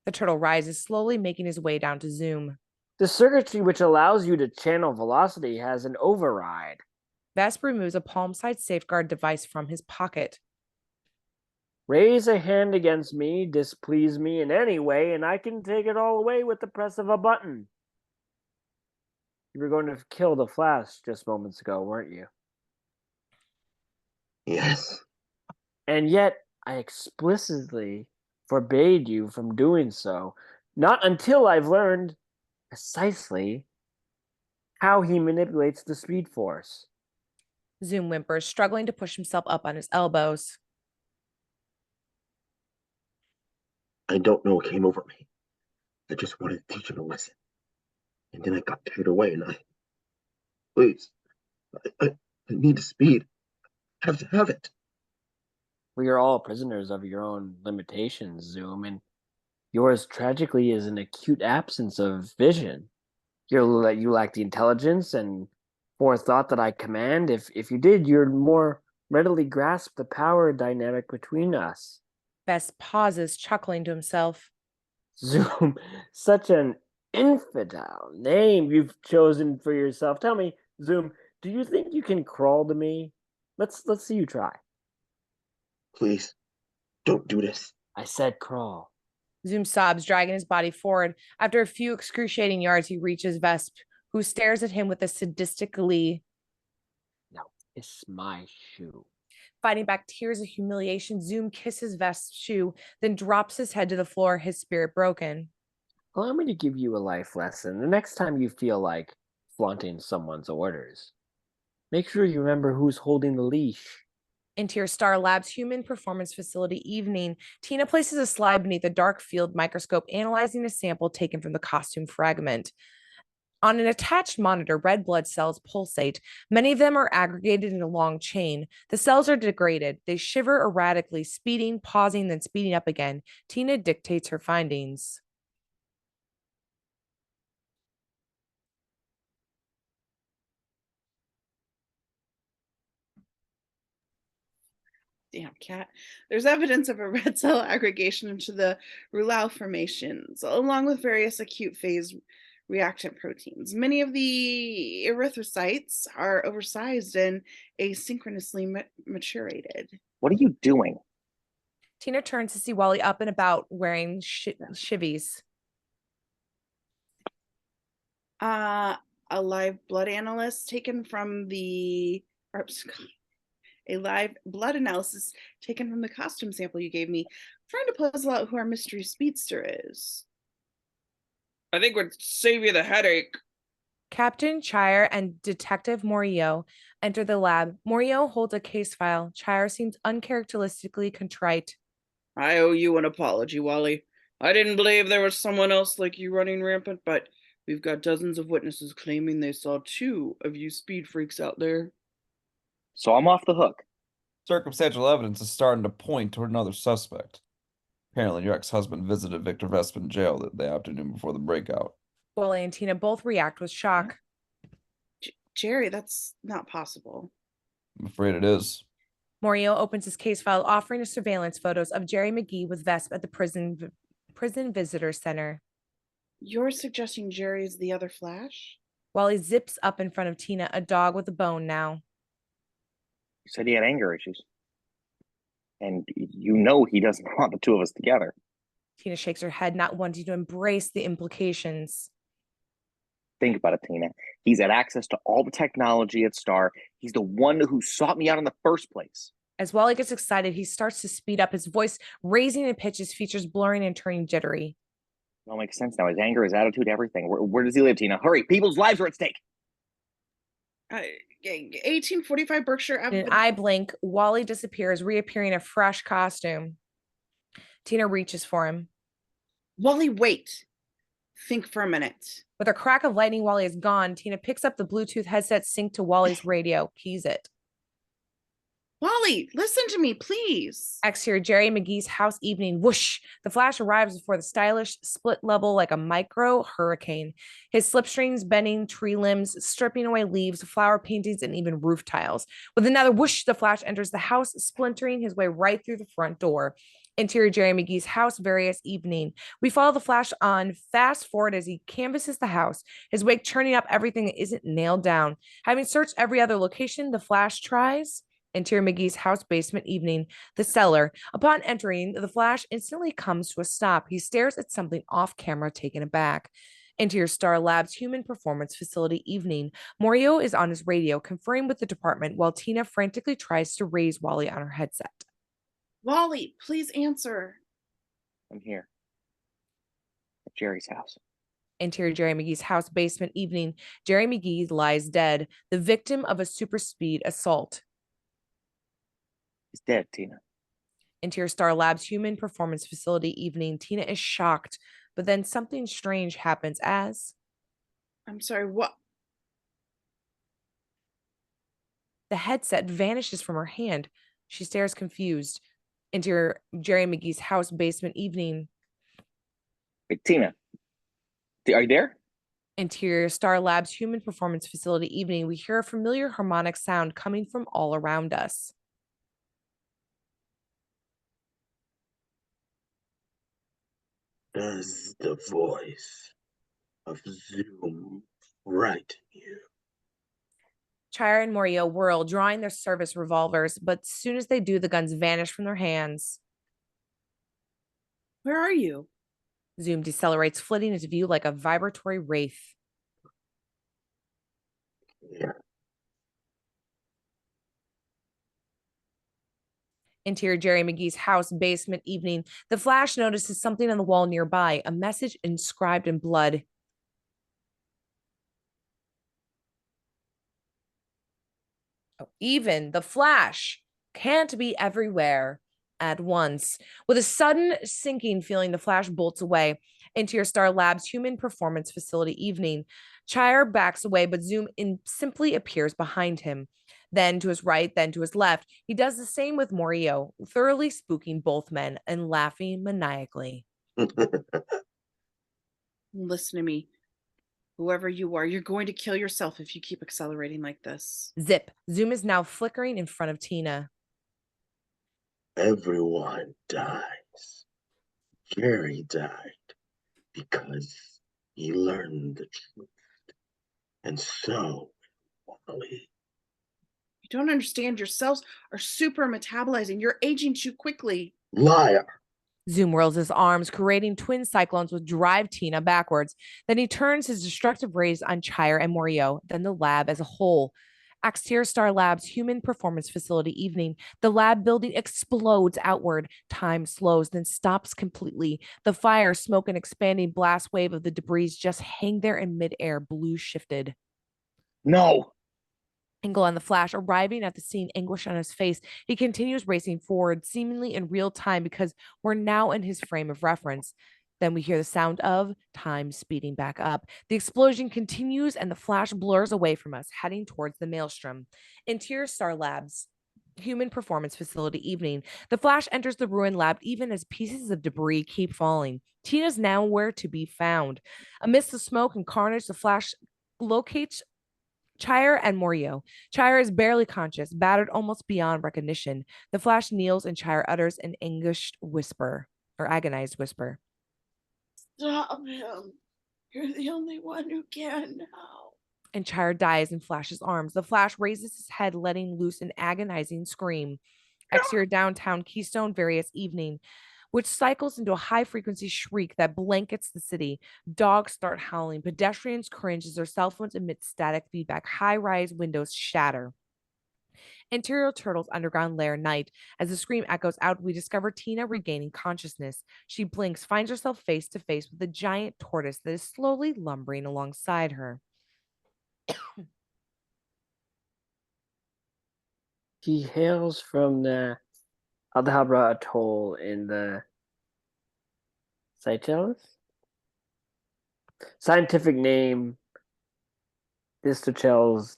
The turtle rises, slowly making his way down to Zoom. The circuitry which allows you to channel velocity has an override. Vesp removes a palm-sized safeguard device from his pocket. Raise a hand against me, displease me in any way, and I can take it all away with the press of a button. You were going to kill the Flash just moments ago, weren't you? Yes. And yet, I explicitly forbade you from doing so, not until I've learned precisely how he manipulates the Speed Force. Zoom whimpers, struggling to push himself up on his elbows. I don't know what came over me. I just wanted to teach him a lesson. And then I got carried away and please, I need the speed. I have to have it. We are all prisoners of your own limitations, Zoom, and yours tragically is an acute absence of vision. You lack the intelligence and forethought that I command. If you did, you'd more readily grasp the power dynamic between us. Vesp pauses, chuckling to himself. Zoom, such an infidel name you've chosen for yourself. Tell me, Zoom, do you think you can crawl to me? Let's see you try. Please, don't do this. I said crawl. Zoom sobs, dragging his body forward. After a few excruciating yards, he reaches Vesp, who stares at him with a sadistic glee. Now, kiss my shoe. Fighting back tears of humiliation, Zoom kisses Vesp's shoe, then drops his head to the floor, his spirit broken. Allow me to give you a life lesson. The next time you feel like flaunting someone's orders, make sure you remember who's holding the leash. Interior Star Labs Human Performance Facility evening. Tina places a slide beneath a dark field microscope, analyzing a sample taken from the costume fragment. On an attached monitor, red blood cells pulsate. Many of them are aggregated in a long chain. The cells are degraded. They shiver erratically, speeding, pausing, then speeding up again. Tina dictates her findings. Damn cat. There's evidence of a red cell aggregation into the Rouleau formations, along with various acute phase reactant proteins. Many of the erythrocytes are oversized and asynchronously maturated. What are you doing? Tina turns to see Wally up and about wearing chivies. A live blood analysis taken from the a live blood analysis taken from the costume sample you gave me. I'm trying to puzzle out who our mystery speedster is. I think would save you the headache. Captain Chyre and Detective Morillo enter the lab. Morillo holds a case file. Chyre seems uncharacteristically contrite. I owe you an apology, Wally. I didn't believe there was someone else like you running rampant, but we've got dozens of witnesses claiming they saw 2 of you speed freaks out there. So I'm off the hook. Circumstantial evidence is starting to point toward another suspect. Apparently, your ex-husband visited Victor Vesp in jail the afternoon before the breakout. Wally and Tina both react with shock. Jerry, that's not possible. I'm afraid it is. Morillo opens his case file, offering us surveillance photos of Jerry McGee with Vesp at the prison visitor center. You're suggesting Jerry's the other Flash? Wally zips up in front of Tina, a dog with a bone now. You said he had anger issues. And you know he doesn't want the 2 of us together. Tina shakes her head, not wanting to embrace the implications. Think about it, Tina. He's had access to all the technology at Star. He's the one who sought me out in the first place. As Wally gets excited, he starts to speed up, his voice raising in pitch, his features blurring and turning jittery. It all makes sense now. His anger, his attitude, everything. Where does he live, Tina? Hurry, people's lives are at stake. 1845 Berkshire Avenue. In an eye blink, Wally disappears, reappearing in a fresh costume. Tina reaches for him. Wally, wait. Think for a minute. With a crack of lightning, Wally is gone. Tina picks up the Bluetooth headset synced to Wally's radio, keys it. Wally, listen to me, please. Exterior Jerry McGee's house evening. Whoosh! The Flash arrives before the stylish split level like a micro hurricane. His slipstrings bending tree limbs, stripping away leaves, flower paintings, and even roof tiles. With another whoosh, the Flash enters the house, splintering his way right through the front door. Interior Jerry McGee's house, various evening. We follow the Flash on fast forward as he canvasses the house, his wake churning up everything that isn't nailed down. Having searched every other location, the Flash tries. Interior McGee's house basement evening, the cellar. Upon entering, the Flash instantly comes to a stop. He stares at something off camera, taken aback. Interior Star Labs human performance facility evening. Morillo is on his radio, conferring with the department while Tina frantically tries to raise Wally on her headset. Wally, please answer. I'm here. At Jerry's house. Interior Jerry McGee's house basement evening. Jerry McGee lies dead, the victim of a super speed assault. He's dead, Tina. Interior Star Labs human performance facility evening. Tina is shocked, but then something strange happens as... I'm sorry, what? The headset vanishes from her hand. She stares confused. Interior Jerry McGee's house basement evening. Hey, Tina. Are you there? Interior Star Labs human performance facility evening. We hear a familiar harmonic sound coming from all around us. Does the voice of Zoom frighten you? Chyre and Morillo whirl, drawing their service revolvers, but as soon as they do, the guns vanish from their hands. Where are you? Zoom decelerates, flitting into view like a vibratory wraith. Yeah. Interior Jerry McGee's house basement evening. The Flash notices something on the wall nearby, a message inscribed in blood. Oh, even the Flash can't be everywhere at once. With a sudden sinking feeling, the Flash bolts away. Interior Star Labs Human Performance Facility evening. Chyre backs away, but Zoom simply appears behind him. Then to his right, then to his left. He does the same with Morillo, thoroughly spooking both men and laughing maniacally. Listen to me. Whoever you are, you're going to kill yourself if you keep accelerating like this. Zip. Zoom is now flickering in front of Tina. Everyone dies. Jerry died because he learned the truth. And so, Wally. You don't understand. Your cells are super metabolizing. You're aging too quickly. Liar. Zoom whirls his arms, creating twin cyclones which drive Tina backwards. Then he turns his destructive rays on Chyre and Morillo, then the lab as a whole. Exterior Star Labs Human Performance Facility evening. The lab building explodes outward. Time slows, then stops completely. The fire, smoke, and expanding blast wave of the debris just hang there in midair, blue shifted. No. Angle on the Flash, arriving at the scene, anguish on his face. He continues racing forward, seemingly in real time because we're now in his frame of reference. Then we hear the sound of time speeding back up. The explosion continues and the Flash blurs away from us, heading towards the maelstrom. Interior Star Labs Human Performance Facility evening. The Flash enters the ruined lab even as pieces of debris keep falling. Tina's nowhere to be found. Amidst the smoke and carnage, the Flash locates Chyre and Morillo. Chyre is barely conscious, battered almost beyond recognition. The Flash kneels and Chyre utters an anguished whisper, or agonized whisper. Stop him. You're the only one who can now. And Chyre dies in Flash's arms. The Flash raises his head, letting loose an agonizing scream. Exterior downtown Keystone various evening, which cycles into a high-frequency shriek that blankets the city. Dogs start howling. Pedestrians cringe as their cell phones emit static feedback. High-rise windows shatter. Interior Turtle's underground lair night. As the scream echoes out, we discover Tina regaining consciousness. She blinks, finds herself face to face with a giant tortoise that is slowly lumbering alongside her. He hails from the Aldabra Atoll in the Seychelles. Scientific name, Distochels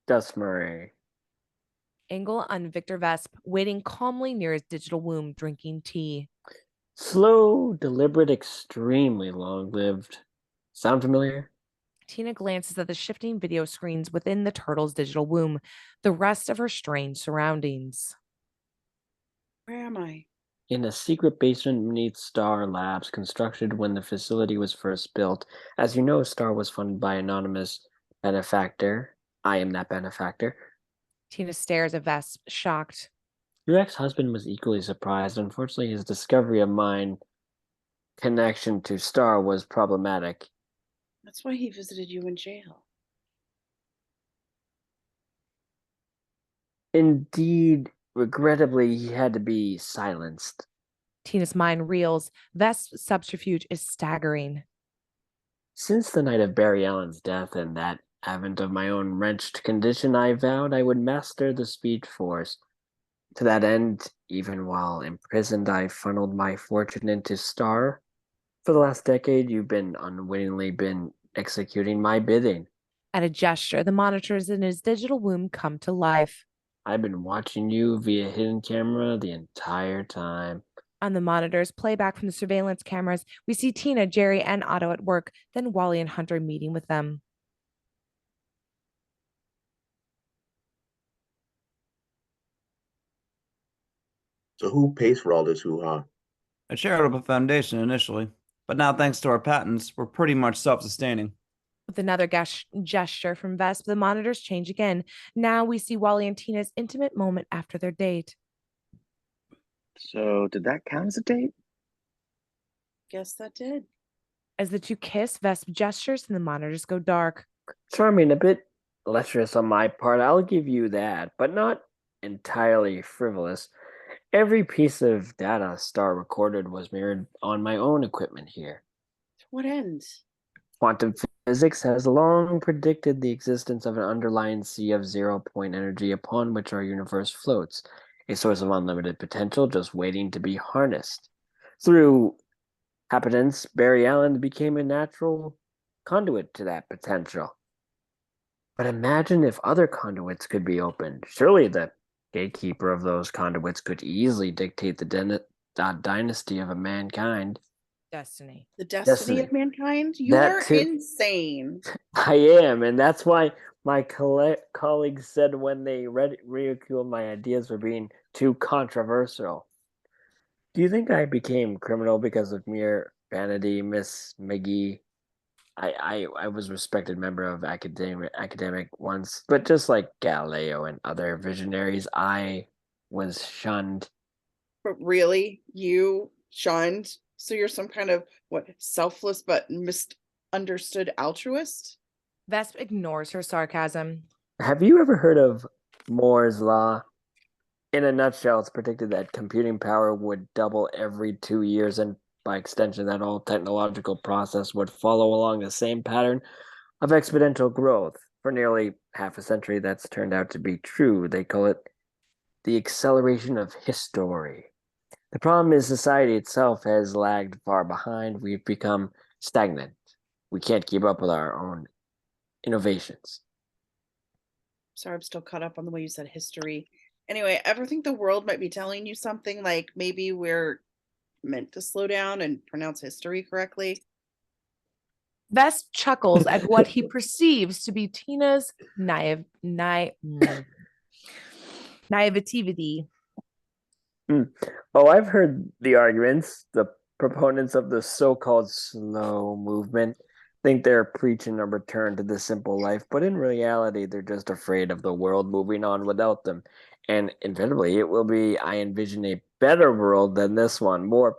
dusmurray. Angle on Victor Vesp, waiting calmly near his digital womb, drinking tea. Slow, deliberate, extremely long-lived. Sound familiar? Tina glances at the shifting video screens within the turtle's digital womb, the rest of her strange surroundings. Where am I? In a secret basement beneath Star Labs, constructed when the facility was first built. As you know, Star was funded by anonymous benefactor. I am that benefactor. Tina stares at Vesp, shocked. Your ex-husband was equally surprised. Unfortunately, his discovery of mine connection to Star was problematic. That's why he visited you in jail. Indeed, regrettably, he had to be silenced. Tina's mind reels. Vesp's subterfuge is staggering. Since the night of Barry Allen's death and that advent of my own wrenched condition, I vowed I would master the speed force. To that end, even while imprisoned, I funneled my fortune into Star. For the last decade, you've unwittingly been executing my bidding. At a gesture, the monitors in his digital womb come to life. I've been watching you via hidden camera the entire time. On the monitors, playback from the surveillance cameras, we see Tina, Jerry, and Otto at work, then Wally and Hunter meeting with them. So who pays for all this hoo-ha? A charitable foundation initially, but now thanks to our patents, we're pretty much self-sustaining. With another gesture from Vesp, the monitors change again. Now we see Wally and Tina's intimate moment after their date. So did that count as a date? Guess that did. As the two kiss, Vesp gestures and the monitors go dark. Charming, a bit lecherous on my part, I'll give you that, but not entirely frivolous. Every piece of data Star recorded was mirrored on my own equipment here. To what end? Quantum physics has long predicted the existence of an underlying sea of zero-point energy upon which our universe floats. a source of unlimited potential just waiting to be harnessed. Through happenstance, Barry Allen became a natural conduit to that potential. But imagine if other conduits could be opened. Surely the gatekeeper of those conduits could easily dictate the dynasty of a mankind. Destiny. The destiny of mankind? You That are too. insane. I am, and that's why my colleagues said when they ridiculed my ideas for being too controversial. Do you think I became criminal because of mere vanity, Miss McGee? I was a respected member of academic once, but just like Galileo and other visionaries, I was shunned. But really, you shunned? So you're some kind of selfless but misunderstood altruist? Vesp ignores her sarcasm. Have you ever heard of Moore's law? In a nutshell, it's predicted that computing power would double every 2 years, and by extension, that all technological process would follow along the same pattern of exponential growth. For nearly half a century, that's turned out to be true. They call it the acceleration of history. The problem is society itself has lagged far behind. We've become stagnant. We can't keep up with our own innovations. Sorry, I'm still caught up on the way you said history. Anyway, ever think the world might be telling you something like maybe we're meant to slow down and pronounce history correctly? Vesp chuckles at what he perceives to be Tina's naivety. Oh, I've heard the arguments. The proponents of the so-called slow movement think they're preaching a return to the simple life, but in reality, they're just afraid of the world moving on without them. And inevitably, it will be, I envision, a better world than this one, more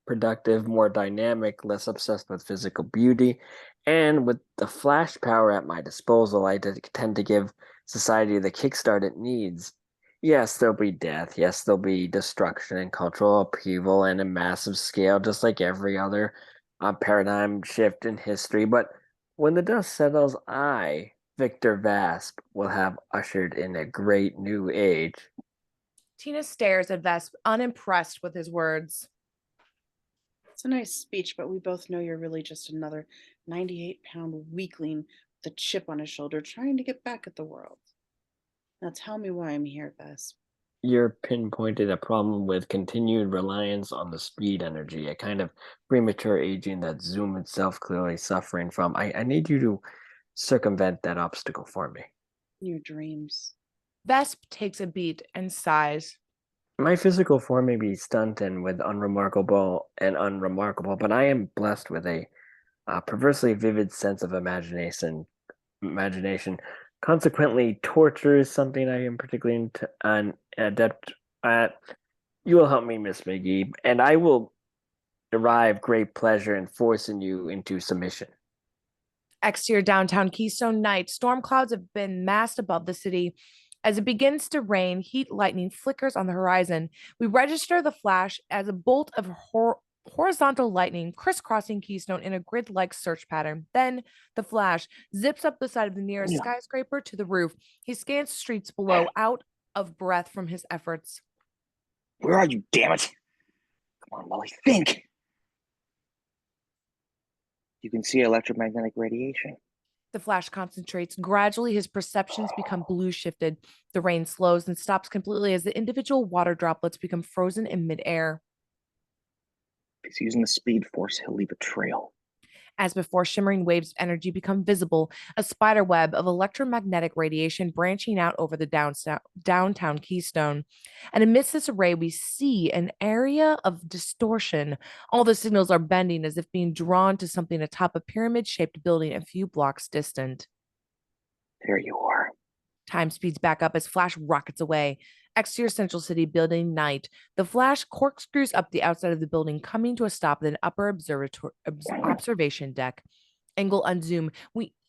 productive, more dynamic, less obsessed with physical beauty. And with the flash power at my disposal, I tend to give society the kickstart it needs. Yes, there'll be death. Yes, there'll be destruction and cultural upheaval and a massive scale, just like every other paradigm shift in history. But when the dust settles, I, Victor Vesp, will have ushered in a great new age. Tina stares at Vesp, unimpressed with his words. It's a nice speech, but we both know you're really just another 98-pound weakling with a chip on his shoulder trying to get back at the world. Now tell me why I'm here, Vesp. You're pinpointed a problem with continued reliance on the speed energy, a kind of premature aging that Zoom itself clearly suffering from. I need you to circumvent that obstacle for me. Your dreams. Vesp takes a beat and sighs. My physical form may be stunted with unremarkable, but I am blessed with a perversely vivid sense of imagination. Consequently, torture is something I am particularly adept at. You will help me, Miss McGee, and I will derive great pleasure in forcing you into submission. Exterior downtown Keystone night. Storm clouds have been massed above the city. As it begins to rain, heat lightning flickers on the horizon. We register the flash as a bolt of horizontal lightning crisscrossing Keystone in a grid-like search pattern. Then the flash zips up the side of the nearest skyscraper to the roof. He scans the streets below, out of breath from his efforts. Where are you, damn it? Come on, Wally, think. You can see electromagnetic radiation. The flash concentrates. Gradually, his perceptions become blue shifted. The rain slows and stops completely as the individual water droplets become frozen in midair. If he's using the speed force, he'll leave a trail. As before, shimmering waves of energy become visible, a spider web of electromagnetic radiation branching out over the downtown Keystone. And amidst this array, we see an area of distortion. All the signals are bending as if being drawn to something atop a pyramid-shaped building a few blocks distant. There you are. Time speeds back up as Flash rockets away. Exterior Central City building night. The Flash corkscrews up the outside of the building, coming to a stop at an upper observation deck. Angle on zoom.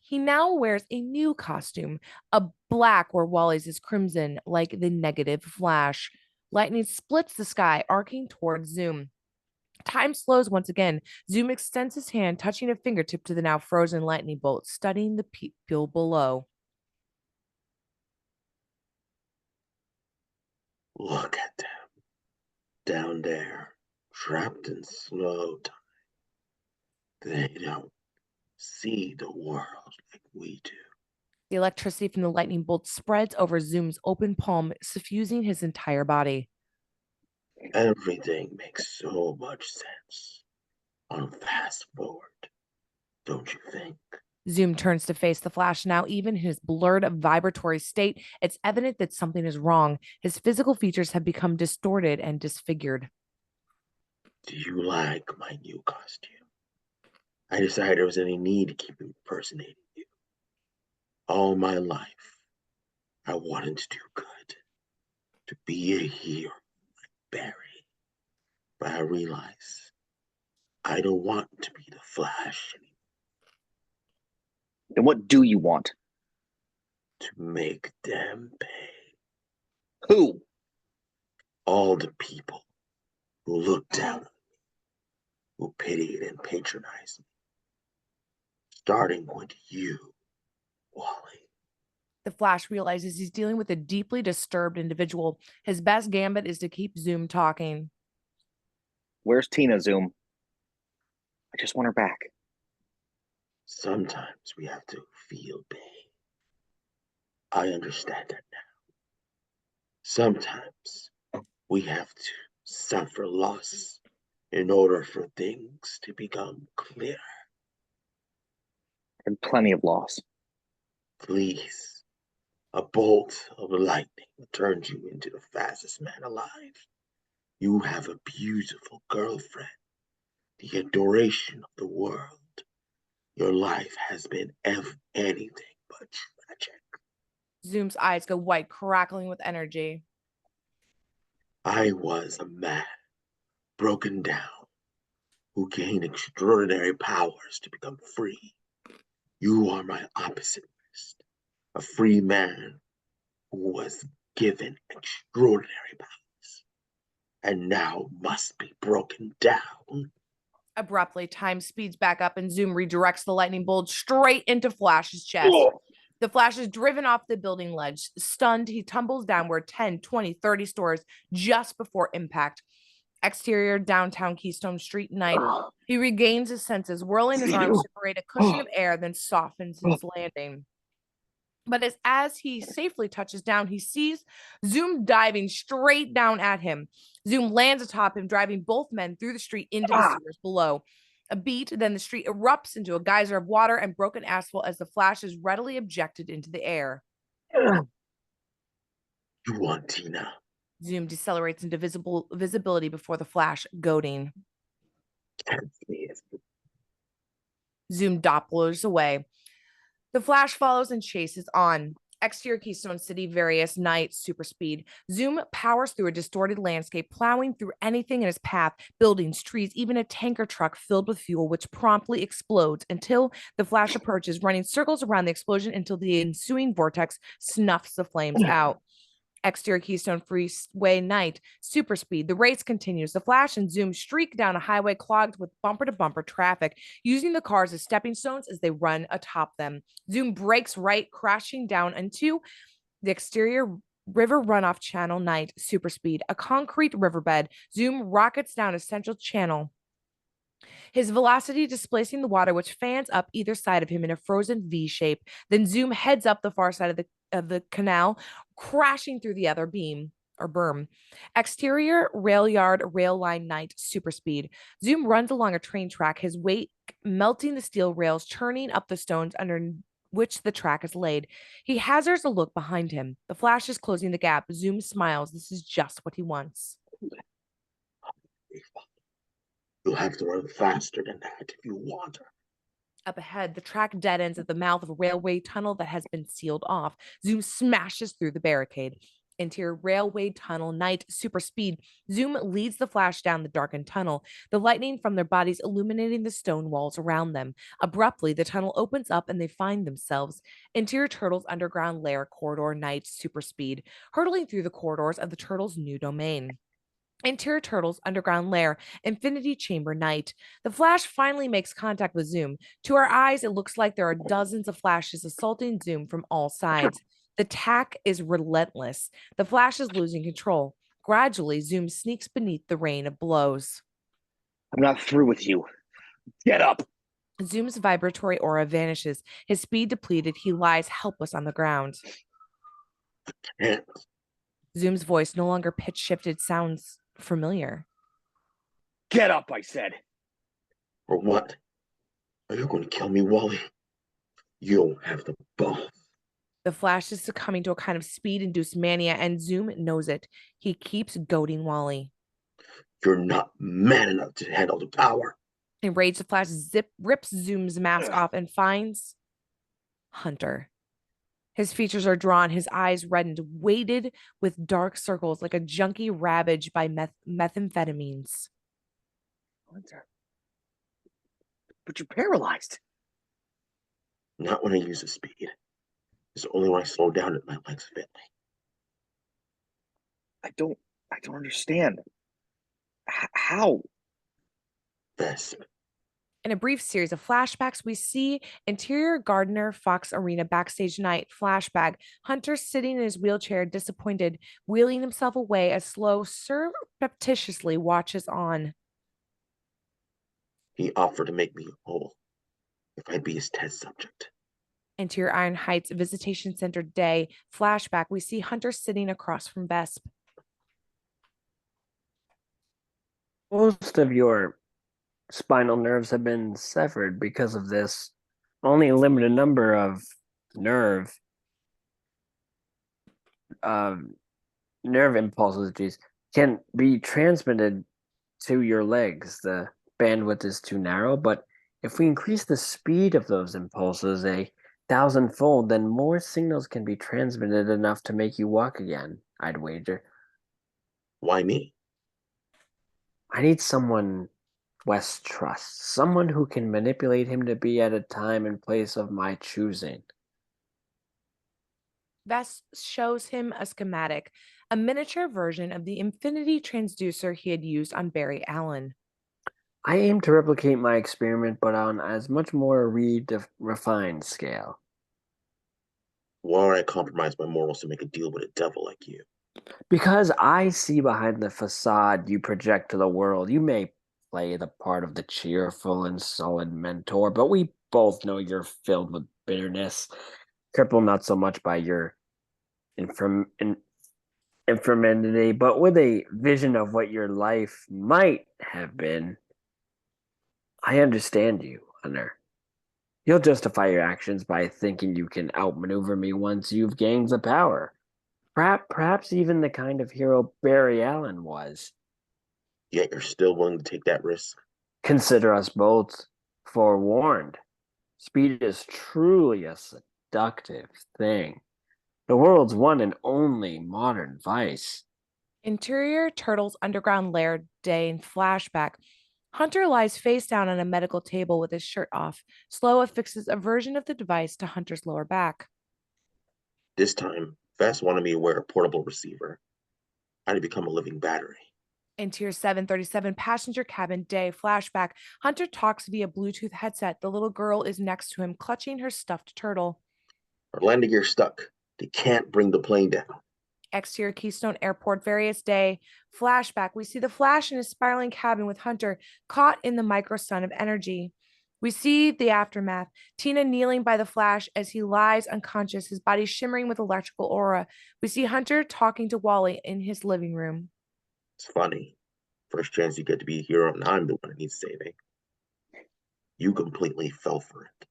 He now wears a new costume, a black where Wally's is crimson, like the negative Flash. Lightning splits the sky, arcing towards Zoom. Time slows once again. Zoom extends his hand, touching a fingertip to the now frozen lightning bolt, studying the people below. Look at them. Down there, trapped in slow time. They don't see the world like we do. The electricity from the lightning bolt spreads over Zoom's open palm, suffusing his entire body. Everything makes so much sense on fast forward, don't you think? Zoom turns to face the Flash now. Even in his blurred, vibratory state, it's evident that something is wrong. His physical features have become distorted and disfigured. Do you like my new costume? I decided there was any need to keep impersonating you. All my life, I wanted to do good, to be a hero like Barry. But I realize I don't want to be the Flash anymore. Then what do you want? To make them pay. Who? All the people who look down on me, who pitied and patronized me. Starting with you, Wally. The Flash realizes he's dealing with a deeply disturbed individual. His best gambit is to keep Zoom talking. Where's Tina, Zoom? I just want her back. Sometimes we have to feel pain. I understand that now. Sometimes we have to suffer loss in order for things to become clear. And plenty of loss. Please, a bolt of lightning turns you into the fastest man alive. You have a beautiful girlfriend, the adoration of the world. Your life has been anything but tragic. Zoom's eyes go white, crackling with energy. I was a man, broken down, who gained extraordinary powers to become free. You are my opposite, West, a free man who was given extraordinary powers, and now must be broken down. Abruptly, time speeds back up and Zoom redirects the lightning bolt straight into Flash's chest. Oh. The Flash is driven off the building ledge. Stunned, he tumbles downward 10, 20, 30 stories just before impact. Exterior, downtown Keystone Street night. He regains his senses, whirling his arms to create a cushion of air, then softens his landing. But as he safely touches down, he sees Zoom diving straight down at him. Zoom lands atop him, driving both men through the street into the sewers below. A beat, then the street erupts into a geyser of water and broken asphalt as the Flash is readily ejected into the air. You want Tina? Zoom decelerates into visibility before the Flash, goading. Zoom dopplers away. The Flash follows and chases on. Exterior Keystone City, various night, super speed. Zoom powers through a distorted landscape, plowing through anything in his path, buildings, trees, even a tanker truck filled with fuel, which promptly explodes until the Flash approaches, running circles around the explosion until the ensuing vortex snuffs the flames out. Exterior Keystone Freeway night, super speed. The race continues. The Flash and Zoom streak down a highway clogged with bumper-to-bumper traffic, using the cars as stepping stones as they run atop them. Zoom brakes right, crashing down into the exterior river runoff channel night, super speed. A concrete riverbed. Zoom rockets down a central channel, his velocity displacing the water, which fans up either side of him in a frozen V shape. Then Zoom heads up the far side of the canal, crashing through the other beam or berm. Exterior rail yard, rail line night, super speed. Zoom runs along a train track, his weight melting the steel rails, churning up the stones under which the track is laid. He hazards a look behind him. The Flash is closing the gap. Zoom smiles. This is just what he wants. You'll have to run faster than that if you want her. Up ahead, the track dead ends at the mouth of a railway tunnel that has been sealed off. Zoom smashes through the barricade. Interior railway tunnel night, super speed. Zoom leads the Flash down the darkened tunnel, the lightning from their bodies illuminating the stone walls around them. Abruptly, the tunnel opens up and they find themselves. Interior Turtles underground lair corridor night, super speed, hurtling through the corridors of the Turtles' new domain. Interior Turtles underground lair, Infinity Chamber night. The Flash finally makes contact with Zoom. To our eyes, it looks like there are dozens of Flashes assaulting Zoom from all sides. The attack is relentless. The Flash is losing control. Gradually, Zoom sneaks beneath the rain of blows. I'm not through with you. Get up! Zoom's vibratory aura vanishes. His speed depleted, he lies helpless on the ground. Can't. Zoom's voice, no longer pitch shifted, sounds familiar. Get up, I said. Or what? Are you going to kill me, Wally? You don't have the balls. The Flash is succumbing to a kind of speed-induced mania, and Zoom knows it. He keeps goading Wally. You're not man enough to handle the power. Enraged, the Flash rips Zoom's mask off and finds Hunter. His features are drawn, his eyes reddened, weighted with dark circles like a junkie ravaged by methamphetamines. Hunter. But you're paralyzed. Not when I use the speed. It's only when I slow down that my legs fail me. I don't understand. How? Vesp. In a brief series of flashbacks, we see interior Gardner Fox Arena backstage night flashback. Hunter sitting in his wheelchair, disappointed, wheeling himself away as Sloe surreptitiously watches on. He offered to make me whole if I'd be his test subject. Interior Iron Heights Visitation Center Day flashback. We see Hunter sitting across from Vesp. Most of your spinal nerves have been severed because of this. Only a limited number of nerve impulses can be transmitted to your legs. The bandwidth is too narrow, but if we increase the speed of those impulses 1,000-fold, then more signals can be transmitted enough to make you walk again, I'd wager. Why me? I need someone West trusts, someone who can manipulate him to be at a time and place of my choosing. Vesp shows him a schematic, a miniature version of the infinity transducer he had used on Barry Allen. I aim to replicate my experiment, but on as much more refined scale. Why would I compromise my morals to make a deal with a devil like you? Because I see behind the facade you project to the world. You may play the part of the cheerful and solid mentor, but we both know you're filled with bitterness, crippled not so much by your infirmity, but with a vision of what your life might have been. I understand you, Hunter. You'll justify your actions by thinking you can outmaneuver me once you've gained the power. Perhaps even the kind of hero Barry Allen was. Yet you're still willing to take that risk? Consider us both forewarned. Speed is truly a seductive thing. The world's one and only modern vice. Interior Turtle's underground lair day in flashback. Hunter lies face down on a medical table with his shirt off. Sloe affixes a version of the device to Hunter's lower back. This time, Vesp wanted me to wear a portable receiver. I had to become a living battery. Interior 737 passenger cabin day flashback. Hunter talks via Bluetooth headset. The little girl is next to him, clutching her stuffed turtle. Our landing gear's stuck. They can't bring the plane down. Exterior Keystone Airport various day flashback. We see the Flash in his spiraling cabin with Hunter caught in the microsun of energy. We see the aftermath. Tina kneeling by the Flash as he lies unconscious, his body shimmering with electrical aura. We see Hunter talking to Wally in his living room. It's funny. First chance you get to be a hero, and I'm the one who needs saving. You completely fell for it.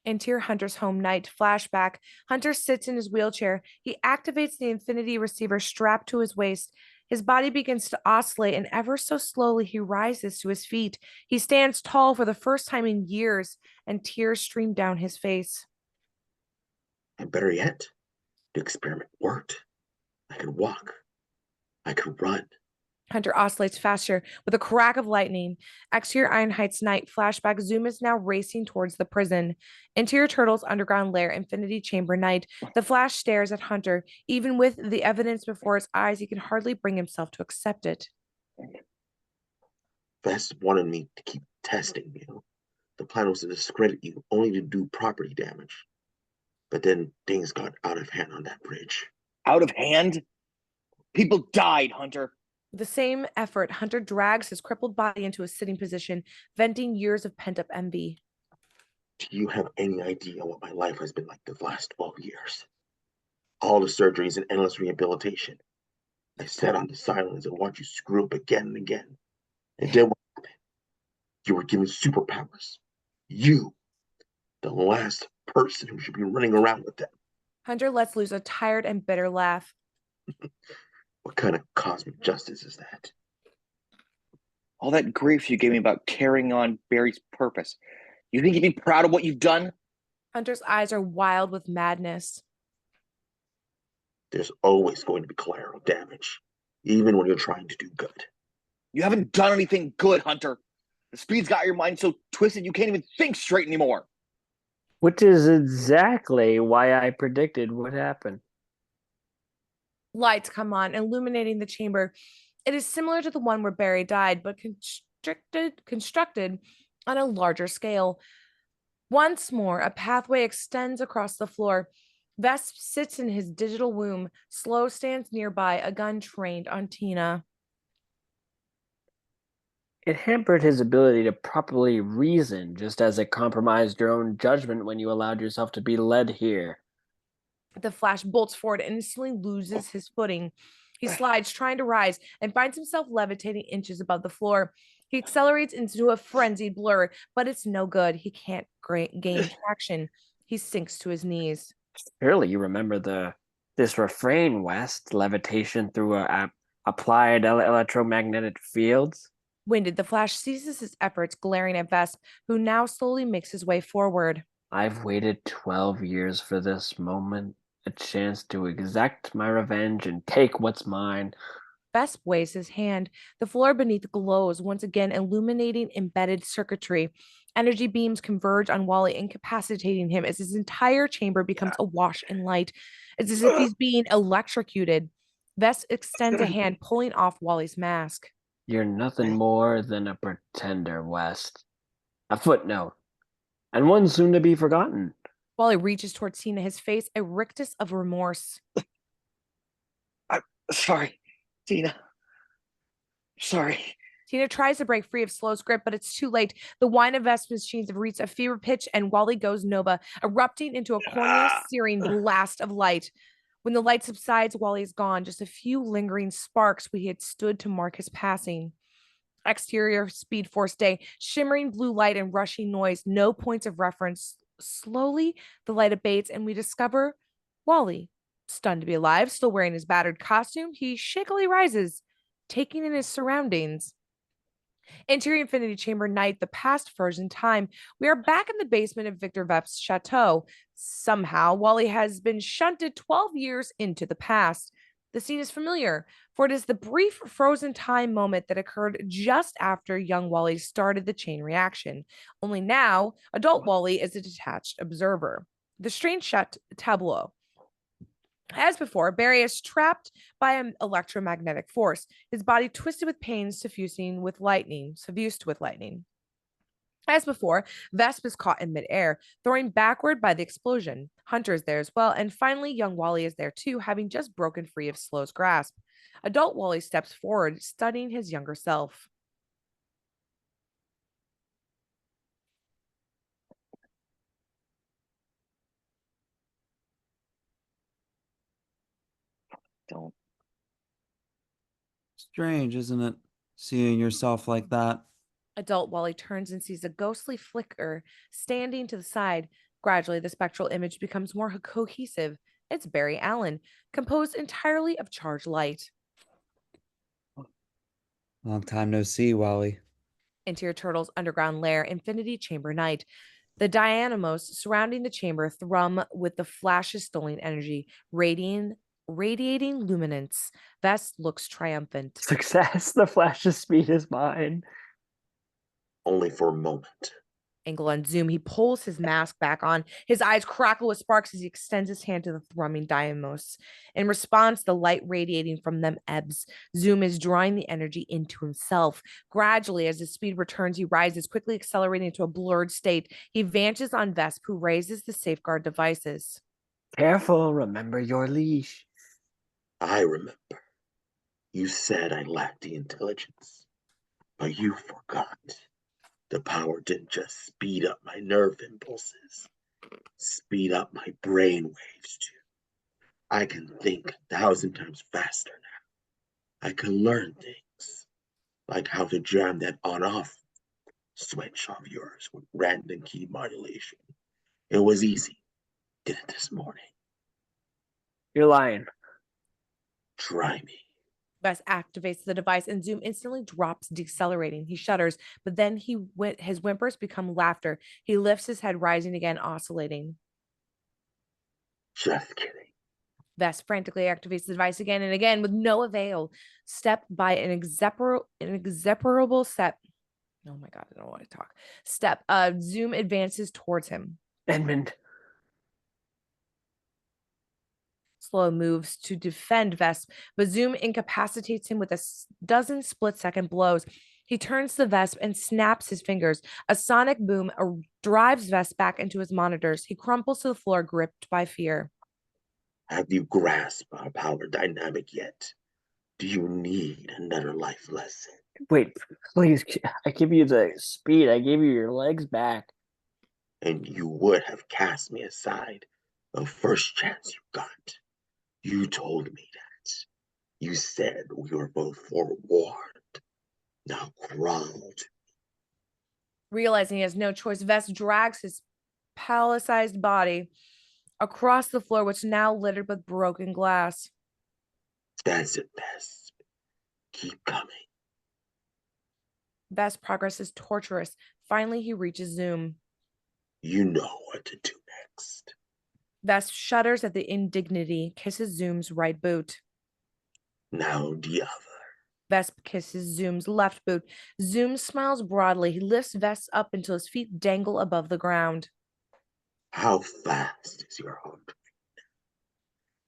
Interior Hunter's home night flashback. Hunter sits in his wheelchair. He activates the infinity receiver strapped to his waist. His body begins to oscillate, and ever so slowly he rises to his feet. He stands tall for the first time in years, and tears stream down his face. And better yet, the experiment worked. I could walk. I could run. Hunter oscillates faster with a crack of lightning. Exterior Iron Heights night flashback. Zoom is now racing towards the prison. Interior Turtle's underground lair infinity chamber night. The Flash stares at Hunter. Even with the evidence before his eyes, he can hardly bring himself to accept it. Vesp wanted me to keep testing you. The plan was to discredit you, only to do property damage. But then things got out of hand on that bridge. Out of hand? People died, Hunter. With the same effort, Hunter drags his crippled body into a sitting position, venting years of pent-up envy. Do you have any idea what my life has been like the last 12 years? All the surgeries and endless rehabilitation. I sat on the silence and watched you screw up again and again. And then what happened? You were given superpowers. You, the last person who should be running around with them. Hunter lets loose a tired and bitter laugh. What kind of cosmic justice is that? All that grief you gave me about carrying on Barry's purpose. You think you'd be proud of what you've done? Hunter's eyes are wild with madness. There's always going to be collateral damage, even when you're trying to do good. You haven't done anything good, Hunter. The speed's got your mind so twisted you can't even think straight anymore. Which is exactly why I predicted what happened. Lights come on, illuminating the chamber. It is similar to the one where Barry died, but constructed on a larger scale. Once more, a pathway extends across the floor. Vesp sits in his digital womb. Sloe stands nearby, a gun trained on Tina. It hampered his ability to properly reason, just as it compromised your own judgment when you allowed yourself to be led here. The Flash bolts forward and instantly loses his footing. He slides, trying to rise, and finds himself levitating inches above the floor. He accelerates into a frenzied blur, but it's no good. He can't gain traction. He sinks to his knees. Surely you remember this refrain, West, levitation through applied electromagnetic fields? Winded, the Flash ceases his efforts, glaring at Vesp, who now slowly makes his way forward. I've waited 12 years for this moment, a chance to exact my revenge and take what's mine. Vesp waves his hand. The floor beneath glows, once again illuminating embedded circuitry. Energy beams converge on Wally, incapacitating him as his entire chamber becomes awash in light. It's as if he's being electrocuted. Vesp extends a hand, pulling off Wally's mask. You're nothing more than a pretender, West. A footnote, and one soon to be forgotten. Wally reaches towards Tina, his face a rictus of remorse. I'm sorry, Tina. Sorry. Tina tries to break free of Sloe's grip, but it's too late. The whine of Vesp machines have reached a fever pitch, and Wally goes Nova, erupting into a corneal, searing blast of light. When the light subsides, Wally is gone, just a few lingering sparks we had stood to mark his passing. Exterior Speed Force Day, shimmering blue light and rushing noise, no points of reference. Slowly, the light abates, and we discover Wally. Stunned to be alive, still wearing his battered costume, he shakily rises, taking in his surroundings. Interior Infinity Chamber night, the past frozen time. We are back in the basement of Victor Vesp's chateau. Somehow, Wally has been shunted 12 years into the past. The scene is familiar, for it is the brief frozen time moment that occurred just after young Wally started the chain reaction. Only now, adult Wally is a detached observer. The strange tableau. As before, Barry is trapped by an electromagnetic force, his body twisted with pain, suffused with lightning. As before, Vesp is caught in midair, thrown backward by the explosion. Hunter is there as well, and finally, young Wally is there too, having just broken free of Sloe's grasp. Adult Wally steps forward, studying his younger self. Don't. Strange, isn't it? Seeing yourself like that. Adult Wally turns and sees a ghostly flicker standing to the side. Gradually, the spectral image becomes more cohesive. It's Barry Allen, composed entirely of charged light. Long time no see, Wally. Interior Turtle's underground lair, Infinity Chamber night. The dynamos surrounding the chamber thrum with the Flash's stolen energy, radiating luminance. Vesp looks triumphant. Success, the Flash's speed is mine. Only for a moment. Angle on zoom, he pulls his mask back on. His eyes crackle with sparks as he extends his hand to the thrumming dynamos. In response, the light radiating from them ebbs. Zoom is drawing the energy into himself. Gradually, as his speed returns, he rises, quickly accelerating into a blurred state. He vanches on Vesp, who raises the safeguard devices. Careful, remember your leash. I remember. You said I lacked the intelligence, but you forgot. The power didn't just speed up my nerve impulses, speed up my brain waves too. I can think 1,000 times faster now. I can learn things, like how to jam that on-off switch of yours with random key modulation. It was easy. Did it this morning. You're lying. Try me. Vesp activates the device and Zoom instantly drops, decelerating. He shudders, but then his whimpers become laughter. He lifts his head, rising again, oscillating. Just kidding. Vesp frantically activates the device again and again with no avail. Step by an execrable step. Oh my God, I don't want to talk. Step. Zoom advances towards him. Edmund. Sloe moves to defend Vesp, but Zoom incapacitates him with a dozen split-second blows. He turns to Vesp and snaps his fingers. A sonic boom drives Vesp back into his monitors. He crumples to the floor, gripped by fear. Have you grasped our power dynamic yet? Do you need another life lesson? Wait, please. I give you the speed. I gave you your legs back. And you would have cast me aside the first chance you got. You told me that. You said we were both forewarned. Now crawl. Realizing he has no choice, Vesp drags his palitzed body across the floor, which now littered with broken glass. That's it, Vesp. Keep coming. Vesp's progress is torturous. Finally, he reaches Zoom. You know what to do next. Vesp shudders at the indignity, kisses Zoom's right boot. Now the other. Vesp kisses Zoom's left boot. Zoom smiles broadly. He lifts Vesp up until his feet dangle above the ground. How fast is your heart?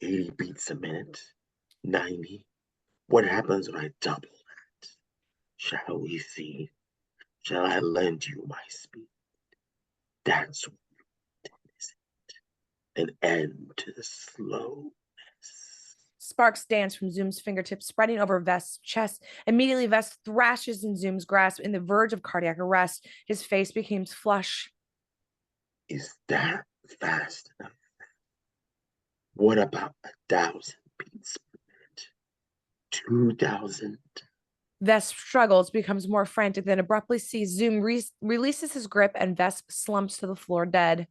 80 beats a minute? 90? What happens when I double that? Shall we see? Shall I lend you my speed? That's what you want, is it? An end to the slowness. Sparks dance from Zoom's fingertips, spreading over Vesp's chest. Immediately, Vesp thrashes in Zoom's grasp, in the verge of cardiac arrest. His face becomes flush. Is that fast enough? What about 1,000 beats per minute? 2,000? Vesp struggles, becomes more frantic, then abruptly sees Zoom releases his grip, and Vesp slumps to the floor dead.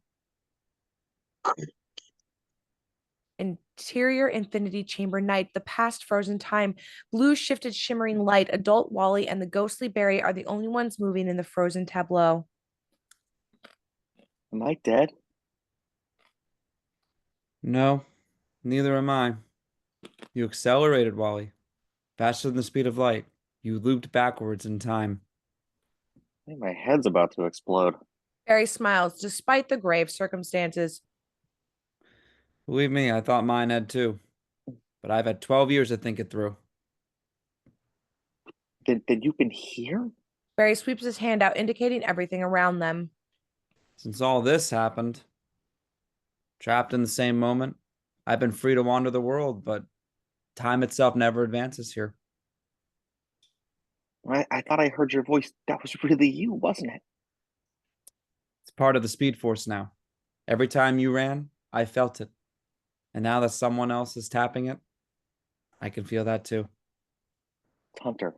Interior infinity chamber night, the past frozen time, blue shifted shimmering light. Adult Wally and the ghostly Barry are the only ones moving in the frozen tableau. Am I dead? No, neither am I. You accelerated, Wally. Faster than the speed of light. You looped backwards in time. I think my head's about to explode. Barry smiles, despite the grave circumstances. Believe me, I thought mine had too. But I've had 12 years to think it through. Then you've been here? Barry sweeps his hand out, indicating everything around them. Since all this happened, trapped in the same moment, I've been free to wander the world, but time itself never advances here. I thought I heard your voice. That was really you, wasn't it? It's part of the Speed Force now. Every time you ran, I felt it. And now that someone else is tapping it, I can feel that too. Hunter.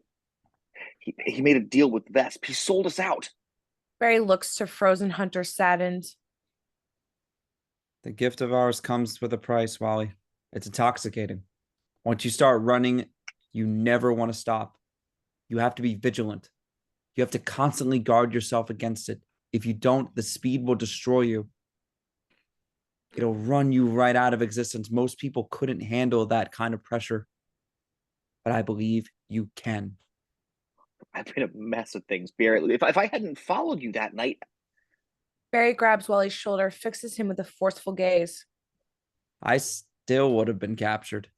He made a deal with Vesp. He sold us out. Barry looks to frozen Hunter, saddened. The gift of ours comes with a price, Wally. It's intoxicating. Once you start running, you never want to stop. You have to be vigilant. You have to constantly guard yourself against it. If you don't, the speed will destroy you. It'll run you right out of existence. Most people couldn't handle that kind of pressure. But I believe you can. I've been a mess of things, Barry. If I hadn't followed you that night. Barry grabs Wally's shoulder, fixes him with a forceful gaze. I still would have been captured.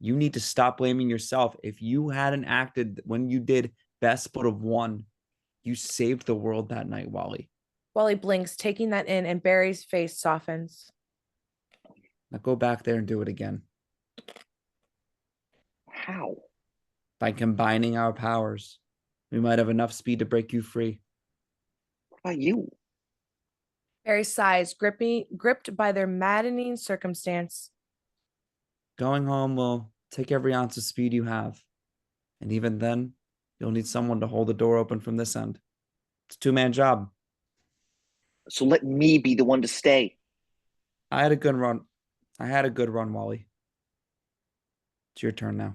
You need to stop blaming yourself. If you hadn't acted when you did, Vesp would have won. You saved the world that night, Wally. Wally blinks, taking that in, and Barry's face softens. Now go back there and do it again. How? By combining our powers, we might have enough speed to break you free. What about you? Barry sighs, gripped by their maddening circumstance. Going home will take every ounce of speed you have. And even then, you'll need someone to hold the door open from this end. It's a two-man job. So let me be the one to stay. I had a good run, Wally. It's your turn now.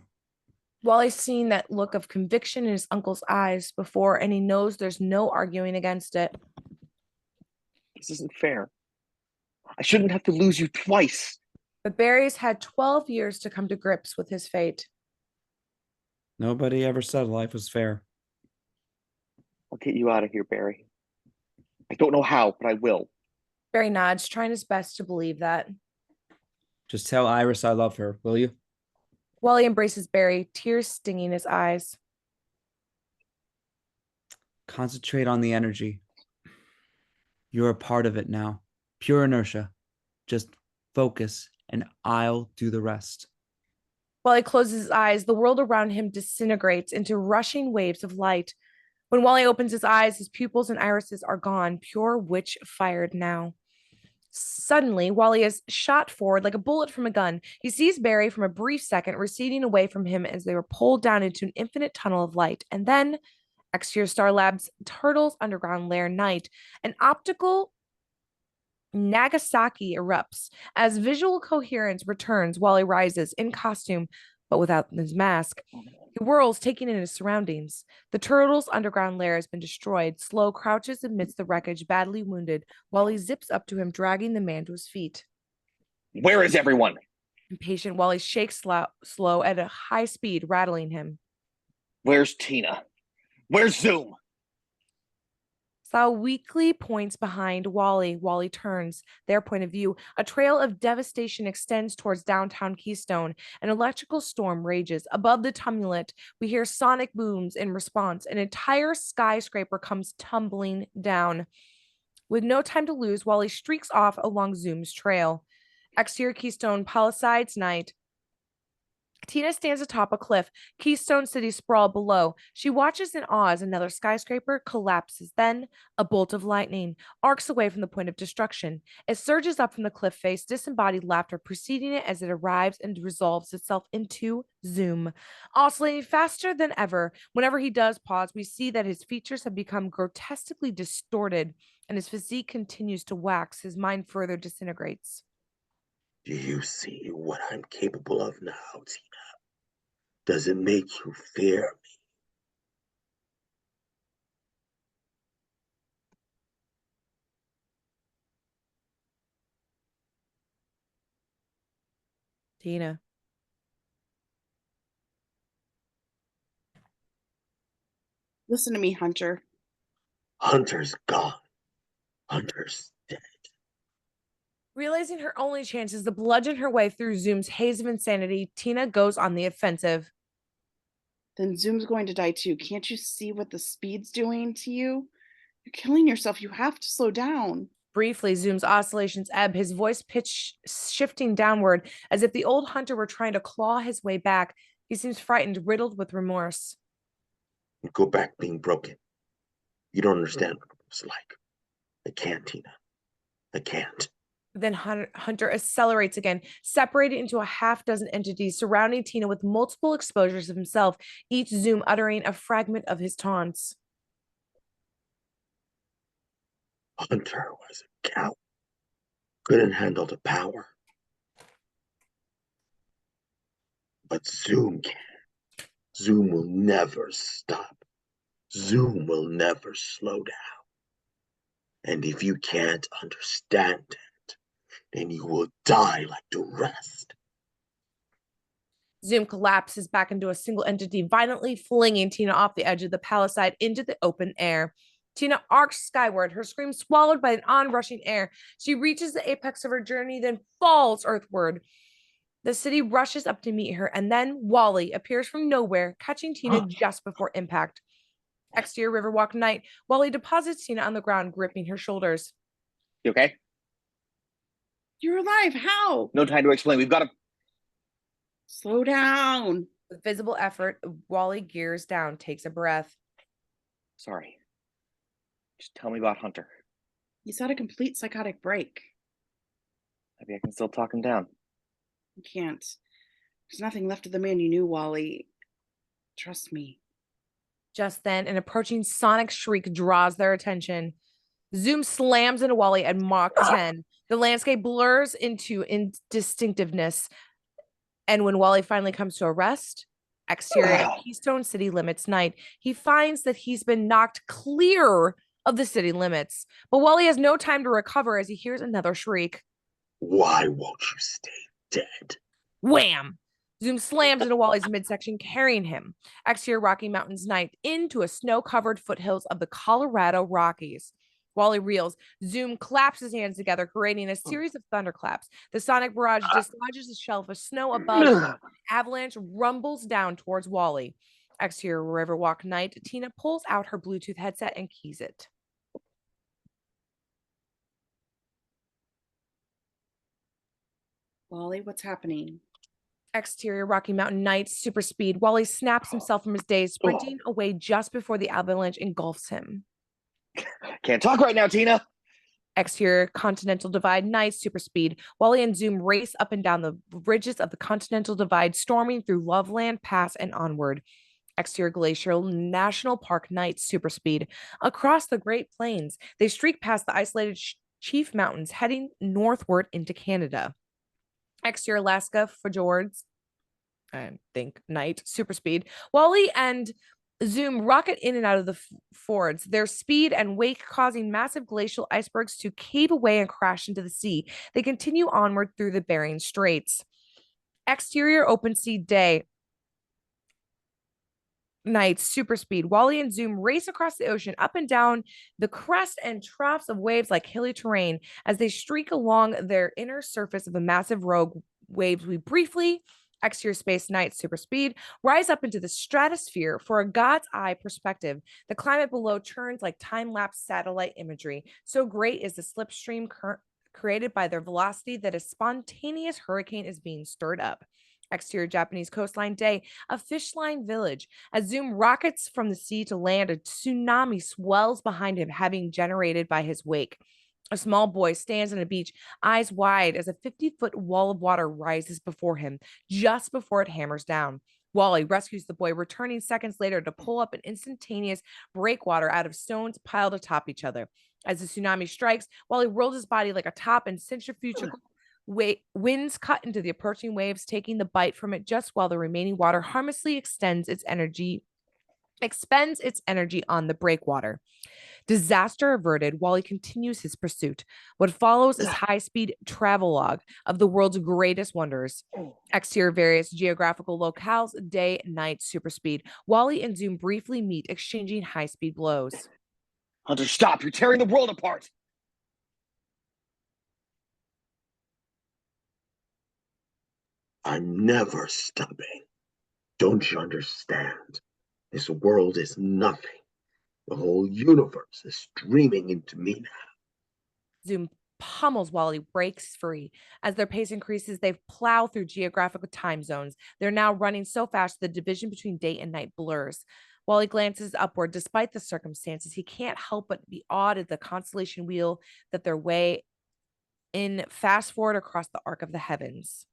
Wally's seen that look of conviction in his uncle's eyes before, and he knows there's no arguing against it. This isn't fair. I shouldn't have to lose you twice. But Barry's had 12 years to come to grips with his fate. Nobody ever said life was fair. I'll get you out of here, Barry. I don't know how, but I will. Barry nods, trying his best to believe that. Just tell Iris I love her, will you? Wally embraces Barry, tears stinging his eyes. Concentrate on the energy. You're a part of it now. Pure inertia. Just focus, and I'll do the rest. While he closes his eyes, the world around him disintegrates into rushing waves of light. When Wally opens his eyes, his pupils and irises are gone, pure witch-fired now. Suddenly, Wally is shot forward like a bullet from a gun. He sees Barry from a brief second receding away from him as they were pulled down into an infinite tunnel of light. And then, Exterior Star Labs Turtle's underground lair night, an optical Nagasaki erupts as visual coherence returns. Wally rises in costume, but without his mask. He whirls, taking in his surroundings. The turtle's underground lair has been destroyed. Sloe crouches amidst the wreckage, badly wounded. Wally zips up to him, dragging the man to his feet. Where is everyone? Impatient, Wally shakes Sloe at a high speed, rattling him. Where's Tina? Where's Zoom? Sloe weakly points behind Wally. Wally turns. Their point of view. A trail of devastation extends towards downtown Keystone. An electrical storm rages. Above the tumult, we hear sonic booms in response. An entire skyscraper comes tumbling down. With no time to lose, Wally streaks off along Zoom's trail. Exterior Keystone Palisades night. Tina stands atop a cliff. Keystone City sprawl below. She watches in awe as another skyscraper collapses. Then, a bolt of lightning arcs away from the point of destruction. It surges up from the cliff face, disembodied laughter preceding it as it arrives and resolves itself into Zoom. Oscillating faster than ever. Whenever he does pause, we see that his features have become grotesquely distorted, and his physique continues to wax. His mind further disintegrates. Do you see what I'm capable of now, Tina? Does it make you fear me? Tina. Listen to me, Hunter. Hunter's gone. Hunter's dead. Realizing her only chance is to bludgeon her way through Zoom's haze of insanity, Tina goes on the offensive. Then Zoom's going to die too. Can't you see what the speed's doing to you? You're killing yourself. You have to slow down. Briefly, Zoom's oscillations ebb, his voice pitch shifting downward, as if the old hunter were trying to claw his way back. He seems frightened, riddled with remorse. Go back being broken. You don't understand what it was like. I can't, Tina. I can't. Then Hunter accelerates again, separated into a half dozen entities, surrounding Tina with multiple exposures of himself, each Zoom uttering a fragment of his taunts. Hunter was a coward. Couldn't handle the power. But Zoom can. Zoom will never stop. Zoom will never slow down. And if you can't understand it, then you will die like the rest. Zoom collapses back into a single entity, violently flinging Tina off the edge of the palisade into the open air. Tina arcs skyward, her scream swallowed by an onrushing air. She reaches the apex of her journey, then falls earthward. The city rushes up to meet her, and then Wally appears from nowhere, catching Tina just before impact. Exterior Riverwalk night, Wally deposits Tina on the ground, gripping her shoulders. You okay? You're alive. How? No time to explain. We've got to... Slow down. With visible effort, Wally gears down, takes a breath. Sorry. Just tell me about Hunter. He's had a complete psychotic break. Maybe I can still talk him down. You can't. There's nothing left of the man you knew, Wally. Trust me. Just then, an approaching sonic shriek draws their attention. Zoom slams into Wally at Mach 10. The landscape blurs into indistinctiveness. And when Wally finally comes to a rest, exterior at Keystone city limits night, he finds that he's been knocked clear of the city limits. But Wally has no time to recover as he hears another shriek. Why won't you stay dead? Wham! Zoom slams into Wally's midsection, carrying him, exterior Rocky Mountains night, into a snow-covered foothills of the Colorado Rockies. Wally reels. Zoom claps his hands together, creating a series of thunderclaps. The sonic barrage dislodges the shelf of snow above. An avalanche rumbles down towards Wally. Exterior Riverwalk night, Tina pulls out her Bluetooth headset and keys it. Wally, what's happening? Exterior Rocky Mountain night, super speed. Wally snaps himself from his daze, sprinting away just before the avalanche engulfs him. Can't talk right now, Tina. Exterior Continental Divide night, super speed. Wally and Zoom race up and down the ridges of the Continental Divide, storming through Loveland Pass and onward. Exterior Glacial National Park night, super speed. Across the Great Plains, they streak past the isolated Chief Mountains, heading northward into Canada. Exterior Alaska fjords, I think, night, super speed. Wally and Zoom rocket in and out of the fords, their speed and weight causing massive glacial icebergs to cave away and crash into the sea. They continue onward through the Bering Straits. Exterior open sea day, night, super speed. Wally and Zoom race across the ocean, up and down the crest and troughs of waves like hilly terrain. As they streak along their inner surface of a massive rogue waves, we briefly, exterior space night, super speed, rise up into the stratosphere for a God's eye perspective. The climate below turns like time-lapse satellite imagery. So great is the slipstream created by their velocity that a spontaneous hurricane is being stirred up. Exterior Japanese coastline day, a fishline village. As Zoom rockets from the sea to land, a tsunami swells behind him, having generated by his wake. A small boy stands on a beach, eyes wide, as a 50-foot wall of water rises before him, just before it hammers down. Wally rescues the boy, returning seconds later to pull up an instantaneous breakwater out of stones piled atop each other. As the tsunami strikes, Wally rolls his body like a top and centrifugal winds cut into the approaching waves, taking the bite from it just while the remaining water harmlessly expends its energy on the breakwater. Disaster averted, Wally continues his pursuit. What follows is high-speed travelogue of the world's greatest wonders. Exterior various geographical locales, day, night, super speed. Wally and Zoom briefly meet, exchanging high-speed blows. Hunter, stop! You're tearing the world apart! I'm never stopping. Don't you understand? This world is nothing. The whole universe is streaming into me now. Zoom pummels Wally, breaks free. As their pace increases, they plow through geographical time zones. They're now running so fast the division between day and night blurs. Wally glances upward. Despite the circumstances, he can't help but be awed at the constellation wheel that their way in fast forward across the arc of the heavens.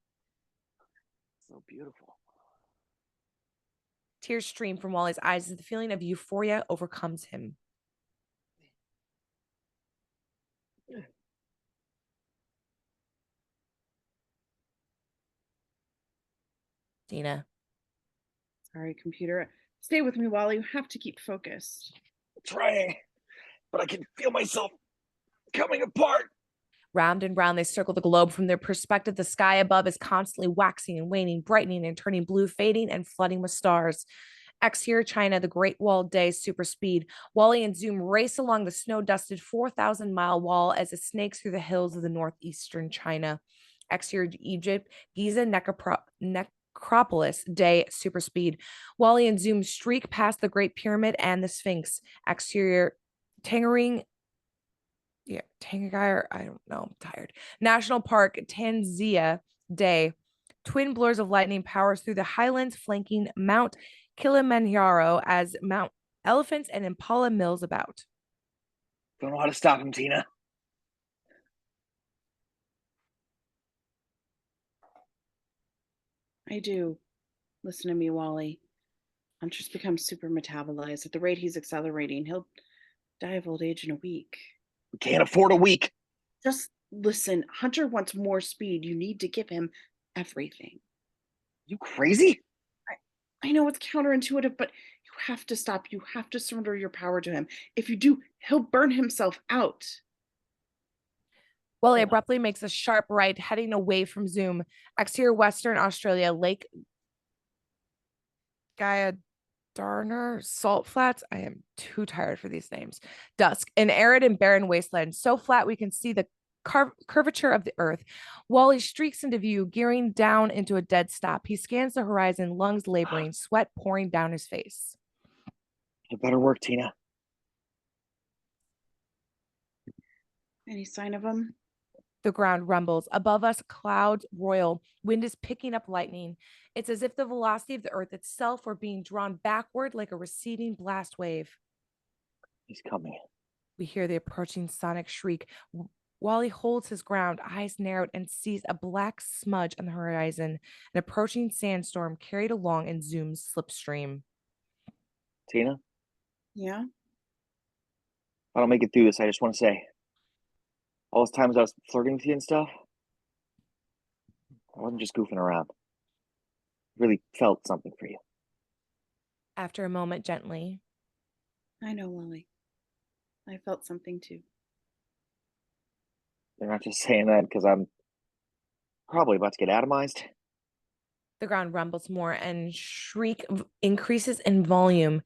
So beautiful. Tears stream from Wally's eyes as the feeling of euphoria overcomes him. Tina. Sorry, computer. Stay with me, Wally. You have to keep focused. I'm trying, but I can feel myself coming apart. Round and round, they circle the globe. From their perspective, the sky above is constantly waxing and waning, brightening and turning blue, fading and flooding with stars. Exterior China, the Great Wall day, super speed. Wally and Zoom race along the snow-dusted 4,000-mile wall as it snakes through the hills of the northeastern China. Exterior Egypt, Giza Necropolis day, super speed. Wally and Zoom streak past the Great Pyramid and the Sphinx. Exterior Tangerine, I don't know, I'm tired. National Park, Tanzania day, Twin blurs of lightning powers through the highlands flanking Mount Kilimanjaro as Mount Elephants and Impala mills about. Don't know how to stop him, Tina. I do. Listen to me, Wally. Hunter's become super metabolized. At the rate he's accelerating, he'll die of old age in a week. We can't afford a week. Just listen. Hunter wants more speed. You need to give him everything. You crazy? I know it's counterintuitive, but you have to stop. You have to surrender your power to him. If you do, he'll burn himself out. Wally abruptly makes a sharp right, heading away from Zoom. Chyre, Western Australia, Lake Darner, Salt Flats. I am too tired for these names. Dusk, an arid and barren wasteland, so flat we can see the curvature of the earth. Wally streaks into view, gearing down into a dead stop. He scans the horizon, lungs laboring, sweat pouring down his face. It better work, Tina. Any sign of him? The ground rumbles. Above us, clouds roil. Wind is picking up lightning. It's as if the velocity of the earth itself were being drawn backward like a receding blast wave. He's coming. We hear the approaching sonic shriek. Wally holds his ground, eyes narrowed, and sees a black smudge on the horizon, an approaching sandstorm carried along in Zoom's slipstream. Tina? Yeah? If I don't make it through this, I just want to say, all those times I was flirting with you and stuff, I wasn't just goofing around. I really felt something for you. After a moment, gently. I know, Wally. I felt something too. You're not just saying that because I'm probably about to get atomized. The ground rumbles more and shriek increases in volume.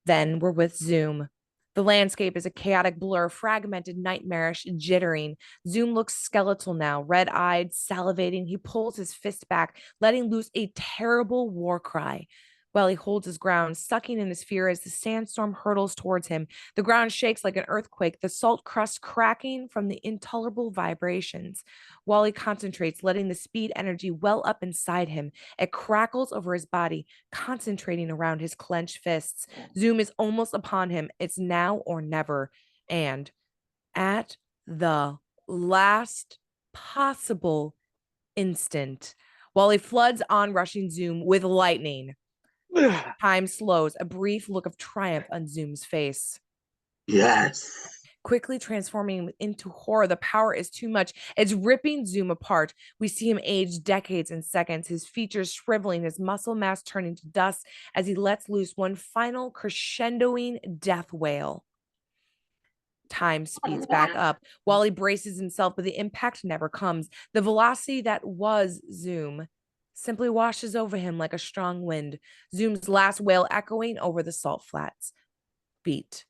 Then we're with Zoom. The landscape is a chaotic blur, fragmented, nightmarish, jittering. Zoom looks skeletal now, red-eyed, salivating. He pulls his fist back, letting loose a terrible war cry. While he holds his ground, sucking in his fear as the sandstorm hurtles towards him. The ground shakes like an earthquake, the salt crust cracking from the intolerable vibrations. While he concentrates, letting the speed energy well up inside him, it crackles over his body, concentrating around his clenched fists. Zoom is almost upon him. It's now or never. And at the last possible instant, while he floods on rushing Zoom with lightning, time slows, a brief look of triumph on Zoom's face. Yes. Quickly transforming into horror, the power is too much. It's ripping Zoom apart. We see him age decades in seconds, his features shriveling, his muscle mass turning to dust as he lets loose one final crescendoing death wail. Time speeds back up while he braces himself, but the impact never comes. The velocity that was Zoom simply washes over him like a strong wind, Zoom's last wail echoing over the salt flats. Beat.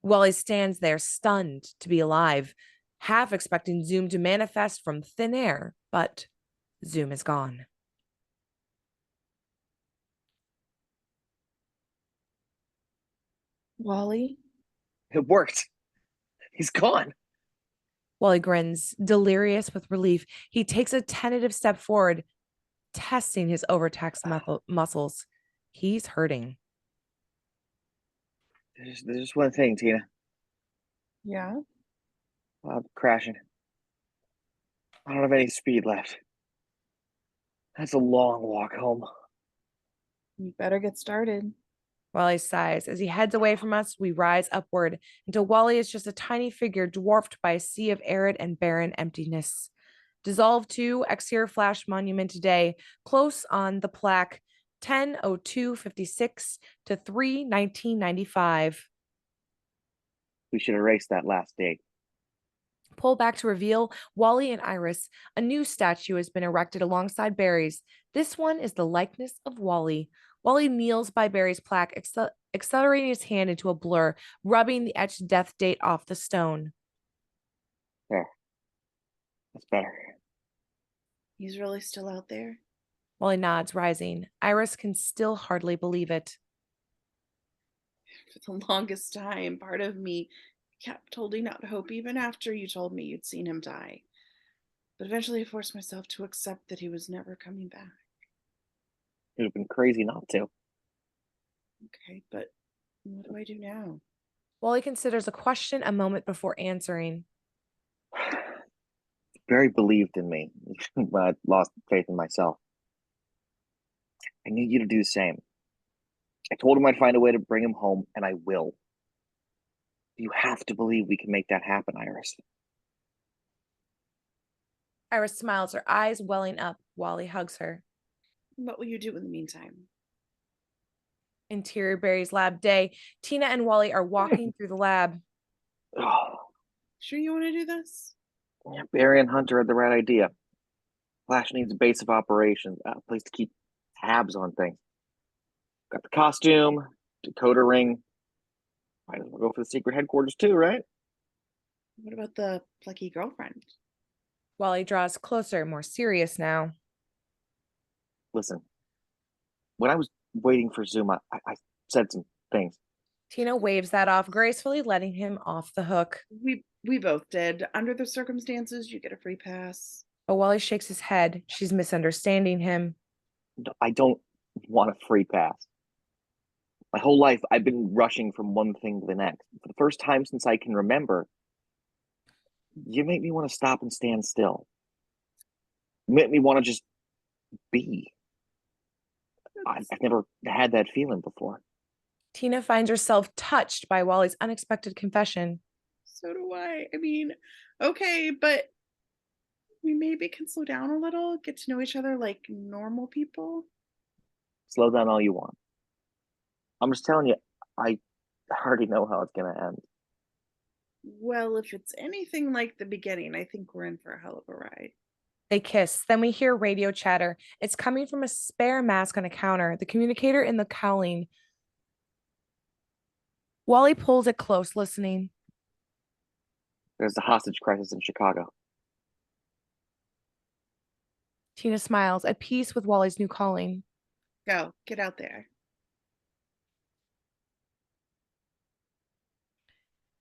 While he stands there, stunned to be alive, half expecting Zoom to manifest from thin air, but Zoom is gone. Wally? It worked. He's gone. While he grins, delirious with relief, he takes a tentative step forward, testing his overtaxed muscles. He's hurting. There's just one thing, Tina. Yeah? I'm crashing. I don't have any speed left. That's a long walk home. You better get started. Wally sighs. As he heads away from us, we rise upward until Wally is just a tiny figure dwarfed by a sea of arid and barren emptiness. Dissolved to Chyre Flash Monument today, close on the plaque 10/02/56 to 3/1995. We should erase that last date. Pull back to reveal Wally and Iris. A new statue has been erected alongside Barry's. This one is the likeness of Wally. Wally kneels by Barry's plaque, accelerating his hand into a blur, rubbing the etched death date off the stone. There. That's better. He's really still out there? Wally nods, rising. Iris can still hardly believe it. For the longest time, part of me kept holding out hope even after you told me you'd seen him die. But eventually I forced myself to accept that he was never coming back. It would have been crazy not to. Okay, but what do I do now? Wally considers a question a moment before answering. Barry believed in me when I lost faith in myself. I need you to do the same. I told him I'd find a way to bring him home, and I will. You have to believe we can make that happen, Iris. Iris smiles, her eyes welling up. Wally hugs her. What will you do in the meantime? Interior Barry's lab day. Tina and Wally are walking through the lab. Oh, Sure you want to do this? yeah, Barry and Hunter had the right idea. Flash needs a base of operations, a place to keep tabs on things. Got the costume, decoder ring. Might as well go for the secret headquarters too, right? What about the plucky girlfriend? Wally draws closer, more serious now. Listen, when I was waiting for Zoom, I said some things. Tina waves that off gracefully, letting him off the hook. We both did. Under the circumstances, you get a free pass. But Wally shakes his head. She's misunderstanding him. I don't want a free pass. My whole life, I've been rushing from one thing to the next. For the first time since I can remember, you make me want to stop and stand still. You make me want to just be. I've never had that feeling before. Tina finds herself touched by Wally's unexpected confession. So do I. I mean, okay, but we maybe can slow down a little, get to know each other like normal people. Slow down all you want. I'm just telling you, I already know how it's going to end. Well, if it's anything like the beginning, I think we're in for a hell of a ride. They kiss. Then we hear radio chatter. It's coming from a spare mask on a counter, the communicator in the cowling. Wally pulls it close, listening. There's a hostage crisis in Chicago. Tina smiles, at peace with Wally's new calling. Go, get out there.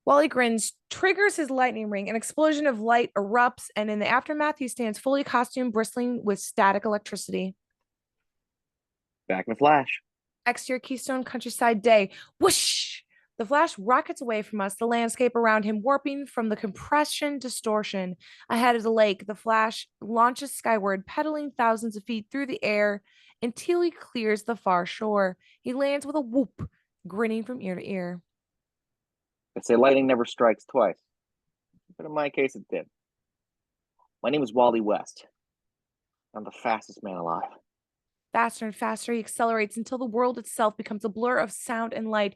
Wally grins, triggers his lightning ring. An explosion of light erupts, and in the aftermath, he stands fully costumed, bristling with static electricity. Back in a flash. Exterior Keystone countryside day. Whoosh! The Flash rockets away from us, the landscape around him warping from the compression distortion. Ahead of the lake, the Flash launches skyward, pedaling thousands of feet through the air until he clears the far shore. He lands with a whoop, grinning from ear to ear. They say lightning never strikes twice. But in my case, it did. My name is Wally West. I'm the fastest man alive. Faster and faster, he accelerates until the world itself becomes a blur of sound and light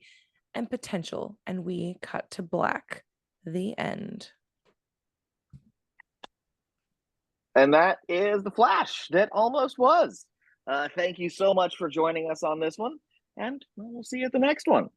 and potential. And we cut to black. The end. And that is The Flash that almost was. Thank you so much for joining us on this one. And we'll see you at the next one.